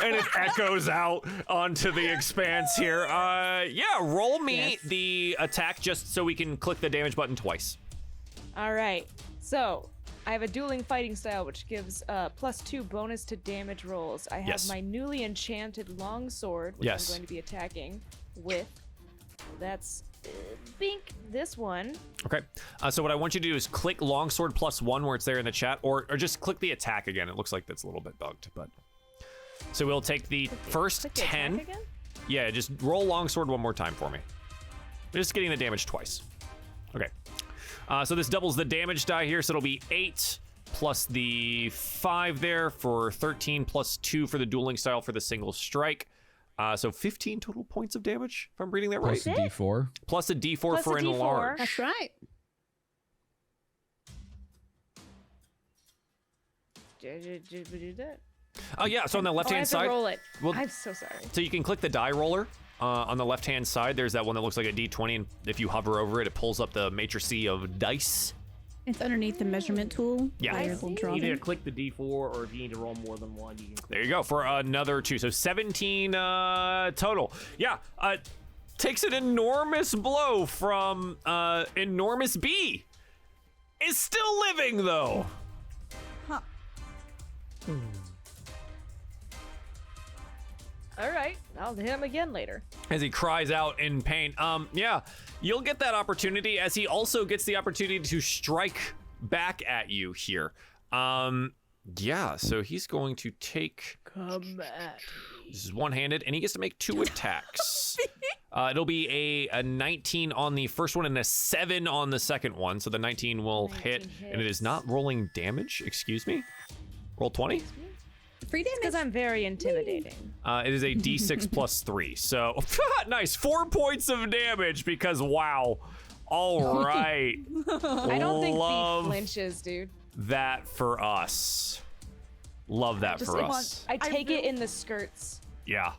and it echoes out onto the expanse here. Yeah, roll me Yes. the attack just so we can click the damage button twice. All right. So, I have a dueling fighting style, which gives +2 bonus to damage rolls. I have Yes. my newly enchanted longsword, which Yes. I'm going to be attacking with. That's bink this one. Okay. So what I want you to do is click longsword +1 where it's there in the chat, or just click the attack again. It looks like that's a little bit bugged, but. So we'll take the first Click the attack 10. again? Yeah, just roll longsword one more time for me. We're just getting the damage twice. Okay. So this doubles the damage die here, so it'll be 8 plus the 5 there for 13 plus 2 for the dueling style for the single strike. So 15 total points of damage, if I'm reading that right. Plus a D4. Plus a D4 Plus for a D4. enlarge. That's right. Do that. Oh yeah, so on the I left-hand have to side, roll it. well- I'm so sorry. so you can click the die roller on the left-hand side. There's that one that looks like a D20, and if you hover over it, it pulls up the matrices of dice. It's underneath the measurement tool. Yeah. by your I little see. draw You need to thing. click the D4, or if you need to roll more than one, you can click. There you go for another 2. So 17 total. Yeah, takes an enormous blow from Enormous B. Is still living though. Huh. All right. I'll hit him again later. As he cries out in pain. Yeah, you'll get that opportunity as he also gets the opportunity to strike back at you here. Yeah, so he's going to take. Come at This is one-handed, and he gets to make 2 attacks. It'll be a 19 on the first one and a 7 on the second one. So the 19 will 19 hit, and it is hits. not rolling damage. Excuse me. Roll 20. Free damage. Because I'm very intimidating. It is a D6 plus 3. So nice, 4 points of damage because wow. All right, I don't think Love B flinches, dude. that for us. Love that Just for it- us. I take it in the skirts. Yeah.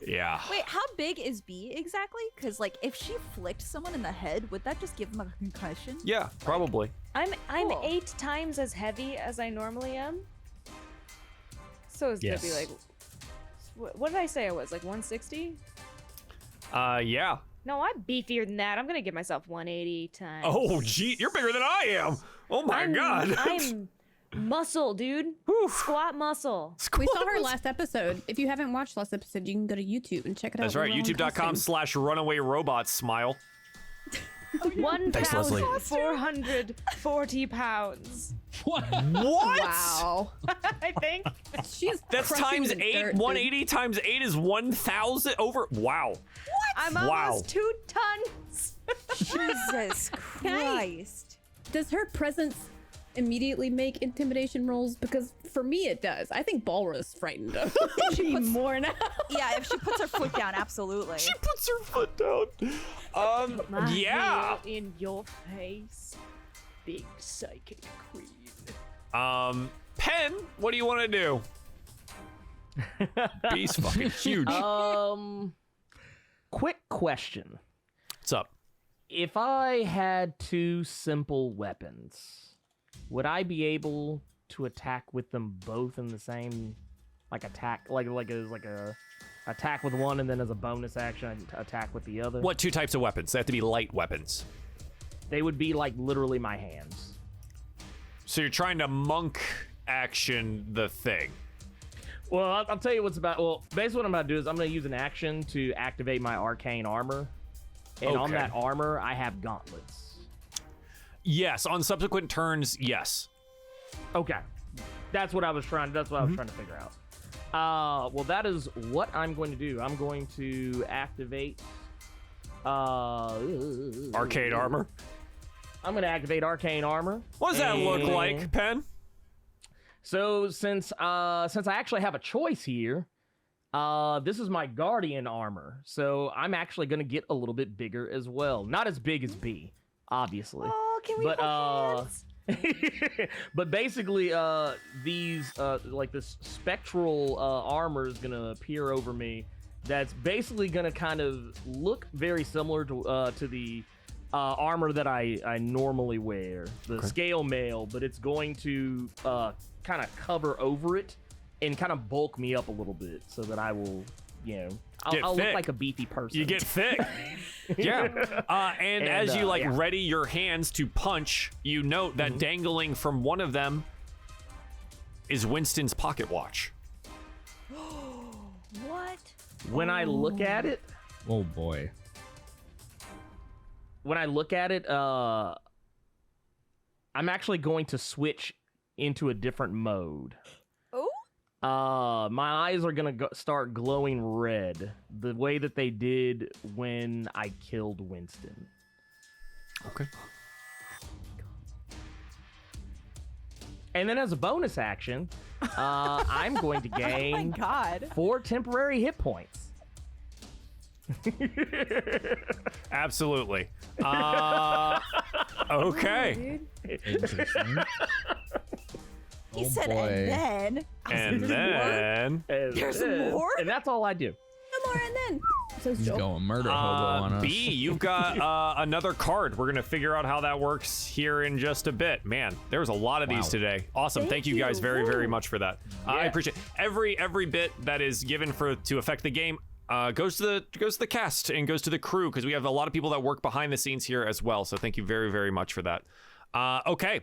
Yeah. Wait, how big is B exactly? Because like, if she flicked someone in the head, would that just give them a concussion? Yeah, probably. I'm Cool. 8 times as heavy as I normally am. So it's gonna be Yes. like, what did I say I was, like 160? Yeah. No, I'm beefier than that. I'm gonna give myself 180 times. Oh, gee, you're bigger than I am. Oh my God. I'm muscle, dude. Whew. Squat muscle. We saw her last episode. If you haven't watched last episode, you can go to YouTube and check it out. That's right. We're all in costume. YouTube.com/runaway robots smile. Thanks, Leslie. 1,440 pounds. What? Wow. I think. She's That's crushing times the 8. dirt, dude. 180 times 8 is 1,000 over. Wow. I'm Wow. almost 2 tons. Jesus Christ. Does her presence immediately make intimidation rolls? Because for me, it does. I think Balra is frightened of me more now. Yeah, if she puts her foot down, absolutely. She puts her foot down. My Yeah. heel in your face, big psychic queen. Pen, what do you want to do? Beast fucking huge. Quick question. What's up? If I had 2 simple weapons, would I be able to attack with them both in the same attack, like a attack with one and then as a bonus action attack with the other? What 2 types of weapons? They have to be light weapons. They would be like literally my hands. So you're trying to monk action the thing. Well, I'll tell you what's about. Well, basically what I'm about to do is I'm going to use an action to activate my arcane armor. And on Okay. that armor, I have gauntlets. Yes, on subsequent turns, yes. Okay. That's what I was trying to figure out. Well, that is what I'm going to do. I'm going to activate Arcade armor. I'm going to activate arcane armor. What does that look And- like, Pen? So since I actually have a choice here, this is my guardian armor. So I'm actually going to get a little bit bigger as well. Not as big as B, obviously. Oh, can we But, hold hands? but basically, these like this spectral armor is gonna appear over me. That's basically gonna kind of look very similar to the armor that I normally wear, the scale mail, but it's going to kind of cover over it and kind of bulk me up a little bit so that I will, I'll look thick. like a beefy person. You get thick. Yeah. And as you ready your hands to punch, you note that dangling from one of them is Winston's pocket watch. What? When I look at it, Oh boy. I'm actually going to switch into a different mode. Oh? My eyes are gonna start glowing red, the way that they did when I killed Winston. Okay. And then as a bonus action, I'm going to Oh my gain god. 4 temporary hit points. Absolutely. Okay. Interesting. He Oh, said, boy. and then. And There's more? then There's more? And that's all I do. No more, and then. Says He's Joel. going murder hobo on us. B, you've got another card. We're gonna figure out how that works here in just a bit. Man, there was a lot of these Wow. today. Awesome. Thank you guys very, very much for that. I Yeah. appreciate every bit that is given to affect the game. Goes to the cast and goes to the crew because we have a lot of people that work behind the scenes here as well. So thank you very, very much for that. Okay,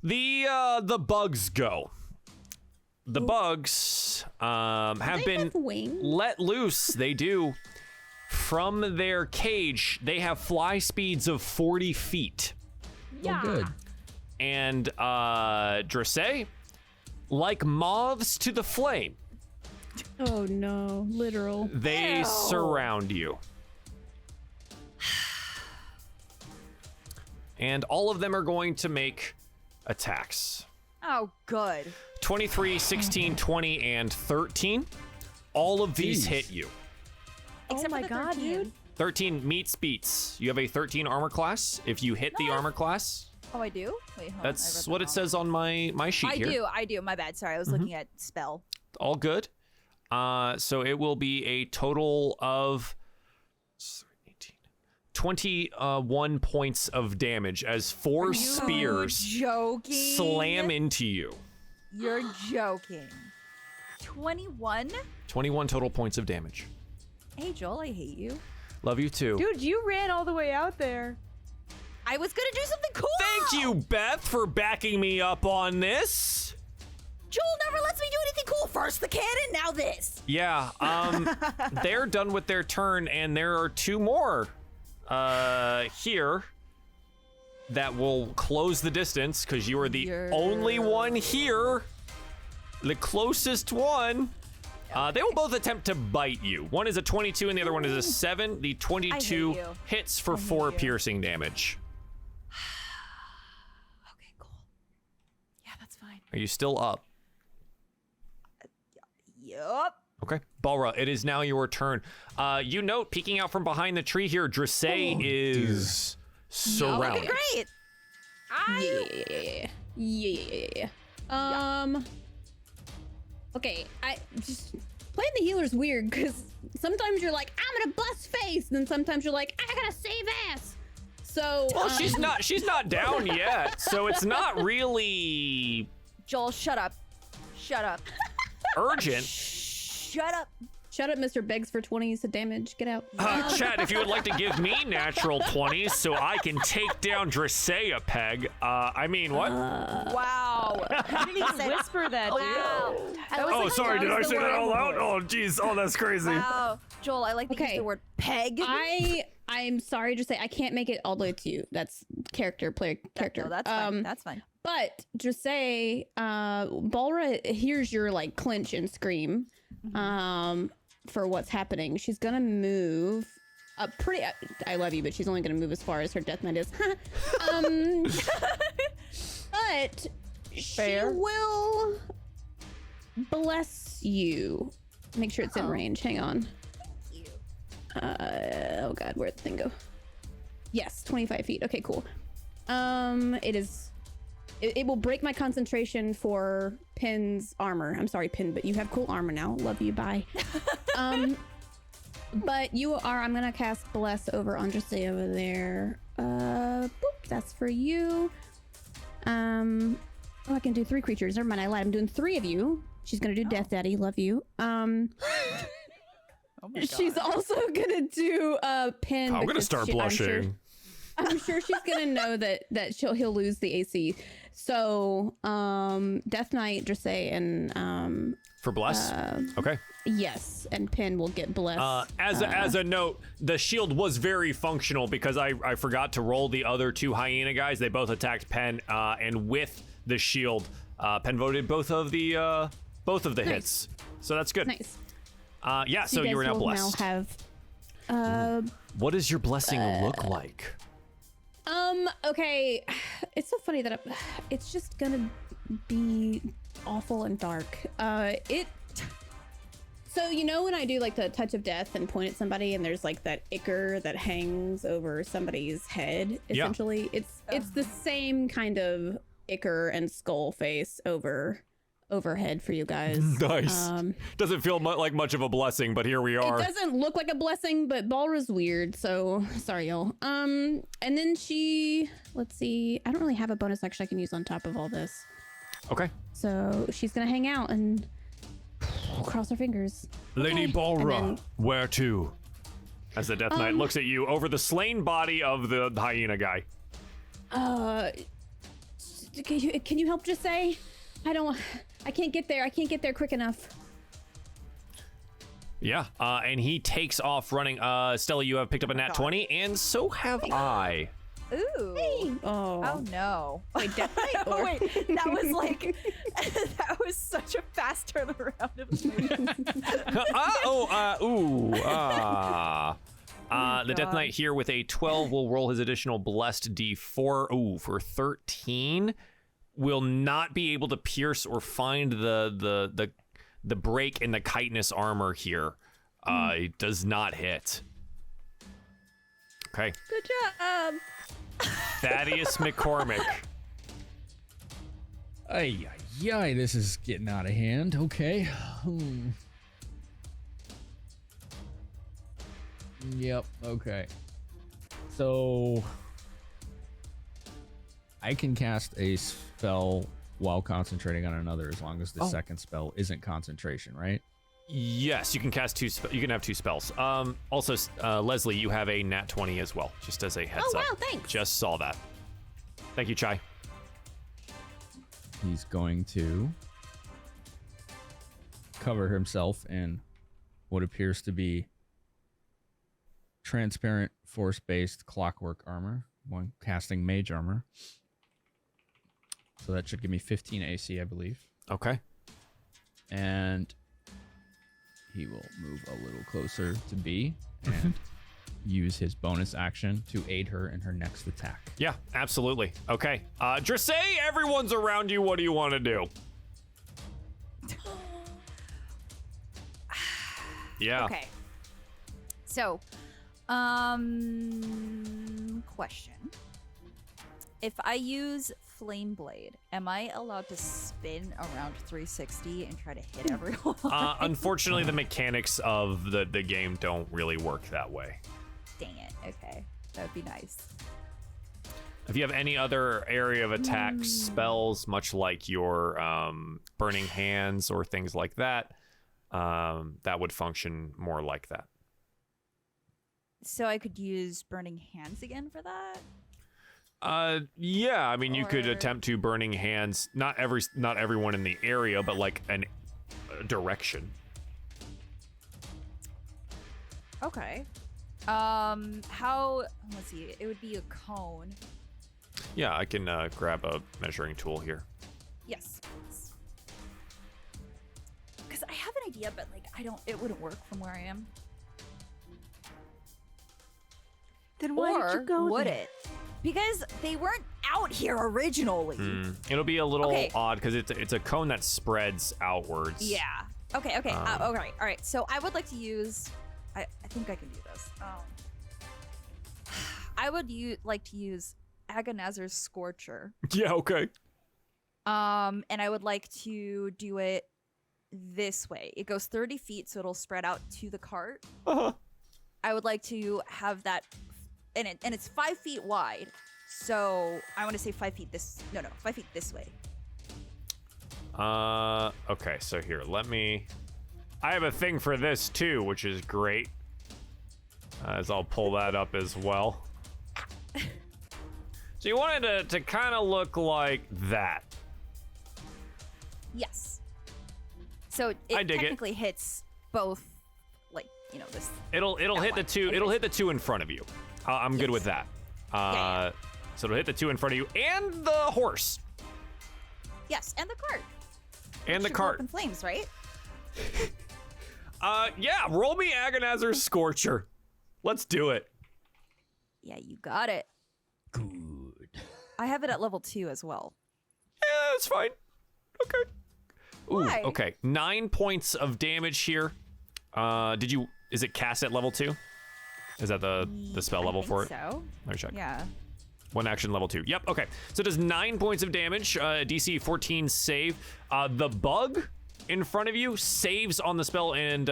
the bugs go. The bugs have been have wings? let loose. They do. From their cage, they have fly speeds of 40 feet. Oh, good. And Dressé, like moths to the flame, Oh no, literal. they Ew. surround you. And all of them are going to make attacks. Oh, good. 23, 16, 20, and 13. All of these Jeez. hit you. Except my for the God, 13. dude. 13 meets beats. You have a 13 armor class. If you hit the armor class, Oh, I do? Wait, hold on. that's I read what that it wrong. says on my sheet here. I do. My bad. Sorry, I was looking at spell. All good. So it will be a total of 21 points of damage as 4 spears joking? slam into you. You're joking. 21? 21 total points of damage. Hey, Joel, I hate you. Love you too. Dude, you ran all the way out there. I was gonna do something cool! Thank you, Beth, for backing me up on this. Joel never lets me do anything cool. First the cannon, now this. Yeah, they're done with their turn, and there are 2 more here that will close the distance, because you are the only one here. The closest one. They will both attempt to bite you. One is a 22 and the other one is a 7. The 22 hits for 4 piercing damage. Okay, cool. Yeah, that's fine. Are you still up? Yup. Okay. Balra, it is now your turn. You note, peeking out from behind the tree here, Drissay is surrounded. Okay, great. Yeah. Okay, I just playing the healer's weird because sometimes you're like, I'm gonna bust face, and then sometimes you're like, I gotta save ass. So Well, she's not down yet, so it's not really Joel, shut up. Shut up. urgent. Shut up. Shut up, Mr. Begs for 20s of damage. Get out. Chad, if you would like to give me natural 20s so I can take down Drissay a peg, I mean, what? Wow. How did he whisper that, dude? Wow. Oh, sorry, did I say that out loud? Oh, jeez. Oh, that's crazy. Wow. Joel, I like to use Okay. the word peg. I'm sorry to say I can't make it all the way to you. That's character. No, that's fine. That's fine. But just say, Balra hears your like clinch and scream, for what's happening. She's gonna move up pretty. I love you, but she's only gonna move as far as her death knight is. But she will bless you. Make sure it's in range. Hang on. Oh god, where'd the thing go? Yes, 25 feet. Okay, cool. It will break my concentration for Pin's armor. I'm sorry, Pin, but you have cool armor now. Love you, bye. But you are, I'm gonna cast Bless over Andresse over there. Boop, that's for you. Oh, I can do 3 creatures. Never mind, I lied. I'm doing 3 of you. She's gonna do Death Daddy. Love you. Oh my She's also gonna do Pin. I'm gonna because start blushing. I'm sure she's gonna know that he'll lose the AC. So, Death Knight, Drissay, and For bless? Okay. yes, and Pin will get blessed. As a note, the shield was very functional because I forgot to roll the other 2 hyena guys. They both attacked Pen, and with the shield, Pen voted both of the hits. So that's good. Nice. Yeah. So you are now blessed. Now have. What does your blessing look like? Okay, it's so funny that it's just gonna be awful and dark. So you know when I do like the touch of death and point at somebody and there's like that ichor that hangs over somebody's head, essentially, it's the same kind of ichor and skull face overhead for you guys. Nice. Doesn't feel like much of a blessing, but here we are. It doesn't look like a blessing, but Balra's weird, so sorry, y'all. And then let's see, I don't really have a bonus action I can use on top of all this. Okay. So she's gonna hang out and cross her fingers. Lady Okay. Balra, And where to? As the Death Knight looks at you over the slain body of the hyena guy. Can you help just say? I can't get there. I can't get there quick enough. Yeah. And he takes off running. Stella, you have picked up a nat 20, and so have I. Ooh. Hey. Oh no. Wait, Death Knight? Oh wait, that was like that was such a fast turnaround of The Death Knight here with a 12 will roll his additional blessed D4. Ooh, for 13. Will not be able to pierce or find the break in the chitinous armor here. It does not hit. Okay. Good job. Thaddeus McCormick. Ay, this is getting out of hand. Okay. Yep. Okay. So I can cast a spell while concentrating on another as long as the second spell isn't concentration, right? Yes, you can cast two. You can have two spells. Also, Leslie, you have a nat 20 as well, just as a heads up. Oh, wow, thanks. Just saw that. Thank you, Chai. He's going to cover himself in what appears to be transparent force-based clockwork armor, one casting mage armor. So that should give me 15 AC, I believe. Okay. And he will move a little closer to B and use his bonus action to aid her in her next attack. Yeah, absolutely. Okay. Drissay, everyone's around you. What do you want to do? Yeah. Okay. So, question. If I use Flame Blade, am I allowed to spin around 360 and try to hit everyone? Unfortunately, the mechanics of the game don't really work that way. Dang it. Okay. That would be nice. If you have any other area of attack spells, much like your Burning Hands or things like that, that would function more like that. So I could use Burning Hands again for that? Yeah, I mean, you could Or- attempt to Burning Hands, not everyone in the area, but like a direction. Okay. Let's see, it would be a cone. Yeah, I can grab a measuring tool here. Yes. Because I have an idea, but like, it wouldn't work from where I am. Then why Or did you go would there? it? Because they weren't out here originally. It'll be a little Okay. odd because it's a cone that spreads outwards. Yeah. Okay. Okay. Okay. All right. So I would like to use. I think I can do this. I would like to use Agonazer's Scorcher. Yeah. Okay. And I would like to do it this way. It goes 30 feet, so it'll spread out to the cart. Uh-huh. I would like to have that, and it's 5 feet wide. So I want to say 5 feet 5 feet this way. Okay, so here, I have a thing for this too, which is great. As I'll pull that up as well. So you wanted it to kind of look like that. Yes. So I it dig it. technically hits both, like, this. It'll hit one. the two. It'll hit the two in front of you. I'm good with that. Yeah. So it'll hit the two in front of you and the horse Yes, and the cart. and the Should blow up cart. in flames, right? Yeah. Roll me Agonazer's Scorcher. Let's do it. Yeah, you got it. Good. I have it at level 2 as well. Yeah, it's fine. Okay. Ooh, Why? okay. 9 points of damage here. Is it cast at level 2? Is that the spell I level think for it? So. Let me check. Yeah. One action level 2. Yep, okay. So it does 9 points of damage, DC 14 save. The bug in front of you saves on the spell and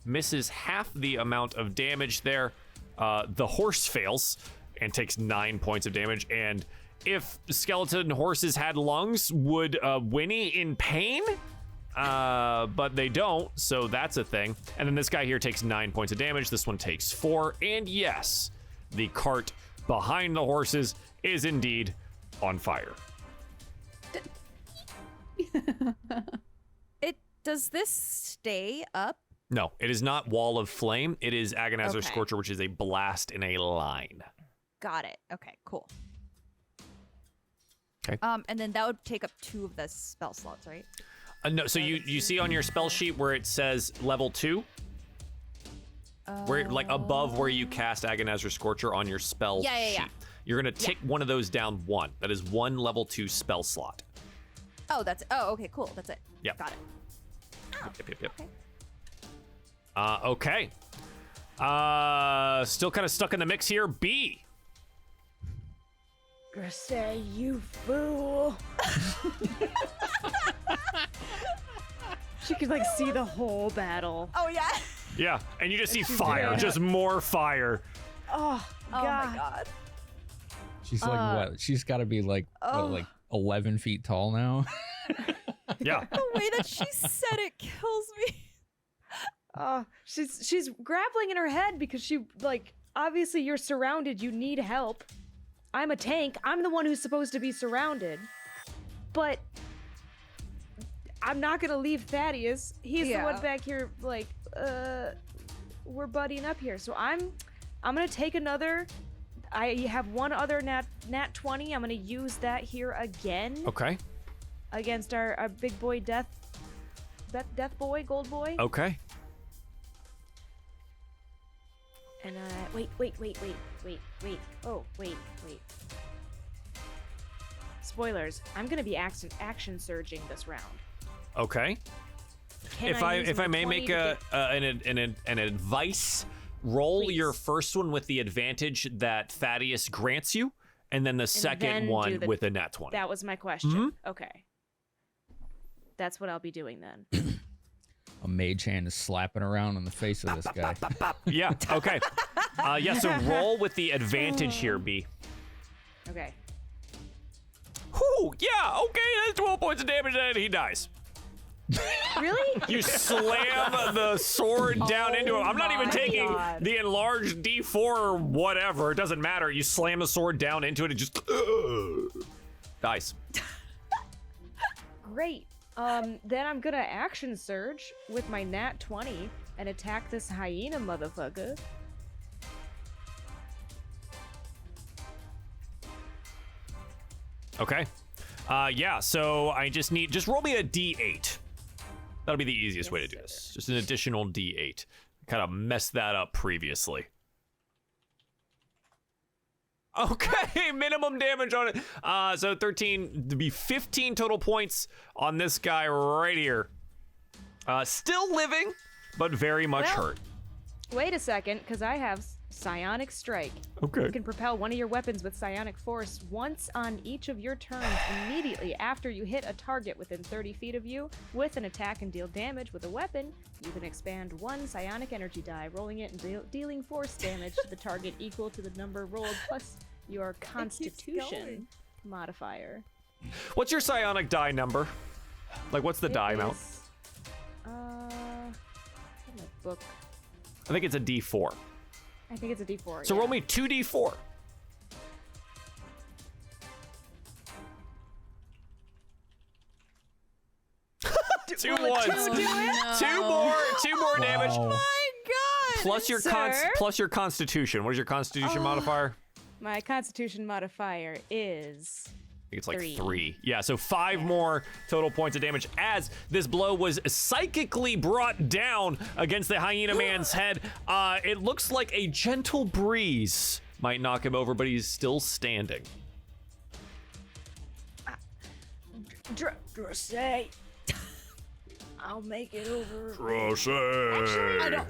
misses half the amount of damage there. The horse fails and takes 9 points of damage. And if skeleton horses had lungs, would whinny in pain? But they don't, so that's a thing. And then this guy here takes 9 points of damage. This one takes 4. And yes, the cart behind the horses is indeed on fire. Does this stay up? No, it is not Wall of Flame. It is Agonazer's Okay. Scorcher, which is a blast in a line. Got it. Okay, cool. Okay. And then that would take up 2 of the spell slots, right? No, so you see on your spell sheet where it says level 2? Where like above where you cast Agonazer's Scorcher on your spell Yeah, yeah, sheet. yeah. You're gonna tick one of those down 1. That is 1 level 2 spell slot. Oh, okay, cool. That's it. Yep. Got it. Yep. Okay. Okay. Still kind of stuck in the mix here. B. Say you fool. She could like see the whole battle. Oh, yeah. Yeah, and you just see she's fire, doing just more fire. Oh, Oh God. my god. She's like what? She's got to be like Oh. what, like 11 feet tall now. Yeah. The way that she said it kills me. Oh, she's grappling in her head because she, like, obviously you're surrounded. You need help. I'm a tank. I'm the one who's supposed to be surrounded. But I'm not going to leave Thaddeus. He's the one back here, like, we're buddying up here. So I'm going to take another. I have one other nat 20. I'm going to use that here again. Okay. Against our big boy death boy, gold boy. Okay. And wait. Oh, wait. Spoilers. I'm gonna be action surging this round. Okay. Can If I may 20 make to an advice, roll Please. your first one with the advantage that Thaddeus grants you, and then the second then one do the- with a nat 20. That was my question. Okay. That's what I'll be doing then. A mage hand is slapping around on the face of this guy. Yeah. Okay. Yeah. So roll with the advantage here, B. Okay. Whew, yeah. Okay. That's 12 points of damage, and he dies. Really? You slam the sword down into him. I'm not even my taking God. the enlarged D4 or whatever. It doesn't matter. You slam the sword down into it and just dies. Great. Then I'm gonna action surge with my nat 20 and attack this hyena motherfucker. Okay. Yeah. So I just roll me a D8. That'll be the easiest way to do this. Just an additional D8. Kind of messed that up previously. Okay, minimum damage on it. So 13 to be 15 total points on this guy right here. Still living, but very much Well, hurt. Wait a second, because I have Psionic Strike. Okay. You can propel one of your weapons with psionic force once on each of your turns immediately after you hit a target within 30 feet of you with an attack and deal damage with a weapon. You can expand one psionic energy die, rolling it and dealing force damage to the target equal to the number rolled plus your constitution going. modifier. What's your psionic die number? Like, what's the die amount? Is, my book. I think it's a D4. I think it's a D4. So yeah. roll me 2D4. Two ones. Two more damage. Wow. God. Plus your Sir? plus your constitution. What is your constitution modifier? My constitution modifier is I think it's like 3. 3. Yeah, so 5 more total points of damage as this blow was psychically brought down against the hyena man's head. It looks like a gentle breeze might knock him over, but he's still standing. Drosay. I'll make it over. Actually, I don't.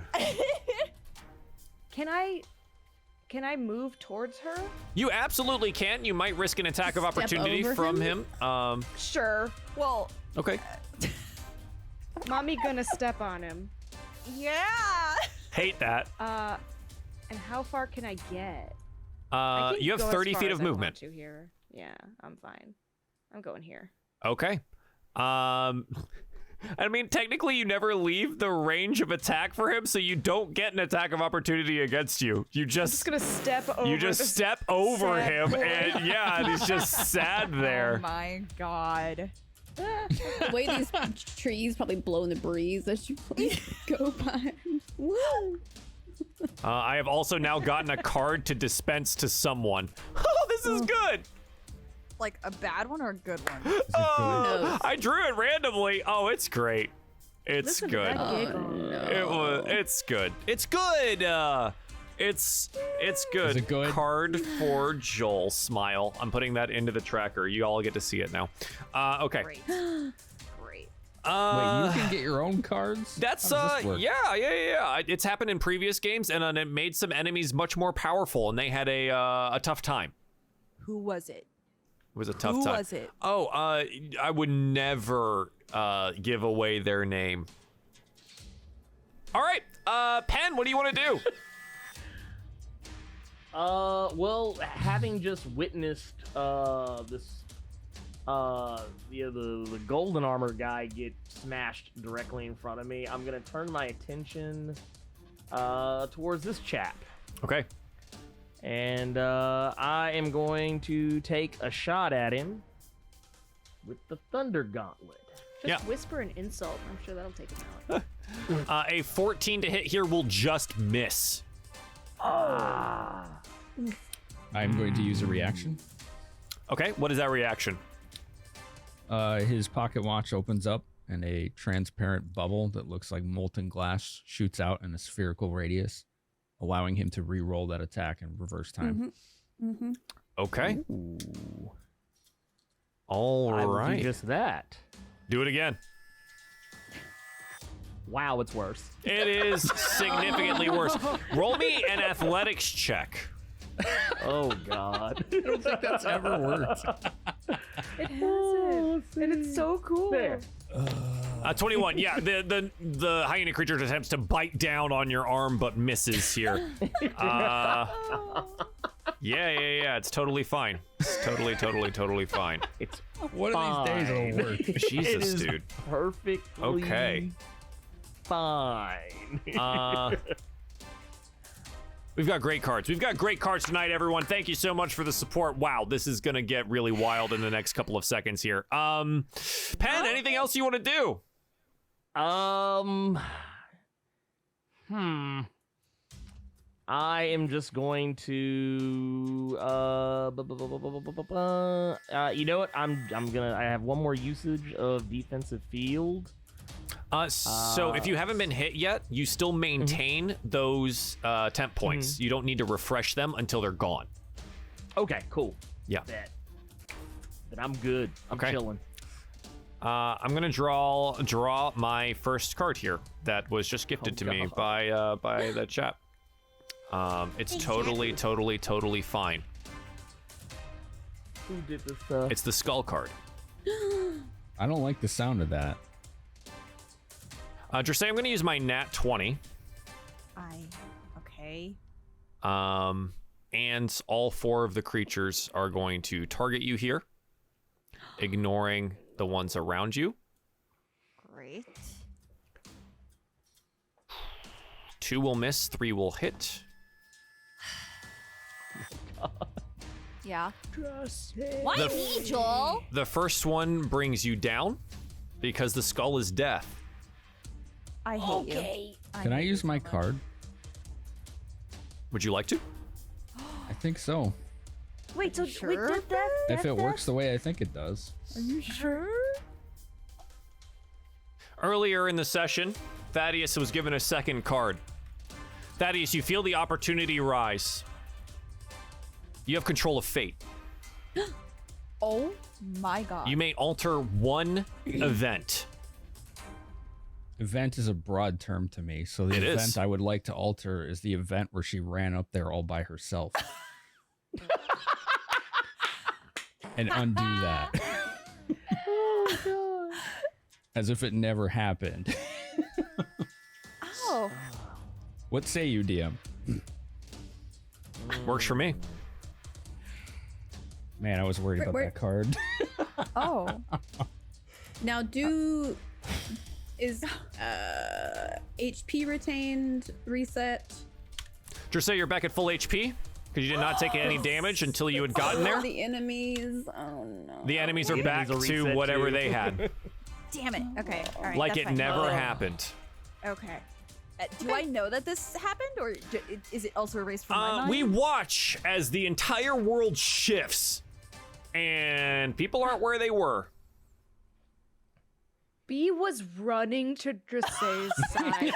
Can I move towards her? You absolutely can. You might risk an attack of Step opportunity over from him. Sure. Well, Okay. Mommy gonna step on him. yeah. Hate that. And how far can I get? I can You have go as 30 far feet as of I want movement. to here. Yeah, I'm fine. I'm going here. Okay. I mean, technically, you never leave the range of attack for him, so you don't get an attack of opportunity against you. You I'm just just gonna step over. you just this step over sad him, boy. and yeah, and he's just sad Oh there. my god. The way these trees probably blow in the breeze as you go by. Woo! I have also now gotten a card to dispense to someone. Oh, this is good. Like a bad one or a good one? Oh, knows? I drew it randomly. Oh, it's great. It's Listen to good. that giggle. It's good. It's good. It's good. Is it good? Card for Joel. Smile. I'm putting that into the tracker. You all get to see it now. Okay. Great. Great. Wait, you can get your own cards? That's How does this work? yeah. It's happened in previous games, and it made some enemies much more powerful, and they had a tough time. Who was it? It was a tough Who time. was it? Oh, I would never give away their name. All right, Pen, what do you want to do? Well, having just witnessed this the golden armor guy get smashed directly in front of me, I'm gonna turn my attention towards this chap. Okay. And I am going to take a shot at him with the Thunder Gauntlet. Just whisper an insult. I'm sure that'll take him out. A 14 to hit here will just miss. I'm going to use a reaction. Okay, what is that reaction? His pocket watch opens up, and a transparent bubble that looks like molten glass shoots out in a spherical radius, allowing him to re-roll that attack in reverse time. Okay. Ooh. All I will right. do just that. Do it again. Wow, it's worse. It is significantly worse. Roll me an athletics check. Oh, God. I don't think that's ever worked. It hasn't. And it's so cool. There. 21. Yeah, the hyena creature attempts to bite down on your arm but misses here. Yeah. It's totally fine. It's totally fine. It's One of these days it'll work. Jesus, it is dude. perfectly Okay. fine. We've got great cards. We've got great cards tonight, everyone. Thank you so much for the support. Wow, this is gonna get really wild in the next couple of seconds here. Pen, anything else you want to do? I am just going to you know what? I have one more usage of defensive field. So if you haven't been hit yet, you still maintain those temp points. You don't need to refresh them until they're gone. Okay, cool. Yeah. Bet. But I'm good. I'm Okay. chilling. I'm gonna draw my first card here that was just gifted to me by the chat. It's totally fine. Who did this stuff? It's the skull card. I don't like the sound of that. Dressay, I'm gonna use my nat 20. Okay. And all 4 of the creatures are going to target you here, ignoring the ones around you. Great. 2 will miss, 3 will hit. Yeah. Dressay. Why The me, Joel? The first one brings you down because the skull is death. I hate you. Can I hate use you my so much. card? Would you like to? I think so. Wait, so Sure? wait, that If it works the way I think it does. Are you sure? Earlier in the session, Thaddeus was given a second card. Thaddeus, you feel the opportunity rise. You have control of fate. Oh my god. You may alter one event. Event is a broad term to me, so the It event is. I would like to alter is the event where she ran up there all by herself. And undo that. Oh god. As if it never happened. Oh. What say you, DM? Works for me. Man, I was worried about Where- that card. Oh. Now is HP retained reset? Dressay, you're back at full HP because you did not take any damage until you had gotten there. The enemies. Oh no. The enemies are The back enemies are to reset whatever too. they had. Damn it. Okay. All right. Like that's it fine. never happened. Okay. Do I know that this happened, or is it also erased from my mind? We watch as the entire world shifts and people aren't where they were. B was running to Dressay's side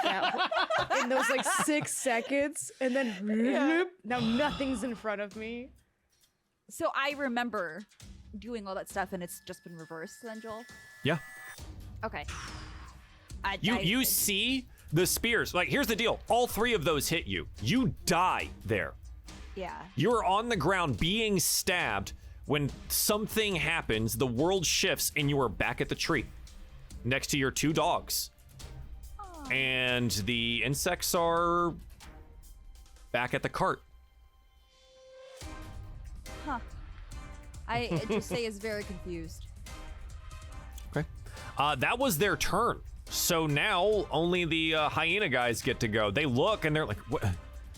in those like 6 seconds, and then now nothing's in front of me. So I remember doing all that stuff, and it's just been reversed, then, Joel. Yeah. Okay. You see the spears. Like, here's the deal. All 3 of those hit you. You die there. Yeah. You're on the ground being stabbed when something happens, the world shifts, and you are back at the tree next to your 2 dogs. And the insects are back at the cart. Huh. I just say is very confused. Okay. That was their turn. So now only the hyena guys get to go. They look and they're like, what?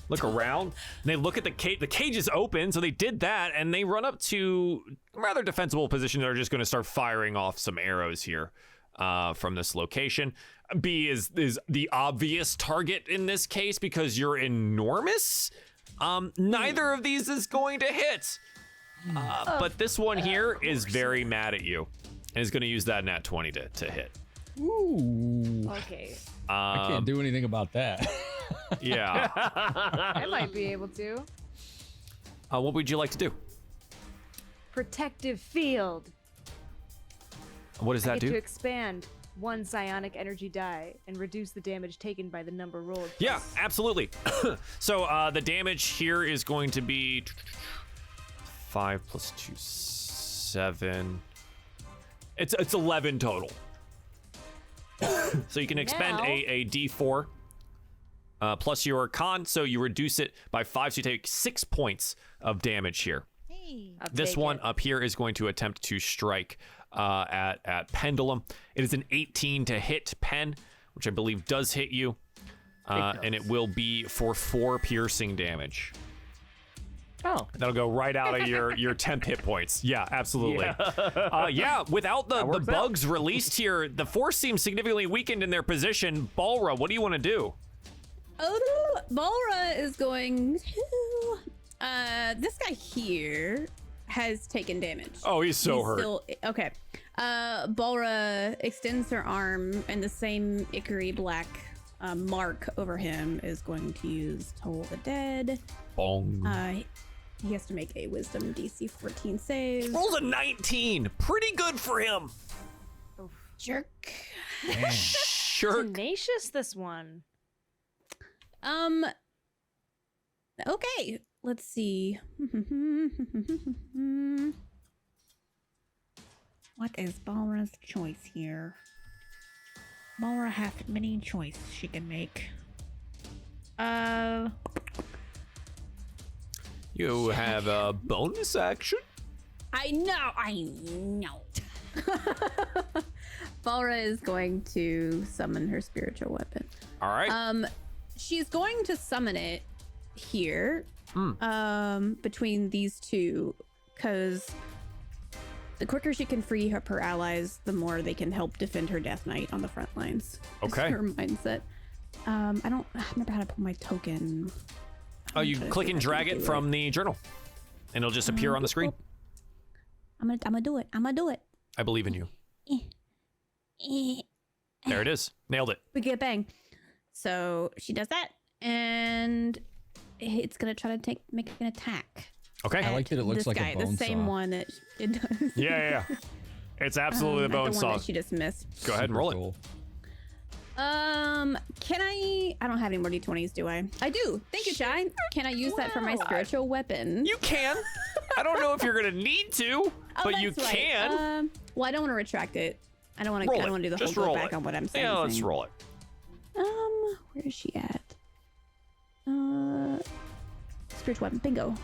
Look around. And they look at the cage. The cage is open, so they did that, and they run up to a rather defensible position. They're just going to start firing off some arrows here from this location. B is the obvious target in this case because you're enormous. Neither of these is going to hit. But this one here is very mad at you and is going to use that nat 20 to hit. Ooh. Okay. I can't do anything about that. Yeah. I might be able to. What would you like to do? Protective field. What does I that get to do? expand one psionic energy die and reduce the damage taken by the number rolled. Yeah, absolutely. So the damage here is going to be 5 plus 2, 7. It's 11 total. So you can expend Now- a D4 plus your con, so you reduce it by 5, so you take 6 points of damage here. Hey. I'll This take one it. up here is going to attempt to strike at Pendulum. It is an 18 to hit Pen, which I believe does hit you. And it will be for 4 piercing damage. Oh, That'll go right out of your temp hit points. Yeah, absolutely. Yeah, without the works out. bugs released here, the force seems significantly weakened in their position. Balra, what do you want to do? Oh, Balra is going to. This guy here has taken damage. Oh, he's so hurt. Okay. Balra extends her arm, and the same ichory black mark over him is going to use Toll the Dead. Bong. He has to make a Wisdom DC 14 save. Rolls a 19. Pretty good for him. Jerk. Sure. Tenacious, this one. Okay, let's see. What is Balra's choice here? Balra has many choices she can make. You have a bonus action. I know. Balra is going to summon her spiritual weapon. All right. She's going to summon it here, between these two, because the quicker she can free her allies, the more they can help defend her Death Knight on the front lines. is Okay. her mindset. I don't remember how to pull my token. Oh, you click and drag it from the journal, and it'll just appear on the screen. I'm gonna do it. I believe in you. There it is. Nailed it. We get bang. So she does that, and it's gonna try to make an attack. Okay. I like that it looks this like guy, a bone the same saw. one that it does. Yeah. It's absolutely the Not bone the one saw. that she just missed. Go ahead and roll it. Cool. Can I don't have any more d20s, do I? I do. Thank you, Shine. Can I use that for my spiritual weapon? You can. I don't know if you're gonna need to, but you that's right. can. Well, I don't want to retract it. I don't want Roll to. I it. don't want to do the Just whole go roll back it. on what I'm saying. Yeah, let's roll it. Where is she at? Spiritual weapon. Bingo.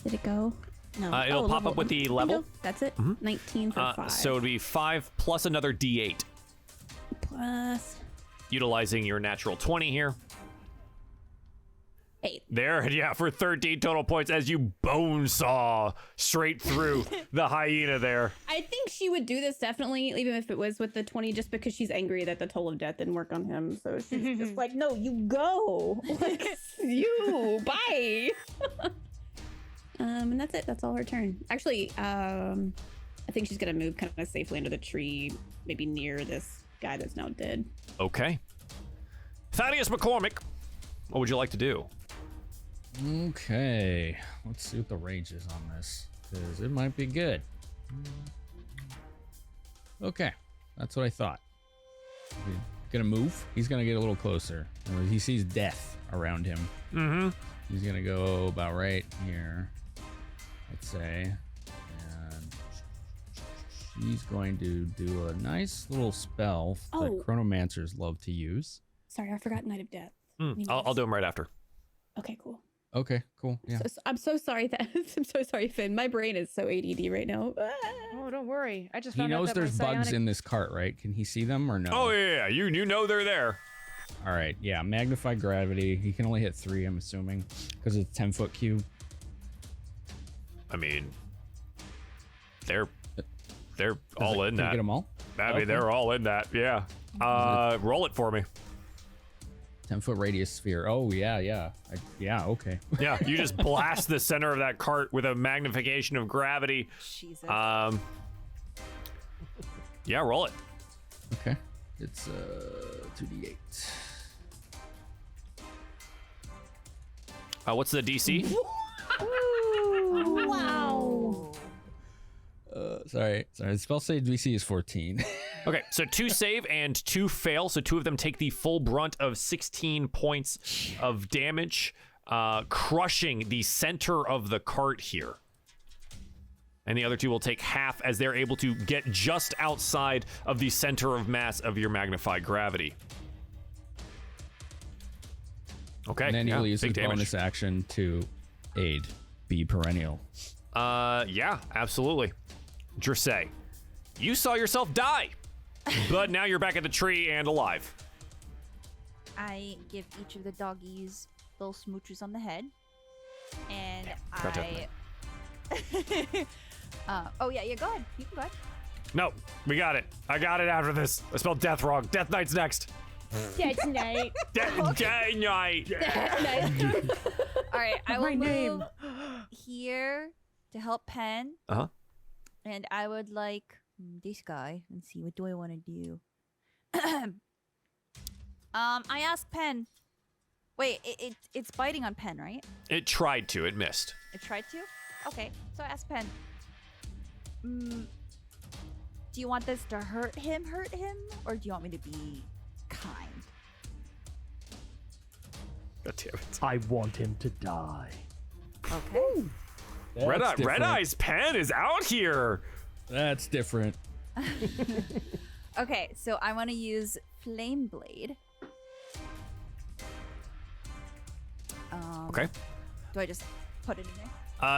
Did it go? No. It'll pop up with the level. Bingo. That's it. 19 for 5. So it'd be 5 plus another D8, plus utilizing your natural 20 here. 8. There, yeah, for 13 total points as you bone saw straight through the hyena there. I think she would do this definitely, even if it was with the 20, just because she's angry that the Toll of Death didn't work on him. So she's just like, no, you go. Like, you, bye. And that's it. That's all her turn. Actually, I think she's going to move kind of safely under the tree, maybe near this guy that's now dead. Okay. Thaddeus McCormick, what would you like to do? Okay, let's see what the range is on this, because it might be good. Okay, that's what I thought. He's gonna move. He's gonna get a little closer. He sees death around him. Mm-hmm. He's gonna go about right here, I'd say. And She's going to do a nice little spell Oh. that chronomancers love to use. Sorry, I forgot Night of Death. I'll do them right after. Okay, cool. Okay, cool. Yeah. I'm so sorry that I'm so sorry, Finn. My brain is so ADD right now. Oh, don't worry. I just He found out knows that there's my bugs psionic- in this cart, right? Can he see them or no? Oh yeah, you know they're there. All right, yeah. Magnify gravity. He can only hit 3, I'm assuming, because it's a 10-foot cube. I mean, they're all in Can that. I get them all? I mean, Okay. they're all in that. Yeah. Roll it for me. 10-foot radius sphere. Oh yeah, yeah, okay. Yeah, you just blast the center of that cart with a magnification of gravity. Jesus. Yeah, roll it. Okay, it's 2d8. What's the DC? Wow. Sorry. The spell save DC is 14. Okay, so 2 save and 2 fail, so 2 of them take the full brunt of 16 points of damage, crushing the center of the cart here. And the other 2 will take half as they're able to get just outside of the center of mass of your magnified gravity. Okay, And then yeah, you'll use big his damage. bonus action to aid, be perennial. Yeah, absolutely. Dressay, you saw yourself die, but now you're back at the tree and alive. I give each of the doggies little smooches on the head, and forgot to oh yeah, go ahead. You can go ahead. No, we got it. I got it after this. I spelled death wrong. Death Knight's next. That's night. Death Knight. All right, I will My name. move here to help Pen. Uh-huh. And I would like this guy and see what do I want to do. I asked Pen. Wait, it's biting on Pen, right? It tried to. It missed. It tried to. Okay, so I asked Pen. Do you want this to hurt him, or do you want me to be kind? God damn it. I want him to die. Okay. Red Eye's pen is out here. That's different. Okay, so I want to use Flame Blade. Okay. Do I just put it in there?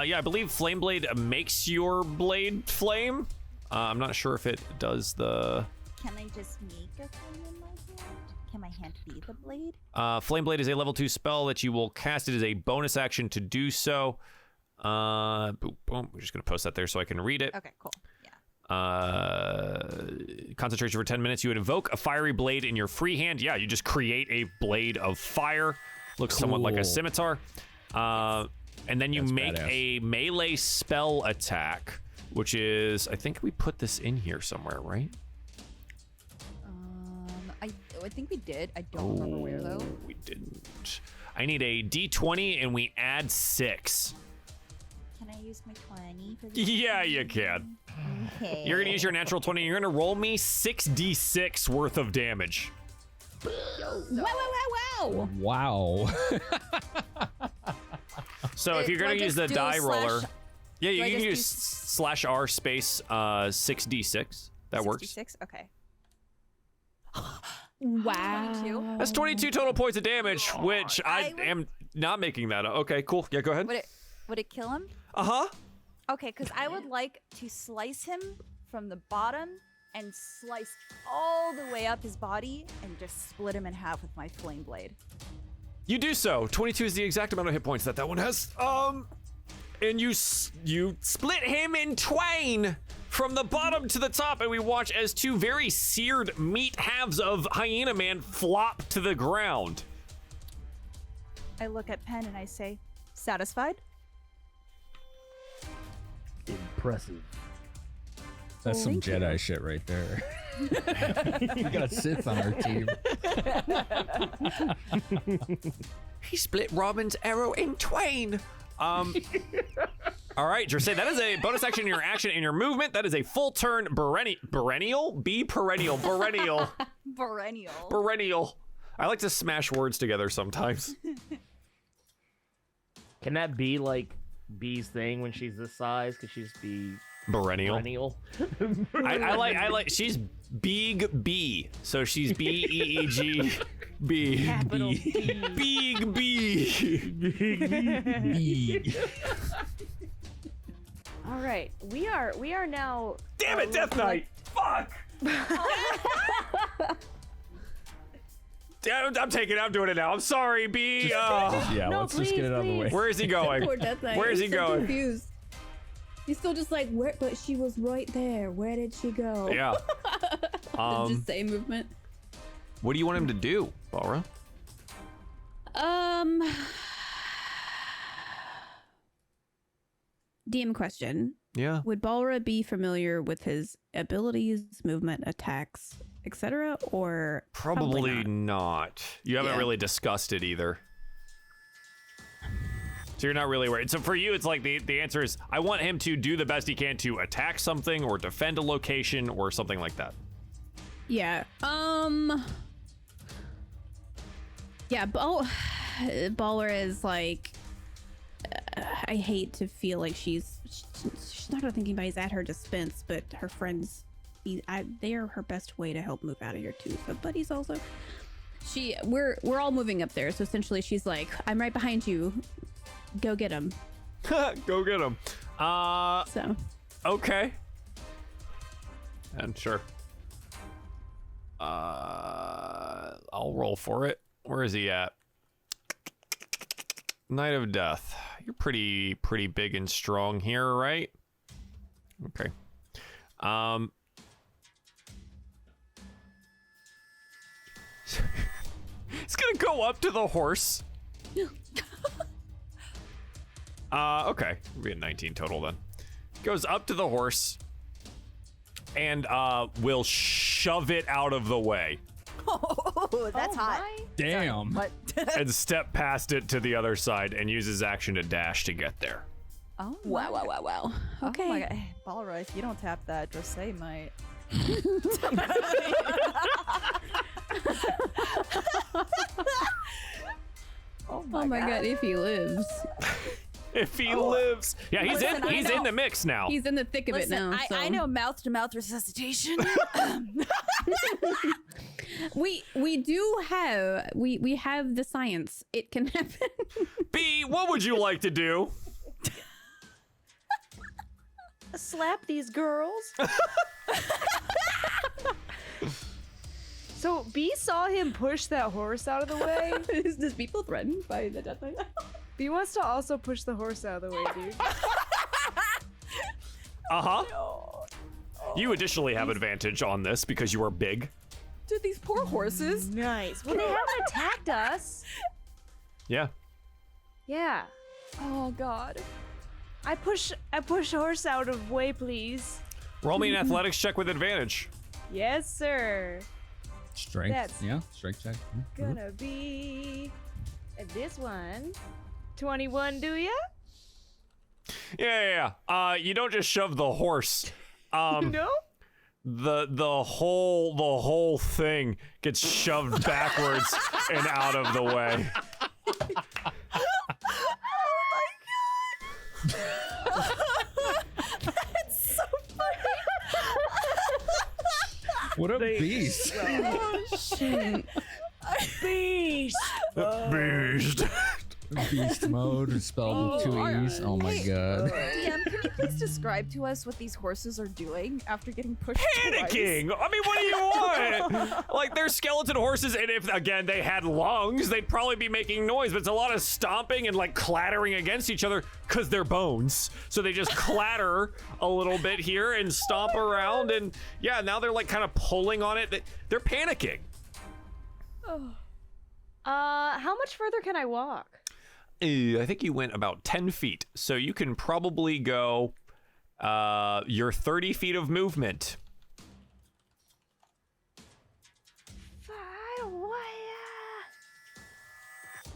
Yeah, I believe Flame Blade makes your blade flame. I'm not sure if it does the... Can I just make a flame in my hand? Can my hand be the blade? Flame Blade is a level 2 spell that you will cast. It is a bonus action to do so. Boom, boom. We're just going to post that there so I can read it. Okay, cool. Yeah. Concentration for 10 minutes. You would invoke a fiery blade in your free hand. Yeah, you just create a blade of fire. Looks somewhat like a Cool. scimitar. And then you That's make badass. a melee spell attack, which is, I think we put this in here somewhere, right? I think we did. I don't remember where though. We didn't. I need a D20 and we add 6. Can I use my 20 for this? Yeah, you can. Okay. You're gonna use your natural 20 and you're gonna roll me 6d6 worth of damage. Wow. Wow. So if you're Do I gonna use just the do die roller, slash- yeah, you do I can just use /r space 6d6. That works. 66? Okay. Wow. 22. That's 22 total points of damage, which I I am not making that up. Okay, cool. Yeah, go ahead. Would it kill him? Uh-huh. Okay, because I would like to slice him from the bottom and slice all the way up his body and just split him in half with my flame blade. You do so. 22 is the exact amount of hit points that one has. And you split him in twain from the bottom to the top, and we watch as 2 very seared meat halves of Hyena Man flop to the ground. I look at Pen and I say, satisfied? Impressive. That's some Jedi shit right there. We got a Sith on our team. He split Robin's arrow in twain. All right, Dressay, that is a bonus action in your action and your movement. That is a full turn perennial. Perennial. I like to smash words together sometimes. Can that be like Bee's thing when she's this size? Could she just be Perennial. I like. She's Big B, so she's BEEG B. Capital B. B. Big B. B. All right, we are now. Damn it, Death Knight! Fuck! Damn, I'm doing it now. I'm sorry, B. Yeah, No, let's just get it out of the way. please. Where is he going? Poor Death Knight. Where is he He's so going? Confused. He's still just like, where? But she was right there. Where did she go? Yeah. Just say movement. What do you want him to do, Balra? DM question. Yeah. Would Balra be familiar with his abilities, movement, attacks, etc., or Probably not? not. You haven't Yeah. really discussed it either. So you're not really worried. So for you, it's like the answer is I want him to do the best he can to attack something or defend a location or something like that. Yeah. Yeah, Balra is like, I hate to feel like she's not thinking about he's at her dispense, but her friends, they are her best way to help move out of here too. So buddies also. We're all moving up there, so essentially she's like, I'm right behind you. Go get him. Go get him. So. Okay. And sure. I'll roll for it. Where is he at? Knight of Death. You're pretty big and strong here, right? Okay. He's gonna go up to the horse. Okay. It'll be a 19 total then. Goes up to the horse and will shove it out of the way Oh, that's hot. Damn. What? and step past it to the other side and use his action to dash to get there. Oh, Wow. Okay. Oh my god. Hey, Balra, if you don't tap that, Drosay might. Oh my god, if he lives. If he lives. Yeah, he's Listen, I he's know. in the mix now. He's in the thick of Listen, it now. I so. know mouth-to-mouth resuscitation. We do have we have the science. It can happen. B, what would you like to do? Slap these girls. So B saw him push that horse out of the way. Is this people threatened by the Death Knight? B wants to also push the horse out of the way, dude. Uh-huh. You additionally have advantage on this because you are big. Dude, these poor horses. Nice. Well, they haven't attacked us. Yeah. Yeah. Oh god. I push horse out of way, please. Roll me an athletics check with advantage. Yes, sir. Strength. That's- Yeah, strength check. Gonna be this one. 21, do ya? Yeah. You don't just shove the horse. No? The whole thing gets shoved backwards and out of the way. That's so funny. What a beast. Oh shit. Beast. Beast. Beast mode is spelled with two E's. Oh my god. DM, can you please describe to us what these horses are doing after getting pushed Panicking. I mean, what do you want? Like, they're skeleton horses, and if again they had lungs, they'd probably be making noise. But it's a lot of stomping and like clattering against each other because they're bones. So they just clatter a little bit here and stomp around, and yeah, now they're like kind of pulling on it. They're panicking. How much further can I walk? I think you went about 10 feet, so you can probably go your 30 feet of movement.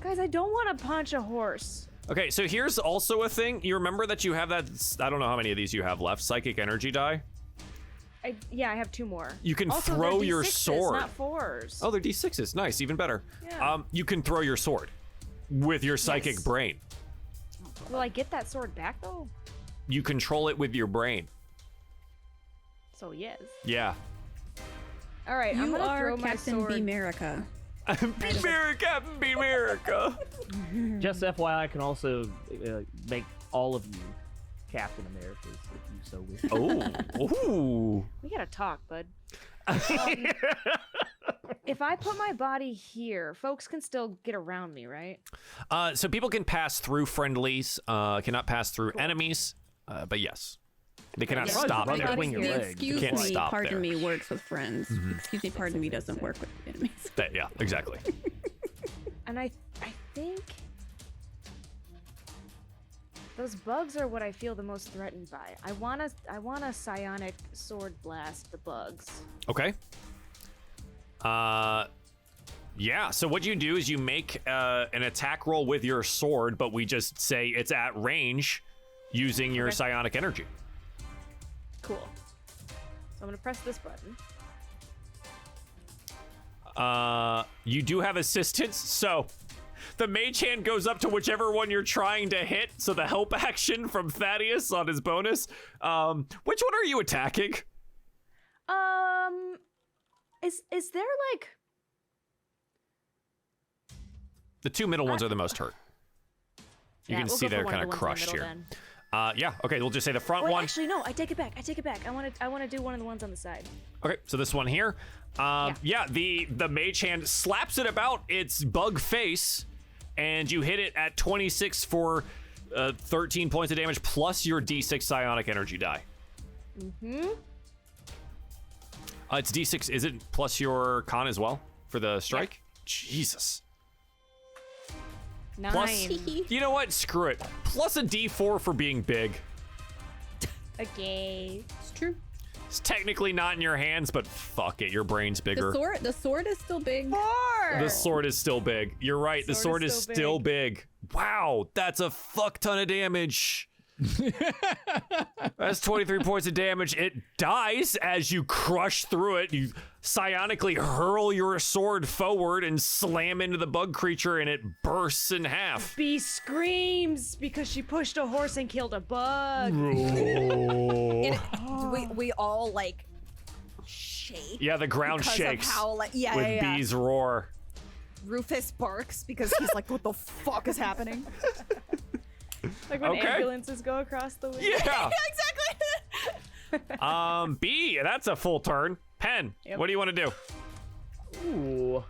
Guys, I don't want to punch a horse. Okay, so here's also a thing. You remember that you have that, I don't know how many of these you have left, psychic energy die? Yeah, I have 2 more. You can Also, throw they're your D6s, sword. not 4s. Oh, they're D6s. Nice, even better. Yeah. You can throw your sword with your psychic brain. Will I get that sword back though? You control it with your brain. So yes. Yeah. All right, I'm You gonna are throw my Captain sword. B'Merica. Be America, Captain Be America. Just FYI, I can also make all of you Captain Americas if you so wish. Oh. Ooh. We gotta talk, bud. If I put my body here, folks can still get around me, right? So people can pass through friendlies, cannot pass through enemies, but yes. They cannot Yeah. stop Run there. between your The legs. excuse Can't me, stop pardon there. me works with friends. Excuse me, pardon me doesn't work with enemies. Yeah, exactly. And I think those bugs are what I feel the most threatened by. I want a psionic sword blast the bugs. Okay. Yeah, so what you do is you make an attack roll with your sword, but we just say it's at range using your Okay. psionic energy. Cool. So I'm gonna press this button. You do have assistance, so the mage hand goes up to whichever one you're trying to hit. So the help action from Thaddeus on his bonus. Which one are you attacking? Is there like The two middle ones are the most hurt. You can we'll see go for they're one of kind the of ones in the crushed middle here. then. Yeah, okay, we'll just say the front Wait, one. actually no, I take it back. I want to do one of the ones on the side. Okay, so this one here. Yeah, the mage hand slaps it about its bug face, and you hit it at 26 for 13 points of damage plus your D6 psionic energy die. It's D6. Is it plus your con as well for the strike? Jesus. 9. Plus, you know what? Screw it. Plus a D4 for being big. Okay. It's true. It's technically not in your hands, but fuck it. Your brain's bigger. The sword is still big. The sword is still big. You're right. The sword is still big. Wow, that's a fuck ton of damage. That's 23 points of damage. It dies as you crush through it. You psionically hurl your sword forward and slam into the bug creature, and it bursts in half. Bee screams because she pushed a horse and killed a bug. We all like shake. Yeah, the ground because shakes of how, like, with bees roar. Rufus barks because he's like, "What the fuck is happening?" Like when Okay. ambulances go across the window. Yeah. Exactly. B, that's a full turn. Pen, Yep. what do you want to do? Ooh.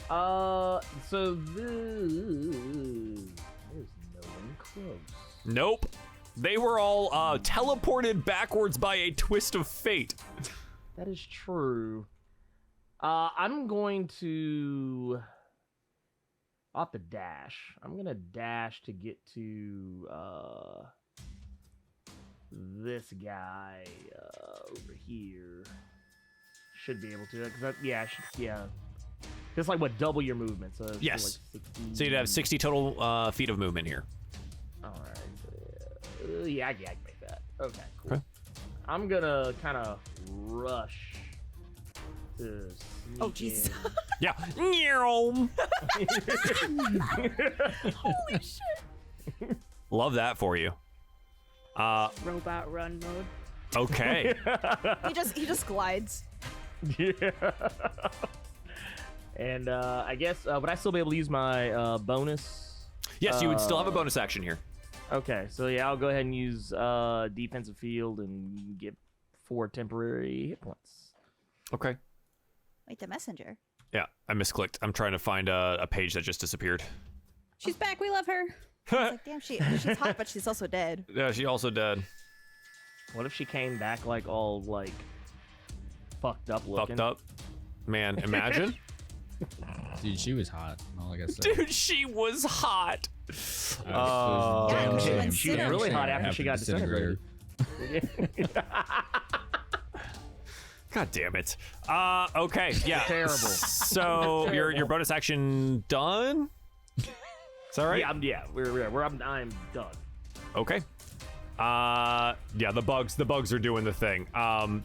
So there's no one close. Nope. They were all teleported backwards by a twist of fate. That is true. I'm going to. I'll have to dash. I'm gonna dash to get to this guy over here. Should be able to. Cause yeah. Just like what, double your movement. So it's Yes. Like 60. So you'd have 60 total feet of movement here. All right. Yeah, I can make that. Okay, cool. Okay. I'm gonna kind of rush to sneak Oh, jeez. in. Yeah. Holy shit. Love that for you. Robot run mode. Okay. He just glides. Yeah. And I guess would I still be able to use my bonus? Yes, you would still have a bonus action here. Okay, so yeah, I'll go ahead and use defensive field and get 4 temporary hit points. Okay. Wait, the messenger. Yeah, I misclicked. I'm trying to find a page that just disappeared. She's back. We love her. It's like, damn, she's hot, but she's also dead. Yeah, she also dead. What if she came back like all like fucked up looking? Fucked up. Man, imagine. Dude, she was hot. All I gotta say. Dude, she was hot. Oh, Yeah, damn 'cause she shame. went She was really Disintegrator. hot after she got disintegrated. God damn it. Okay, yeah. Terrible. So your bonus action done? Is that right? I'm done. Okay. Yeah, the bugs are doing the thing.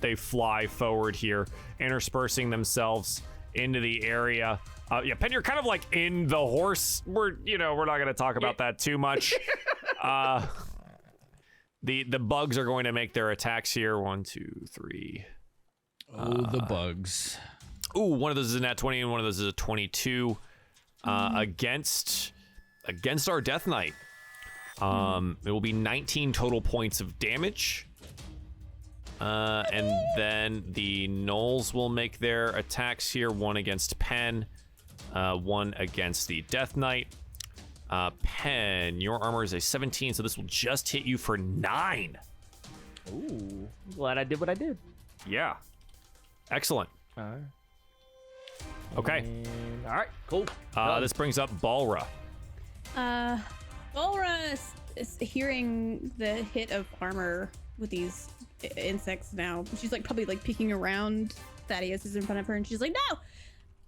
They fly forward here, interspersing themselves into the area. Yeah, Pen, you're kind of like in the horse. We're not gonna talk about that too much. The bugs are going to make their attacks here. 1, 2, 3. Oh, the bugs. Ooh, one of those is a nat 20 and one of those is a 22 against our Death Knight. It will be 19 total points of damage. And then the gnolls will make their attacks here. 1 against Pen, 1 against the Death Knight. Pen, your armor is a 17, so this will just hit you for 9. Ooh, glad I did what I did. Yeah. Excellent. All right. Okay. All right, cool. This brings up Balra. Balra is hearing the hit of armor with these insects now. She's like probably like peeking around. Thaddeus is in front of her, and she's like, "No!"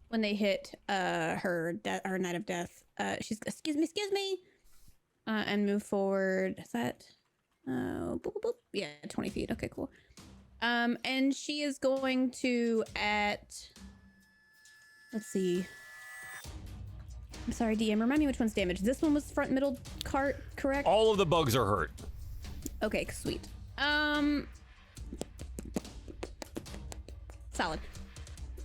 When they hit her Knight of Death, she's excuse me, and move forward. Is that boop, boop, boop. Yeah, 20 feet. Okay, cool. And she is going to let's see. I'm sorry, DM. Remind me which one's damaged. This one was front, middle, cart, correct? All of the bugs are hurt. Okay, sweet. Solid.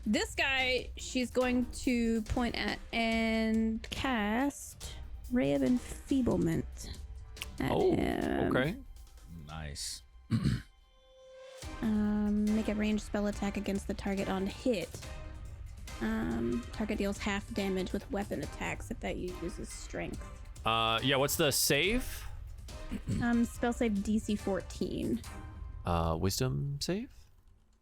This guy, she's going to point at and cast Ray of Enfeeblement at him. Okay. Nice. Make a ranged spell attack against the target on hit. Target deals half damage with weapon attacks if that uses strength. Yeah, what's the save? Spell save DC 14. Wisdom save?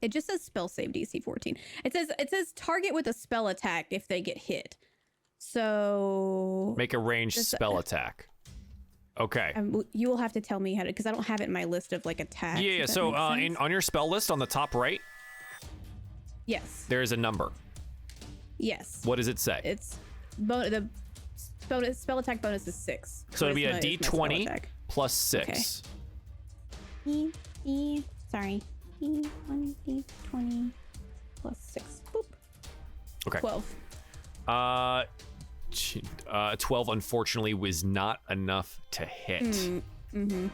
It just says spell save DC 14. It says target with a spell attack if they get hit. So Make a ranged spell attack. Okay. You will have to tell me how to, because I don't have it in my list of like attacks. Yeah. So on your spell list on the top right, yes, there is a number. Yes. What does it say? It's the spell attack bonus is 6. So it'll be a D20 plus 6. Okay. Sorry. D1 D20 plus 6. Boop. Okay. 12. 12 unfortunately was not enough to hit. Mm-hmm.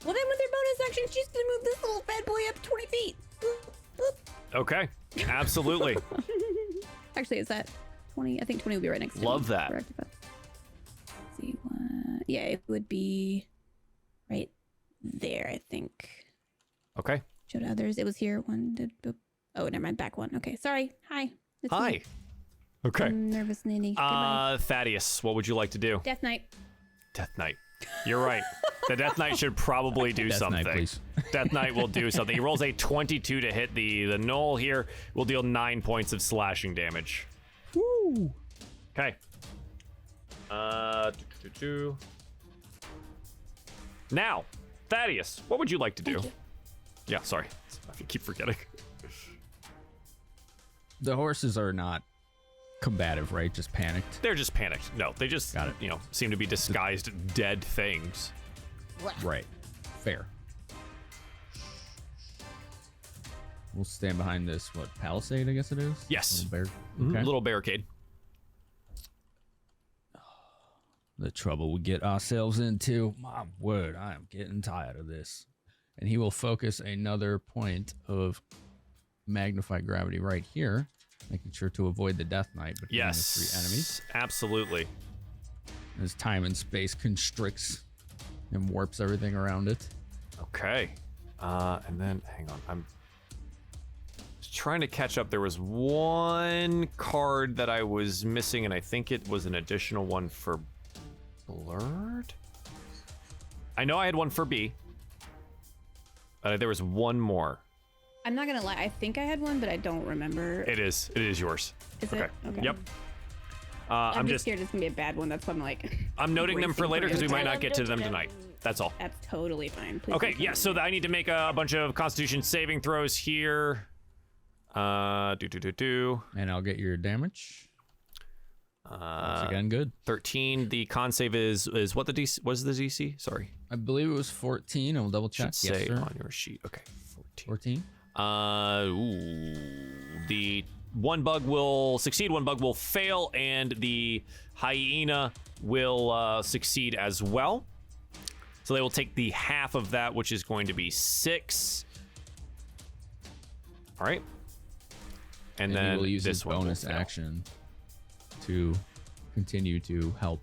Well, then with her bonus action, she's gonna move this little bad boy up 20 feet. Boop, boop. Okay. Absolutely. Actually, is that 20? I think 20 would be right next to Love me. that. Correct. Let's see what? Yeah, it would be right there, I think. Okay. Show to others. It was here. Boop. Oh, never mind. Back one. Okay. Sorry. Hi. It's Hi. me. Okay. I'm nervous, Nanny. Goodbye. Thaddeus, what would you like to do? Death Knight. Death Knight. You're right. The Death Knight should probably do Death something. Knight, please. Death Knight will do something. He rolls a 22 to hit the gnoll here. Will deal 9 points of slashing damage. Woo. Okay. Now, Thaddeus, what would you like to do? Yeah, sorry. I keep forgetting. The horses are not combative, right? Just panicked. They're just panicked. No, they just, Got it. seem to be disguised dead things. Right. Fair. We'll stand behind this, palisade, I guess it is? Yes. Little okay. Little barricade. The trouble we get ourselves into. My word, I am getting tired of this. And he will focus another point of magnified gravity right here, making sure to avoid the Death Knight between the 3 enemies. Absolutely. As time and space constricts and warps everything around it. Okay. And then, hang on. I'm trying to catch up. There was one card that I was missing, and I think it was an additional one for Blurred. I know I had one for B. There was one more. I'm not gonna lie. I think I had one, but I don't remember. It is yours. Is okay. it? Okay. Yep. I'm just scared it's gonna be a bad one. That's why I'm like. I'm noting them for later because we might not get to them Dum-dum-dum-dum. tonight. That's all. That's totally fine. Please Okay, don't yeah, tell so I need to make a bunch of Constitution saving throws here. And I'll get your damage. Once again, good. 13. The con save is what the DC? What is the DC? Sorry. I believe it was 14. I will double check. Should say on your sheet. Okay, 14. 14. The one bug will succeed, one bug will fail, and the hyena will succeed as well. So they will take the half of that, which is going to be 6. All right. And then he will use this his one will bonus fail. action to continue to help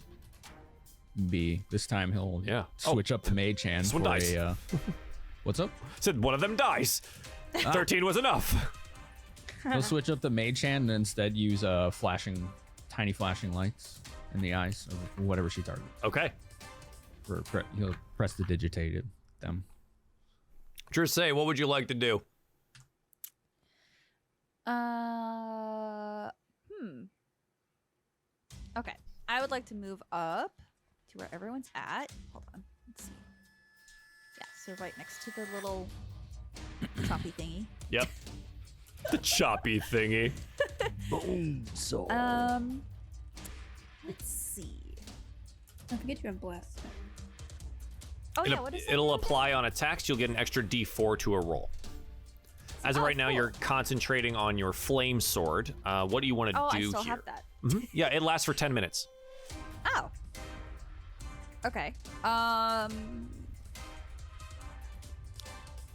B. This time he'll Yeah. switch up the mage hand this one for dies. a. What's up? Said one of them dies. 13 was enough. He'll switch up the mage hand and instead use tiny flashing lights in the eyes of whatever she targets. Okay. He'll press the digitated them. Say, what would you like to do? Okay. I would like to move up to where everyone's at. Hold on. Let's see. Yeah, so right next to the little choppy thingy. Yep. The choppy thingy. So Let's see. Don't forget you have blast. Oh yeah, what is that It'll again? apply on attacks. You'll get an extra D4 to a roll. As of Oh, right now, cool. you're concentrating on your flame sword. What do you want to Oh, do I still here? have that. Yeah, it lasts for 10 minutes. Oh. Okay.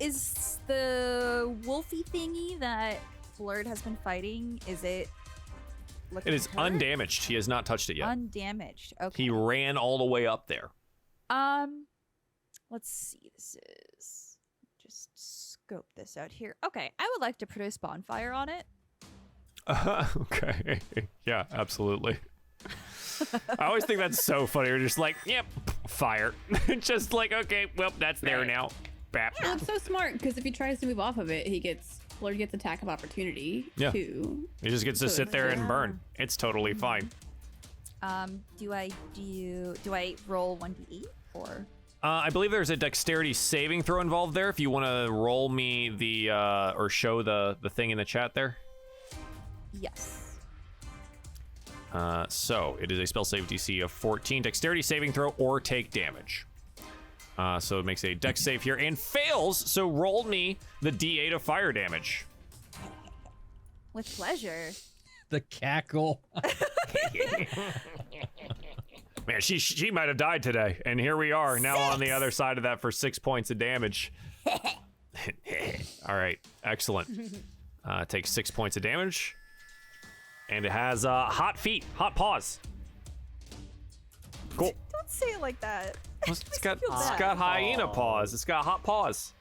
Is the wolfy thingy that Blurred has been fighting, is it looking It is hurt? undamaged. He has not touched it yet. Undamaged. Okay. He ran all the way up there. Let's see. This is just scope this out here. Okay, I would like to produce bonfire on it. Okay. Yeah, absolutely. I always think that's so funny. You're just like, yep, fire. Just like, okay, well, that's there now. Bap. Well, it's so smart because if he tries to move off of it, Blurred gets attack of opportunity too. He just gets to So sit it's there like- and burn. It's totally fine. Do I roll 1d8 or? I believe there's a dexterity saving throw involved there. If you want to roll me the or show the thing in the chat there. Yes. So it is a spell save DC of 14, dexterity saving throw, or take damage. So it makes a dex save here and fails. So roll me the D8 of fire damage. With pleasure. The cackle. Man, she might have died today, and here we are now on the other side of that for 6 points of damage. All right, excellent. Takes 6 points of damage, and it has hot feet, hot paws. Cool. Don't say it like that. It's got feel bad. hyena paws. It's got hot paws.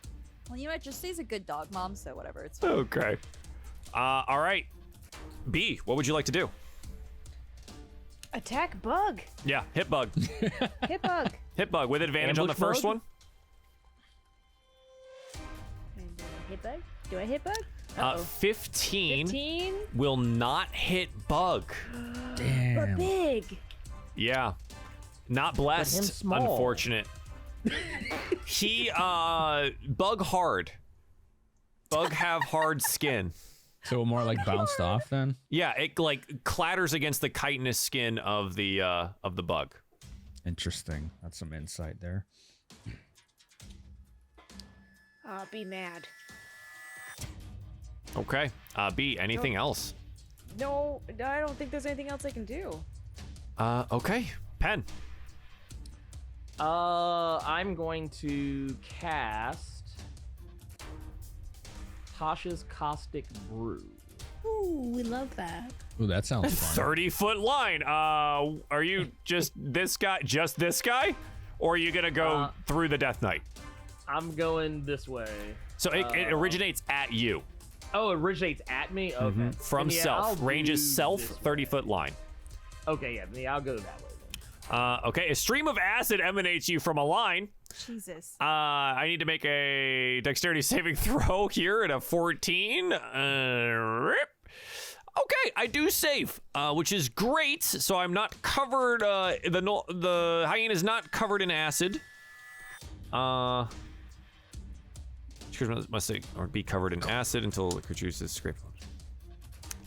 Well, you know what? Just say's a good dog, Mom. So whatever. It's fine. Okay. All right. B, what would you like to do? Attack bug. Yeah, hit bug. Hit bug. Hit bug with advantage on the Ambush first mode? one. And hit bug? Do I hit bug? 15 15. will not hit bug. But Damn. big. Yeah. Not blessed, small. unfortunate. He bug hard. Bug have hard skin. So more like bounced off then? Yeah, it like clatters against the chitinous skin of the bug. Interesting. That's some insight there. Be mad. Okay. B, anything else? No, I don't think there's anything else I can do. Okay. Pen. I'm going to cast Tasha's Caustic Brew. Ooh, we love that. Ooh, that sounds fun. 30-foot line. Are you just this guy? Or are you gonna go through the Death Knight? I'm going this way. So it originates at you. Oh, it originates at me? Okay. From Then, yeah, self. I'll Range do is self, this way. 30-foot line. Okay, yeah, I'll go that way then. Okay, a stream of acid emanates you from a line. Jesus. I need to make a dexterity saving throw here at a 14. Rip. Okay, I do save, which is great. So I'm not covered. The hyena is not covered in acid. Creature must say, or be covered in acid until the creature uses scrape.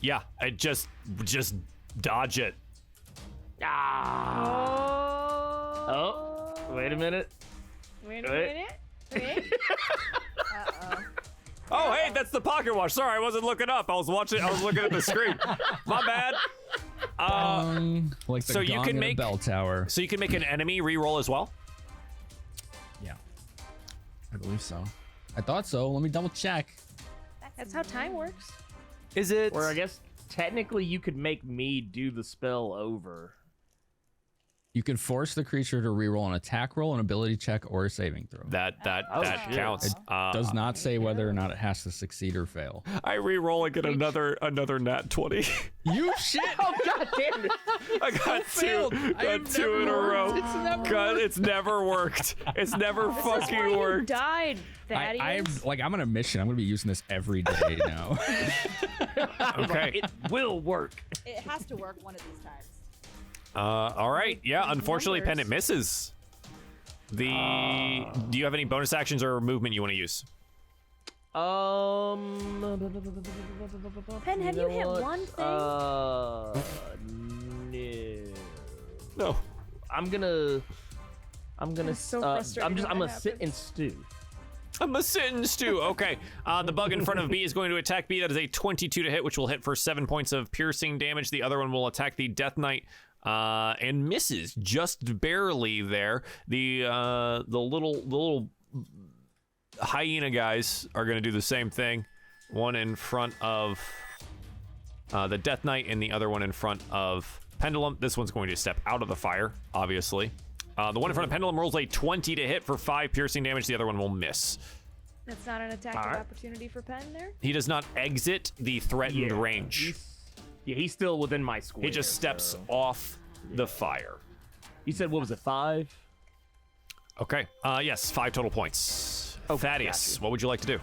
Yeah, I just dodge it. Oh, wait a minute. Wait a Wait. minute. Wait. Oh, hey, that's the pocket watch. Sorry, I wasn't looking up. I was looking at the screen. My bad. Like the so you gong can in a make- bell tower. So you can make an enemy reroll as well. believe so. I thought so. Let me double check. That's how time works. Is it? Or I guess technically you could make me do the spell over. You can force the creature to reroll an attack roll, an ability check, or a saving throw. That Oh, that shit. counts. It does not say whether or not it has to succeed or fail. I re-roll and get another nat 20. You shit! Oh god damn it! I got failed. two. I Got have two in a never row. worked. It's never God, it's never worked. It's never This is why fucking you worked. died, Thaddeus. I'm on a mission. I'm gonna be using this every day now. Okay. It will work. It has to work one of these times. All right. Yeah. Unfortunately, Numbers. Pendant misses. Do you have any bonus actions or movement you want to use? Pen, have you hit what? one thing? No. No. I'm gonna. It's so frustrating when I'm that gonna sit happens. and stew. I'm a sitting stew. Okay. The bug in front of B is going to attack B. That is a 22 to hit, which will hit for 7 points of piercing damage. The other one will attack the Death Knight and misses just barely there. The little hyena guys are going to do the same thing. One in front of the Death Knight and the other one in front of Pendulum. This one's going to step out of the fire, obviously. The one in front of Pendulum rolls a 20 to hit for 5 piercing damage. The other one will miss. That's not an attack of opportunity for Pen there? He does not exit the threatened range. He's still within my square. He just steps so- off the fire. You said what was it? 5? Okay. Yes, 5 total points. Oh, Thaddeus, gotcha. what would you like to do?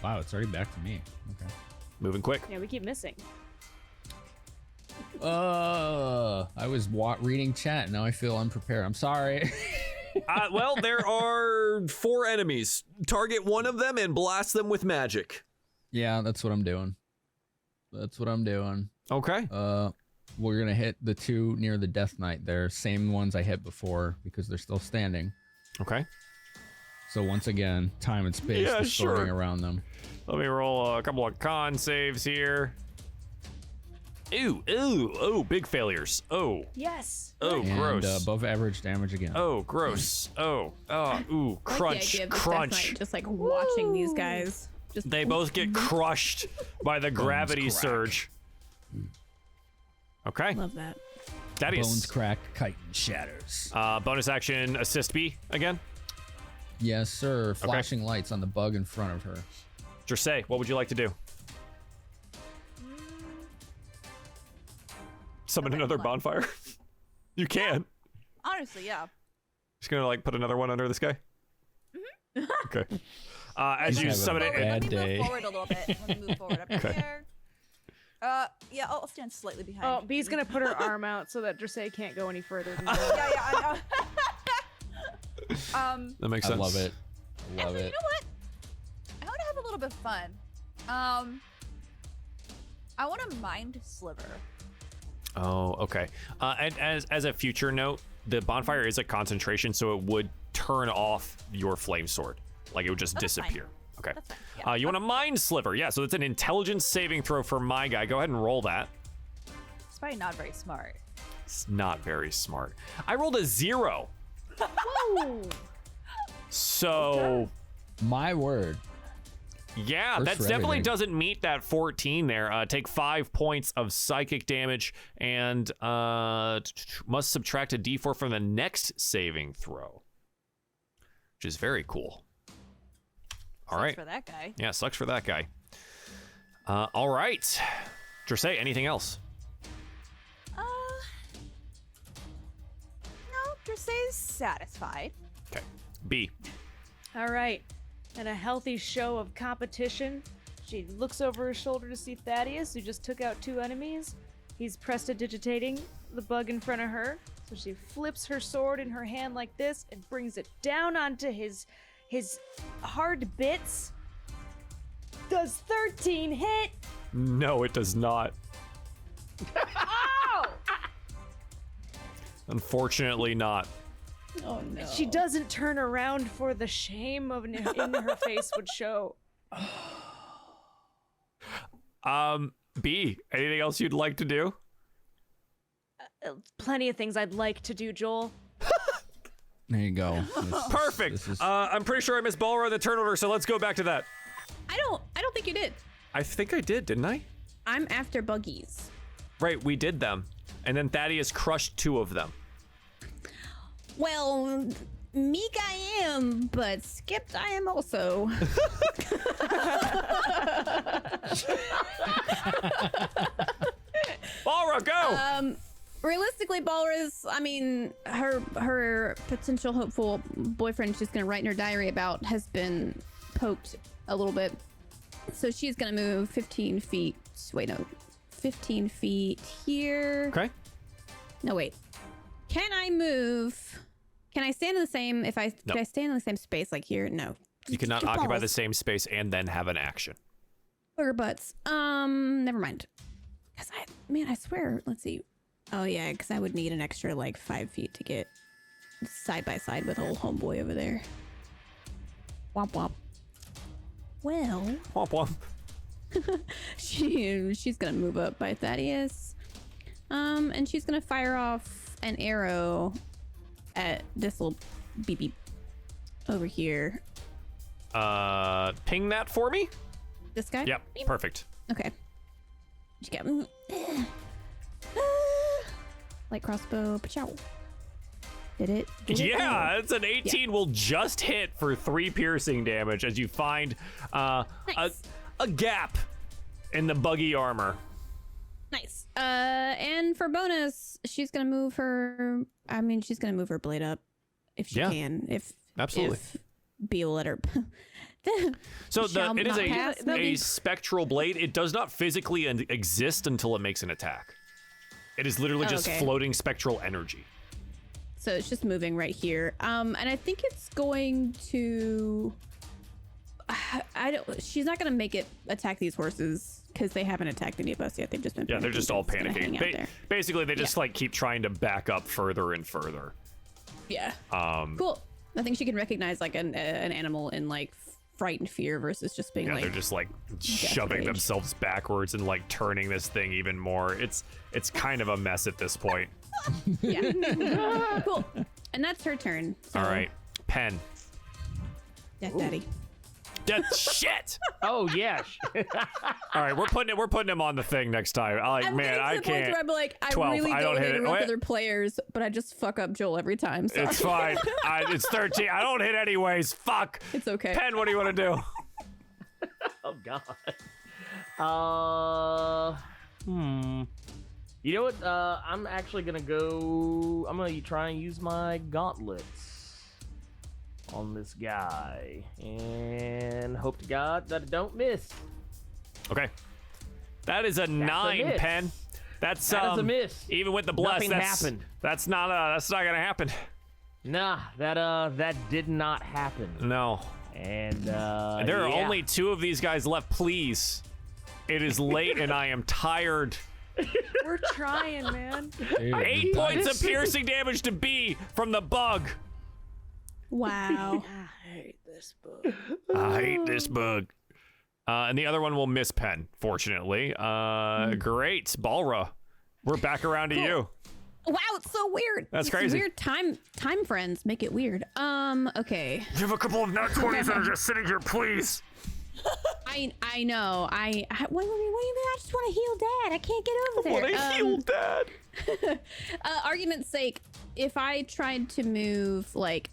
Wow, it's already back to me. Okay. Moving quick. Yeah, we keep missing. I was reading chat. Now I feel unprepared. I'm sorry. Well, there are 4 enemies. Target one of them and blast them with magic. Yeah, that's what I'm doing. Okay. We're gonna hit the 2 near the Death Knight there. Same ones I hit before because they're still standing. Okay. So once again, time and space Yeah, distorting sure. around them. Let me roll a couple of con saves here. Ooh, big failures. Oh, Yes. gross. And above average damage again. Oh, gross. Ooh, I like the crunch, idea of this Death crunch. Knight just like watching these guys. Just They both get crushed by the gravity crack. surge. Okay, love that. that Bones is. crack, chitin shatters. Bonus action, assist B again. Yes, sir. Flashing lights on the bug in front of her. Dressay, what would you like to do? Summon another bonfire? You can. Honestly, yeah. Just gonna like put another one under this guy? Okay. As you have a summon it, bad Let me day. move forward a little bit. Let me move forward up Okay. here. Yeah, I'll stand slightly behind. Oh, B's gonna put her arm out so that Dressay can't go any further than that. Yeah, I know. that makes I sense. love it. I love Actually, it. you know what? I want to have a little bit of fun. I want to mind sliver. Oh, okay. And as a future note, the bonfire is a concentration, so it would turn off your flame sword. Like it would just That's fine. disappear. Okay. That's fine. Yeah. You want a mind sliver? Yeah. So it's an intelligence saving throw for my guy. Go ahead and roll that. It's probably not very smart. It's not very smart. I rolled a 0. Whoa! So My word. yeah, First that for definitely everything. doesn't meet that 14 there. Take 5 points of psychic damage and must subtract a d4 from the next saving throw, which is very cool. All Sucks right. for that guy. Yeah, sucks for that guy. All right. Dressay, anything else? No, Dressay's satisfied. Okay. B. All right. And a healthy show of competition. She looks over her shoulder to see Thaddeus, who just took out 2 enemies. He's prestidigitating the bug in front of her. So she flips her sword in her hand like this and brings it down onto his hard bits. Does 13 hit? No, it does not. Oh! Unfortunately not. Oh no. She doesn't turn around for the shame of in her face would show. B, anything else you'd like to do? Plenty of things I'd like to do, Joel. There you go. Perfect. I'm pretty sure I missed Balra the turn order, so let's go back to that. I don't think you did. I think I did, didn't I? I'm after buggies. Right, we did them. And then Thaddeus crushed 2 of them. Well, meek I am, but skipped I am also. Balra, go! Realistically, Balra's, I mean, her potential hopeful boyfriend she's gonna write in her diary about has been poked a little bit. So she's gonna move 15 feet. Wait, no. 15 feet here. Okay. No, wait. Can I stand in the same, No. can I stand in the same space like here? No. You cannot Balls. occupy the same space and then have an action. Booger butts. Never mind. Cause I swear, let's see. Oh yeah, cause I would need an extra like 5 feet to get side by side with old homeboy over there. Womp womp. Well, Womp womp. she's gonna move up by Thaddeus. And she's gonna fire off an arrow at this little beep beep over here. Ping that for me? This guy? Yep, perfect. Okay. She got light crossbow. Pachow. Did it? Yeah, it's an 18 will just hit for 3 piercing damage as you find Nice. a gap in the buggy armor. Nice. And for bonus, she's gonna move her. I mean, she's gonna move her blade up if she can. If Absolutely. If B will let her. So it is not pass, a maybe? spectral blade. It does not physically exist until it makes an attack. It is literally just okay. floating spectral energy. So it's just moving right here. And I think it's going to. She's not gonna make it attack these horses because they haven't attacked any of us yet. They've just been. Yeah, they're just all It's gonna hang out panicking. there. Basically, they just like keep trying to back up further and further. Yeah. Cool. I think she can recognize like an animal in like fright and fear versus just being Yeah, like. they're just like shoving rage. themselves backwards and like turning this thing even more. It's kind of a mess at this point. Yeah. Cool. And that's her turn. So, All right, Pen. Death Daddy. Shit. Oh yeah. All right, we're putting him on the thing next time. I'm Man, getting to I the point can't. where I'm like, I 12, really I don't don't hit it. interrupt Oh, other players, but I just fuck up Joel every time. So It's fine. It's 13. I don't hit anyways. Fuck. it's okay. Pen, what do you want to do? Oh God. You know what? I'm actually gonna go. I'm gonna try and use my gauntlets on this guy, and hope to God that I don't miss. Okay. That is a 9, miss. Pen. That's That is a miss. Even with the bless, Nothing happened. That's not gonna happen. Nah, that did not happen. No. And There are yeah. only 2 of these guys left. Please. It is late and I am tired. We're trying, man. Dude, 8 points of piercing damage to B from the bug. Wow. I hate this book. I hate this bug. And the other one will miss Pen, fortunately. Great. Balra, we're back around to you. Wow, it's so weird. That's These crazy. Weird time friends make it weird. Okay. You have a couple of nat 20s that are just sitting here, please. I know. What do you mean? I just want to heal Dad. I can't get over there. What a heal, Dad. Argument's sake, if I tried to move like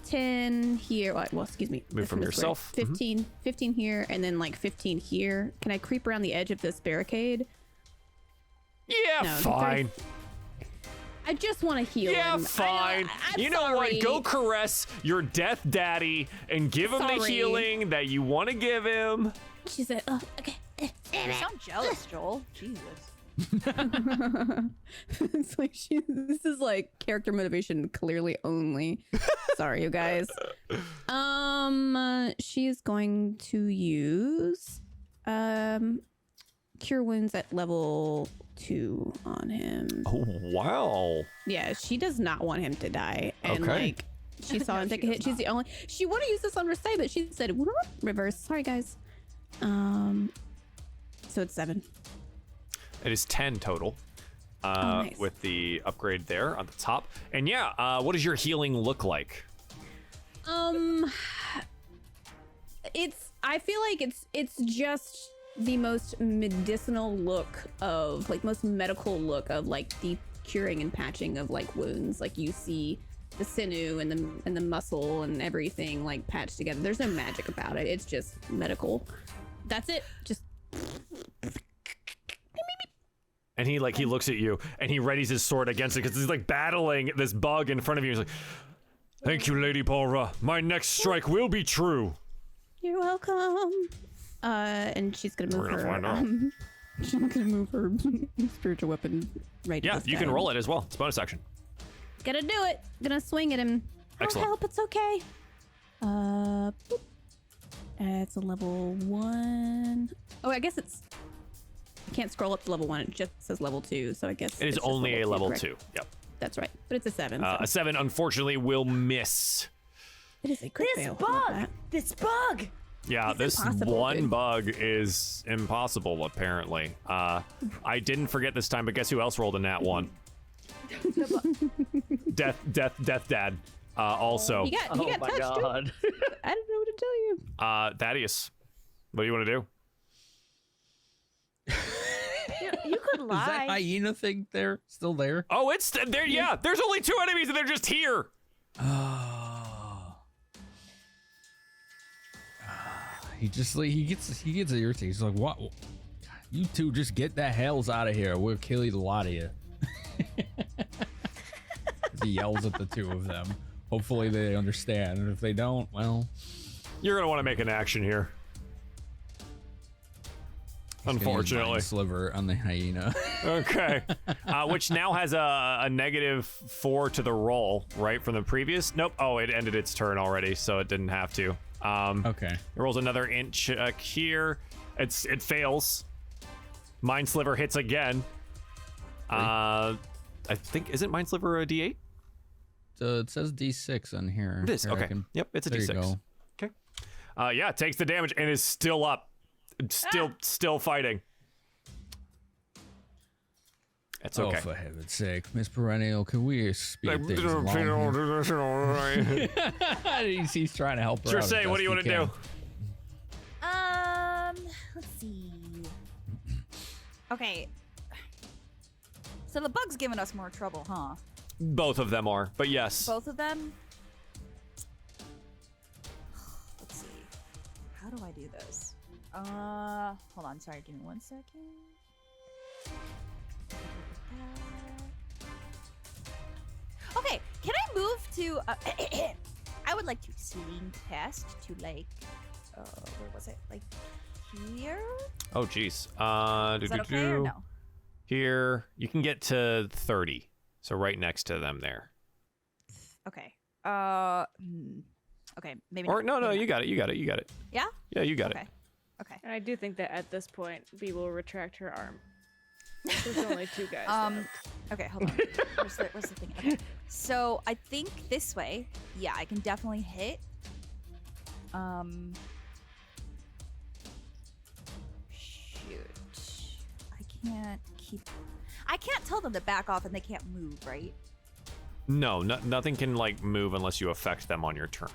10 here, well, excuse me. Move from this way. yourself. 15 here, and then like 15 here. Can I creep around the edge of this barricade? Yeah, No, fine. I just want to heal Yeah, him. fine. I'm You know sorry. what? Go caress your death daddy and give him the Sorry. healing that you want to give him. She said, "Oh, okay." You sound jealous, Joel. Jesus. It's like this is like character motivation clearly only. Sorry, you guys. She's going to use cure wounds at level 2 on him. Oh, wow. Yeah, she does not want him to die. And Okay. like she saw him take a hit. She's the only she would have used this on Versailles, but she said reverse. Sorry guys. So it's 7. It is 10 total. nice. with the upgrade there on the top. And yeah, what does your healing look like? I feel like it's just the most medicinal look of like most medical look of like the curing and patching of like wounds. Like you see the sinew and the muscle and everything like patched together. There's no magic about it. It's just medical. That's it. Just And he looks at you and he readies his sword against it because he's like battling this bug in front of you. He's like, "Thank you, Lady Balra. My next strike will be true." You're welcome. And she's gonna move We're gonna her. find out. She's gonna move her spiritual weapon right. Yeah, at this you can guy. roll it as well. It's bonus action. Gonna do it. Gonna swing at him. Excellent. Don't help. It's okay. Boop. It's a level 1. Oh, I guess it's. I can't scroll up to level 1. It just says level 2. So I guess It is it's just only a level correct? 2. Yep. That's right. But it's a 7. So A 7 unfortunately will miss. it is a crit This fail. How about bug! that? This bug! Yeah, It's this impossible, one dude. bug is impossible, apparently. I didn't forget this time, but guess who else rolled a nat 1? Death Dad. Also. He got Oh touched. my Too. god. I don't know what to tell you. Thaddeus, what do you want to do? You could Is that lie. hyena thing there? Still there? Oh, it's there. Yeah, there's only 2 enemies and they're just here. Oh. He just like he gets irritated. He's like, "What? You two just get the hells out of here. We'll kill you, the lot of you." He yells at the two of them. Hopefully they understand, and if they don't, well, You're gonna want to make an action here. he's gonna use Unfortunately. Mind Sliver on the hyena. Okay. Which now has a -4 to the roll, right, from the previous? Nope. Oh, it ended its turn already, so it didn't have to. Okay. It rolls another inch here. It fails. Mind Sliver hits again. I think, isn't Mind Sliver a D8? So it says D6 on here. It is. Here, I Okay. can- Yep, it's a there you D6. go. Okay. Yeah, it takes the damage and is still up. Still fighting. It's okay. Oh, for heaven's sake, Miss Perennial, can we speed things along here? He's trying to help her out. Say, what do you want to do? Let's see. Okay. So the bug's giving us more trouble, huh? Both of them are, but yes. Both of them? Let's see. How do I do this? Hold on. Sorry, give me 1 second. Okay, can I move to? I would like to sling past to like, where was it? Like here? Oh, geez. Is that okay or no? Here, you can get to 30. So right next to them there. Okay. Okay, maybe. Or not. no, maybe you got it. You got it. You got it. Yeah. Yeah, you got Okay. it. Okay. And I do think that at this point, B will retract her arm. There's only 2 guys. left. Okay, hold on. Where's the thing? Okay. So I think this way. Yeah, I can definitely hit. Shoot. I can't tell them to back off and they can't move, right? No, nothing can like move unless you affect them on your turn.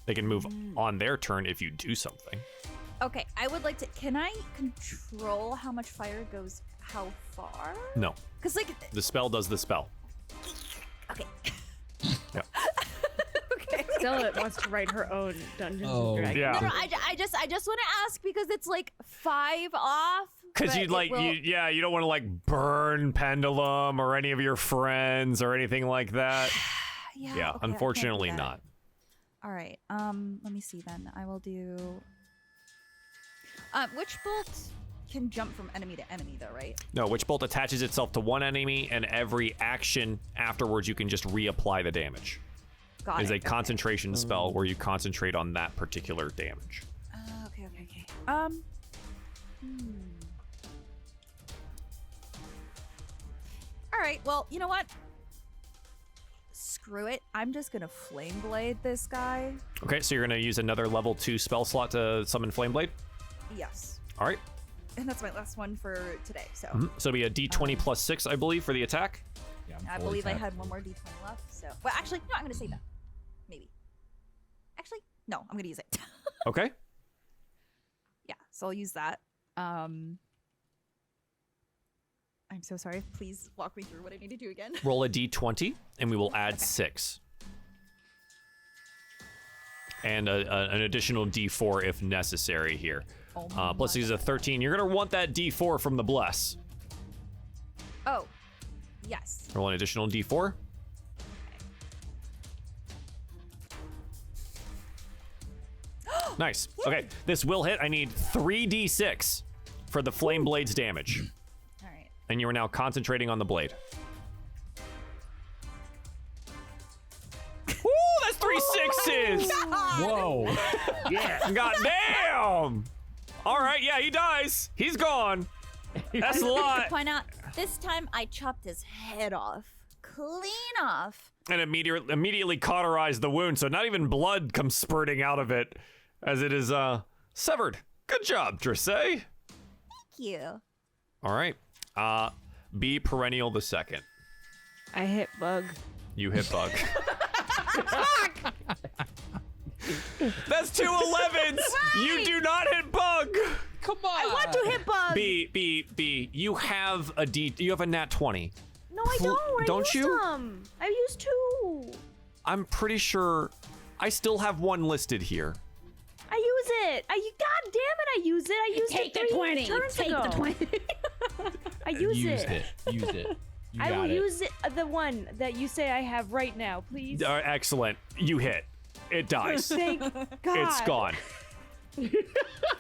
They can move on their turn if you do something. Okay, I would like to. Can I control how much fire goes how far? No, Because like. the spell does the spell. Okay. Yeah. Okay. Stella wants to write her own Dungeons Oh, and Dragons. Yeah. No, no, I just want to ask because it's like 5 off. Because but you'd like, it will- you don't want to like burn Pendulum or any of your friends or anything like that. Yeah, Yeah, okay, I can't do unfortunately that. not. All right. Let me see then. I will do. Witch bolt can jump from enemy to enemy though, right? No, Witch Bolt attaches itself to one enemy, and every action afterwards you can just reapply the damage. Got It's it. a okay. concentration spell where you concentrate on that particular damage. Okay. All right. Well, you know what? Screw it. I'm just gonna flame blade this guy. Okay, so you're gonna use another level 2 spell slot to summon Flame Blade. Yes. All right. and that's my last one for today. So So it'll be a D20 plus 6, I believe, for the attack. Yeah, I'm I fully believe I tapped. had one more D20 left. So, well, actually, no, I'm gonna save that. Maybe. Actually, no, I'm gonna use it. Okay. Yeah, so I'll use that. I'm so sorry. Please walk me through what I need to do again. Roll a D20, and we will add 6. And an additional D4 if necessary here. Oh Plus, he's a 13. You're going to want that D4 from the Bless. Oh, yes. Roll an additional D4. Nice. Okay, this will hit. I need 3d6 for the flame blade's damage. All right. And you are now concentrating on the blade. Woo, that's 3 6s! Whoa. Yeah. God damn! All right, yeah, he dies. He's gone. That's a lot. Point out, this time I chopped his head off. Clean off. And immediately cauterized the wound, so not even blood comes spurting out of it as it is severed. Good job, Drissay. Thank you. All right. Be perennial the second. I hit bug. You hit bug. That's 2 11s. You do not hit bug. Come on. I want to hit bug. B. You have a You have a nat 20. No, I don't. Don't I used you? Some. I used 2. I'm pretty sure I still have one listed here. I use it. God damn it! I use it. I used Take it the 3 20. turns Take ago. the 20. I use Used it. it. Use it. You I got will it. use it, the one that you say I have right now, please. Excellent. You hit. It dies. Thank God. It's gone.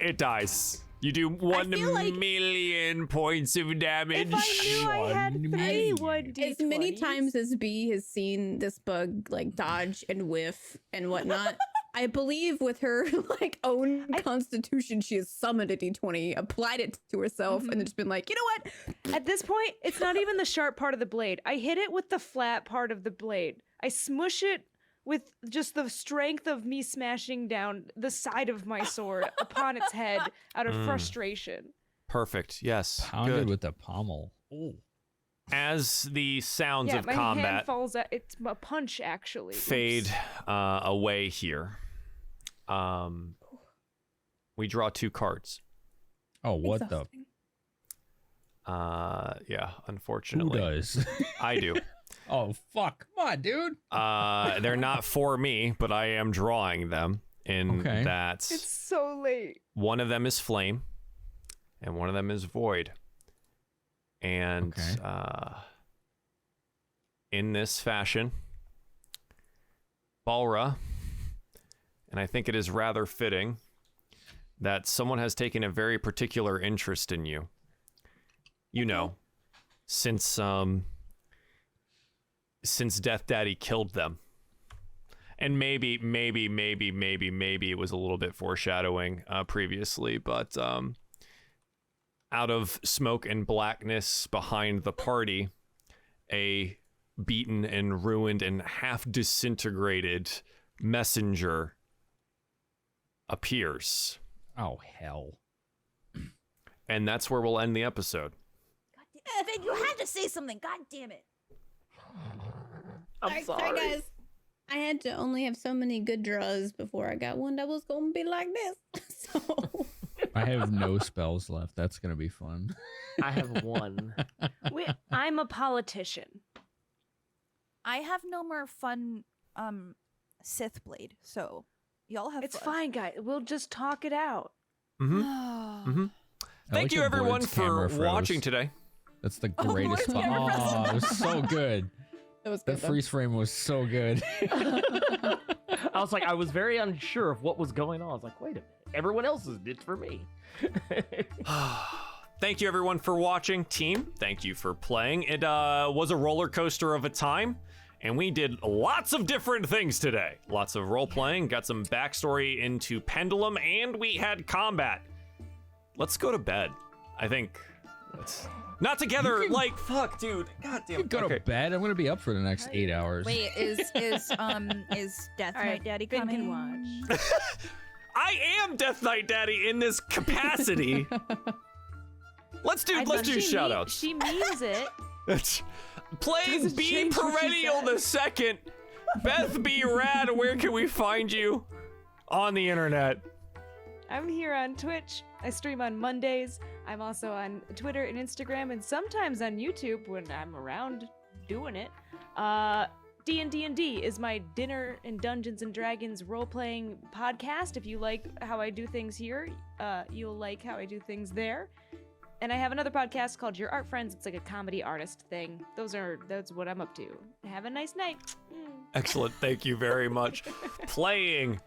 It dies. You do 1 feel like- million points of damage. If I knew I had 3 1d20s. As many times as B has seen this bug like dodge and whiff and whatnot, I believe with her like own constitution, she has summoned a D20, applied it to herself, and then just been like, you know what? At this point, it's not even the sharp part of the blade. I hit it with the flat part of the blade. I smush it with just the strength of me smashing down the side of my sword upon its head out of frustration. Perfect. Yes. Pounded Good. with the pommel. Ooh. As the sounds Yeah, of my hand combat falls out. It's a punch, actually. fade away here, we draw 2 cards. Oh, what Exhausting. Yeah, Who unfortunately. does? I do. Oh, fuck. Come on, dude. They're not for me, but I am drawing them in Okay. that It's so late. one of them is flame and one of them is void. And Okay. In this fashion, Balra, and I think it is rather fitting that someone has taken a very particular interest in you. You know, since Death Daddy killed them. And maybe it was a little bit foreshadowing previously, but out of smoke and blackness behind the party, a beaten and ruined and half disintegrated messenger appears. Oh, hell. And that's where we'll end the episode. Evan, you had to say something. God damn it. I'm sorry. Sorry, guys. I had to only have so many good draws before I got one that was going to be like this. So. I have no spells left. That's going to be fun. I have one. I'm a politician. I have no more fun Sith blade, so y'all have It's fun. fine, guys. We'll just talk it out. Mm-hmm. Mm-hmm. Mm-hmm. I Thank like you, how everyone, Blurred's for camera froze. watching today. That's the Oh, greatest. Blurred's camera froze. Oh, it was so good. That was That good. though. freeze frame was so good. I was like, I was very unsure of what was going on. I was like, wait a minute. Everyone else is it for me. Thank you, everyone, for watching. Team, thank you for playing. It was a roller coaster of a time, and we did lots of different things today. Lots of role-playing, got some backstory into Pendulum, and we had combat. Let's go to bed. I think. Not together, like, fuck, dude. God damn it. Go to bed. I'm going to be up for the next 8 hours. Wait, is Death All right, Knight Daddy Finn coming? can watch. I am Death Knight Daddy in this capacity. Let's do She shout outs. She means it. It's playing Doesn't B change what she Perennial said. the second. Beth B Rad, where can we find you on the internet? I'm here on Twitch. I stream on Mondays. I'm also on Twitter and Instagram, and sometimes on YouTube when I'm around doing it. D&D is my Dinner and Dungeons and Dragons role-playing podcast. If you like how I do things here, you'll like how I do things there. And I have another podcast called Your Art Friends. It's like a comedy artist thing. That's what I'm up to. Have a nice night. Excellent. Thank you very much. Playing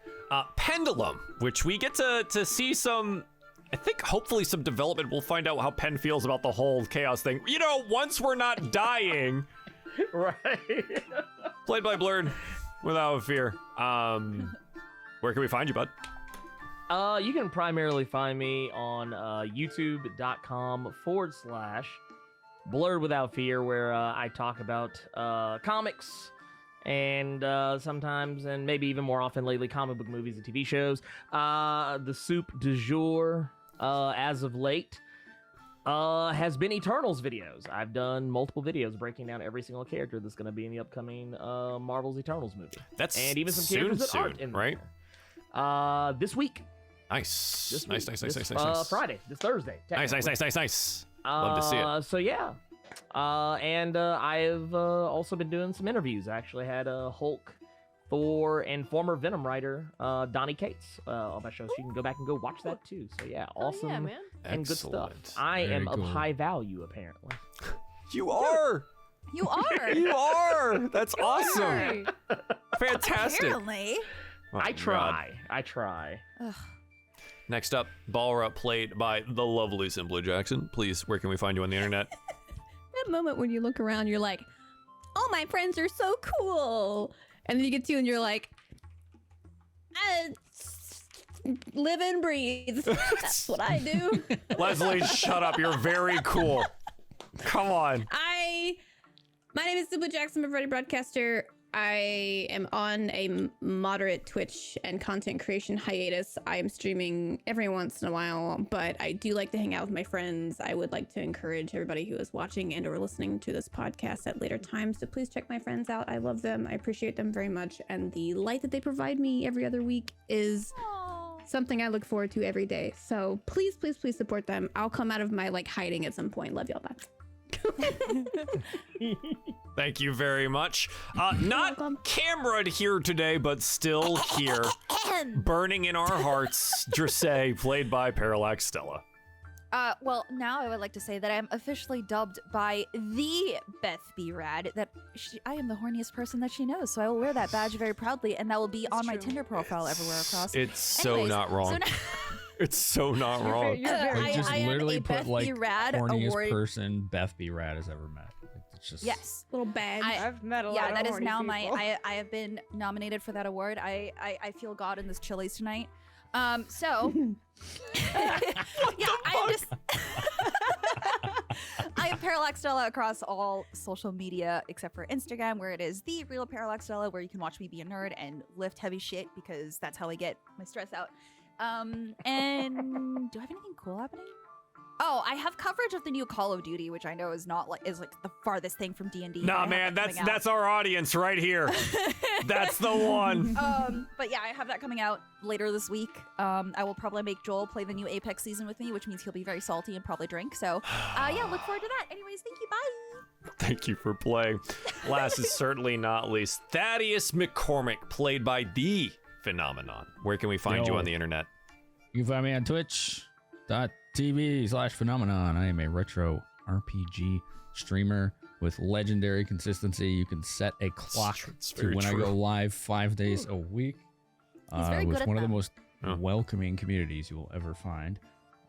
Pendulum, which we get to see some, I think hopefully some development. We'll find out how Penn feels about the whole chaos thing. You know, once we're not dying. Right. Played by Blurred without fear. Where can we find you, bud? You can primarily find me on youtube.com/Blurred Without Fear, where I talk about comics and sometimes, and maybe even more often lately, comic book movies and TV shows. The soup du jour, as of late, has been Eternals videos. I've done multiple videos breaking down every single character that's going to be in the upcoming Marvel's Eternals movie. That's and even some soon, characters that aren't in right? there. This week. Nice. Nice. Nice. Friday, this Thursday. Nice. Love to see it. So yeah. And I've also been doing some interviews. I actually had Hulk, Thor, and former Venom writer Donnie Cates on my show, so you can go back and go watch that too. So yeah, awesome yeah, man. and good stuff. Excellent. I Very am cool. of high value, apparently. You are. You are. You are. That's awesome. Fantastic. Apparently. Oh, I God. try. Ugh. Next up, Balra, played by the lovely Simply Jackson. Please, where can we find you on the internet? That moment when you look around, you're like, "Oh, my friends are so cool," and then you get to, and you're like, "Live and breathe." That's what I do. Leslie, shut up. You're very cool. Come on. My name is Simply Jackson, I'm a Ready broadcaster. I am on a moderate Twitch and content creation hiatus. I am streaming every once in a while, but I do like to hang out with my friends. I would like to encourage everybody who is watching and or listening to this podcast at later times to please check my friends out. I love them. I appreciate them very much. And the light that they provide me every other week is something I look forward to every day. So please support them. I'll come out of my hiding at some point. Love y'all. Bye. Thank you very much. Not welcome. Cameron here today, but still here, burning in our hearts, Dressay, played by Parallax Stella. Well, now I would like to say that I'm officially dubbed by the Beth B. Rad, that I am the horniest person that she knows, so I will wear that badge very proudly, and that will be on my Tinder profile everywhere across. It's so Anyways, not wrong. so now- It's so not wrong. You're very Like, just I am literally a put Beth like B. Rad horniest award. person Beth B. Rad has ever met. Like, it's just Yes. Little badge. I've met a lot Yeah, of that is horny now people. I have been nominated for that award. I feel God in this Chili's tonight. So yeah, I'm just I am Parallax Stella across all social media except for Instagram, where it is the real Parallax Stella, where you can watch me be a nerd and lift heavy shit because that's how I get my stress out. And do I have anything cool happening? Oh, I have coverage of the new Call of Duty, which I know is not is the farthest thing from D&D. Nah, man, that's our audience right here. That's the one. But yeah, I have that coming out later this week. I will probably make Joel play the new Apex season with me, which means he'll be very salty and probably drink. So, yeah, look forward to that. Anyways, thank you. Bye. Thank you for playing. Last is certainly not least, Thaddeus McCormick, played by the Phenomenon. Where can we find you Yo. on the internet? You can find me on twitch.tv/phenomenon. I am a retro RPG streamer with legendary consistency. You can set a clock It's to very when true. I go live 5 days a week. He's very good with at one of the them. most Oh. welcoming communities you will ever find.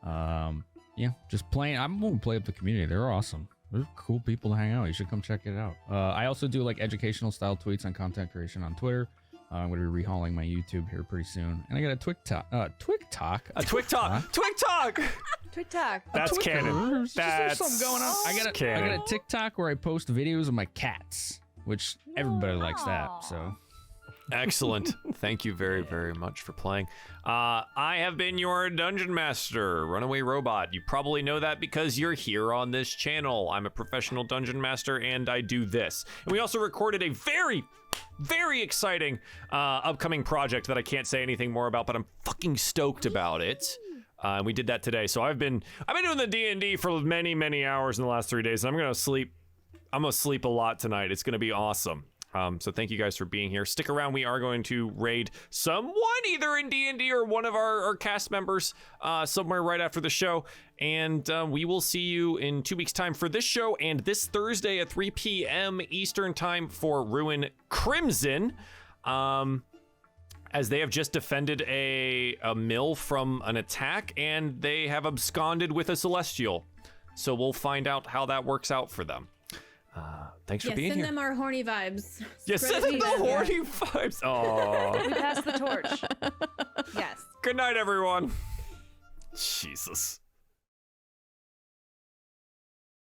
Yeah, just playing. I'm going to play up the community. They're awesome. They're cool people to hang out. You should come check it out. I also do like educational style tweets on content creation on Twitter. I'm going to be rehauling my YouTube here pretty soon. And I got a TikTok. A TikTok. TikTok. That's canon. There's That's something going on. I got a TikTok where I post videos of my cats, which everybody likes that. So Excellent. Thank you very, very much for playing. I have been your Dungeon Master, Runaway Robot. You probably know that because you're here on this channel. I'm a professional Dungeon Master, and I do this. And we also recorded a very, very exciting upcoming project that I can't say anything more about, but I'm fucking stoked about it. And we did that today. So I've been doing the D&D for many, many hours in the last 3 days, and I'm gonna sleep a lot tonight. It's gonna be awesome. So thank you guys for being here. Stick around. We are going to raid someone either in D&D or one of our cast members somewhere right after the show. And we will see you in 2 weeks' time for this show and this Thursday at 3 p.m. Eastern time for Ruin Crimson. As they have just defended a mill from an attack, and they have absconded with a Celestial. So we'll find out how that works out for them. Thanks for being send here. them our horny vibes. Yes, send them the horny vibes. Oh. We passed the torch. Yes. Good night, everyone. Jesus.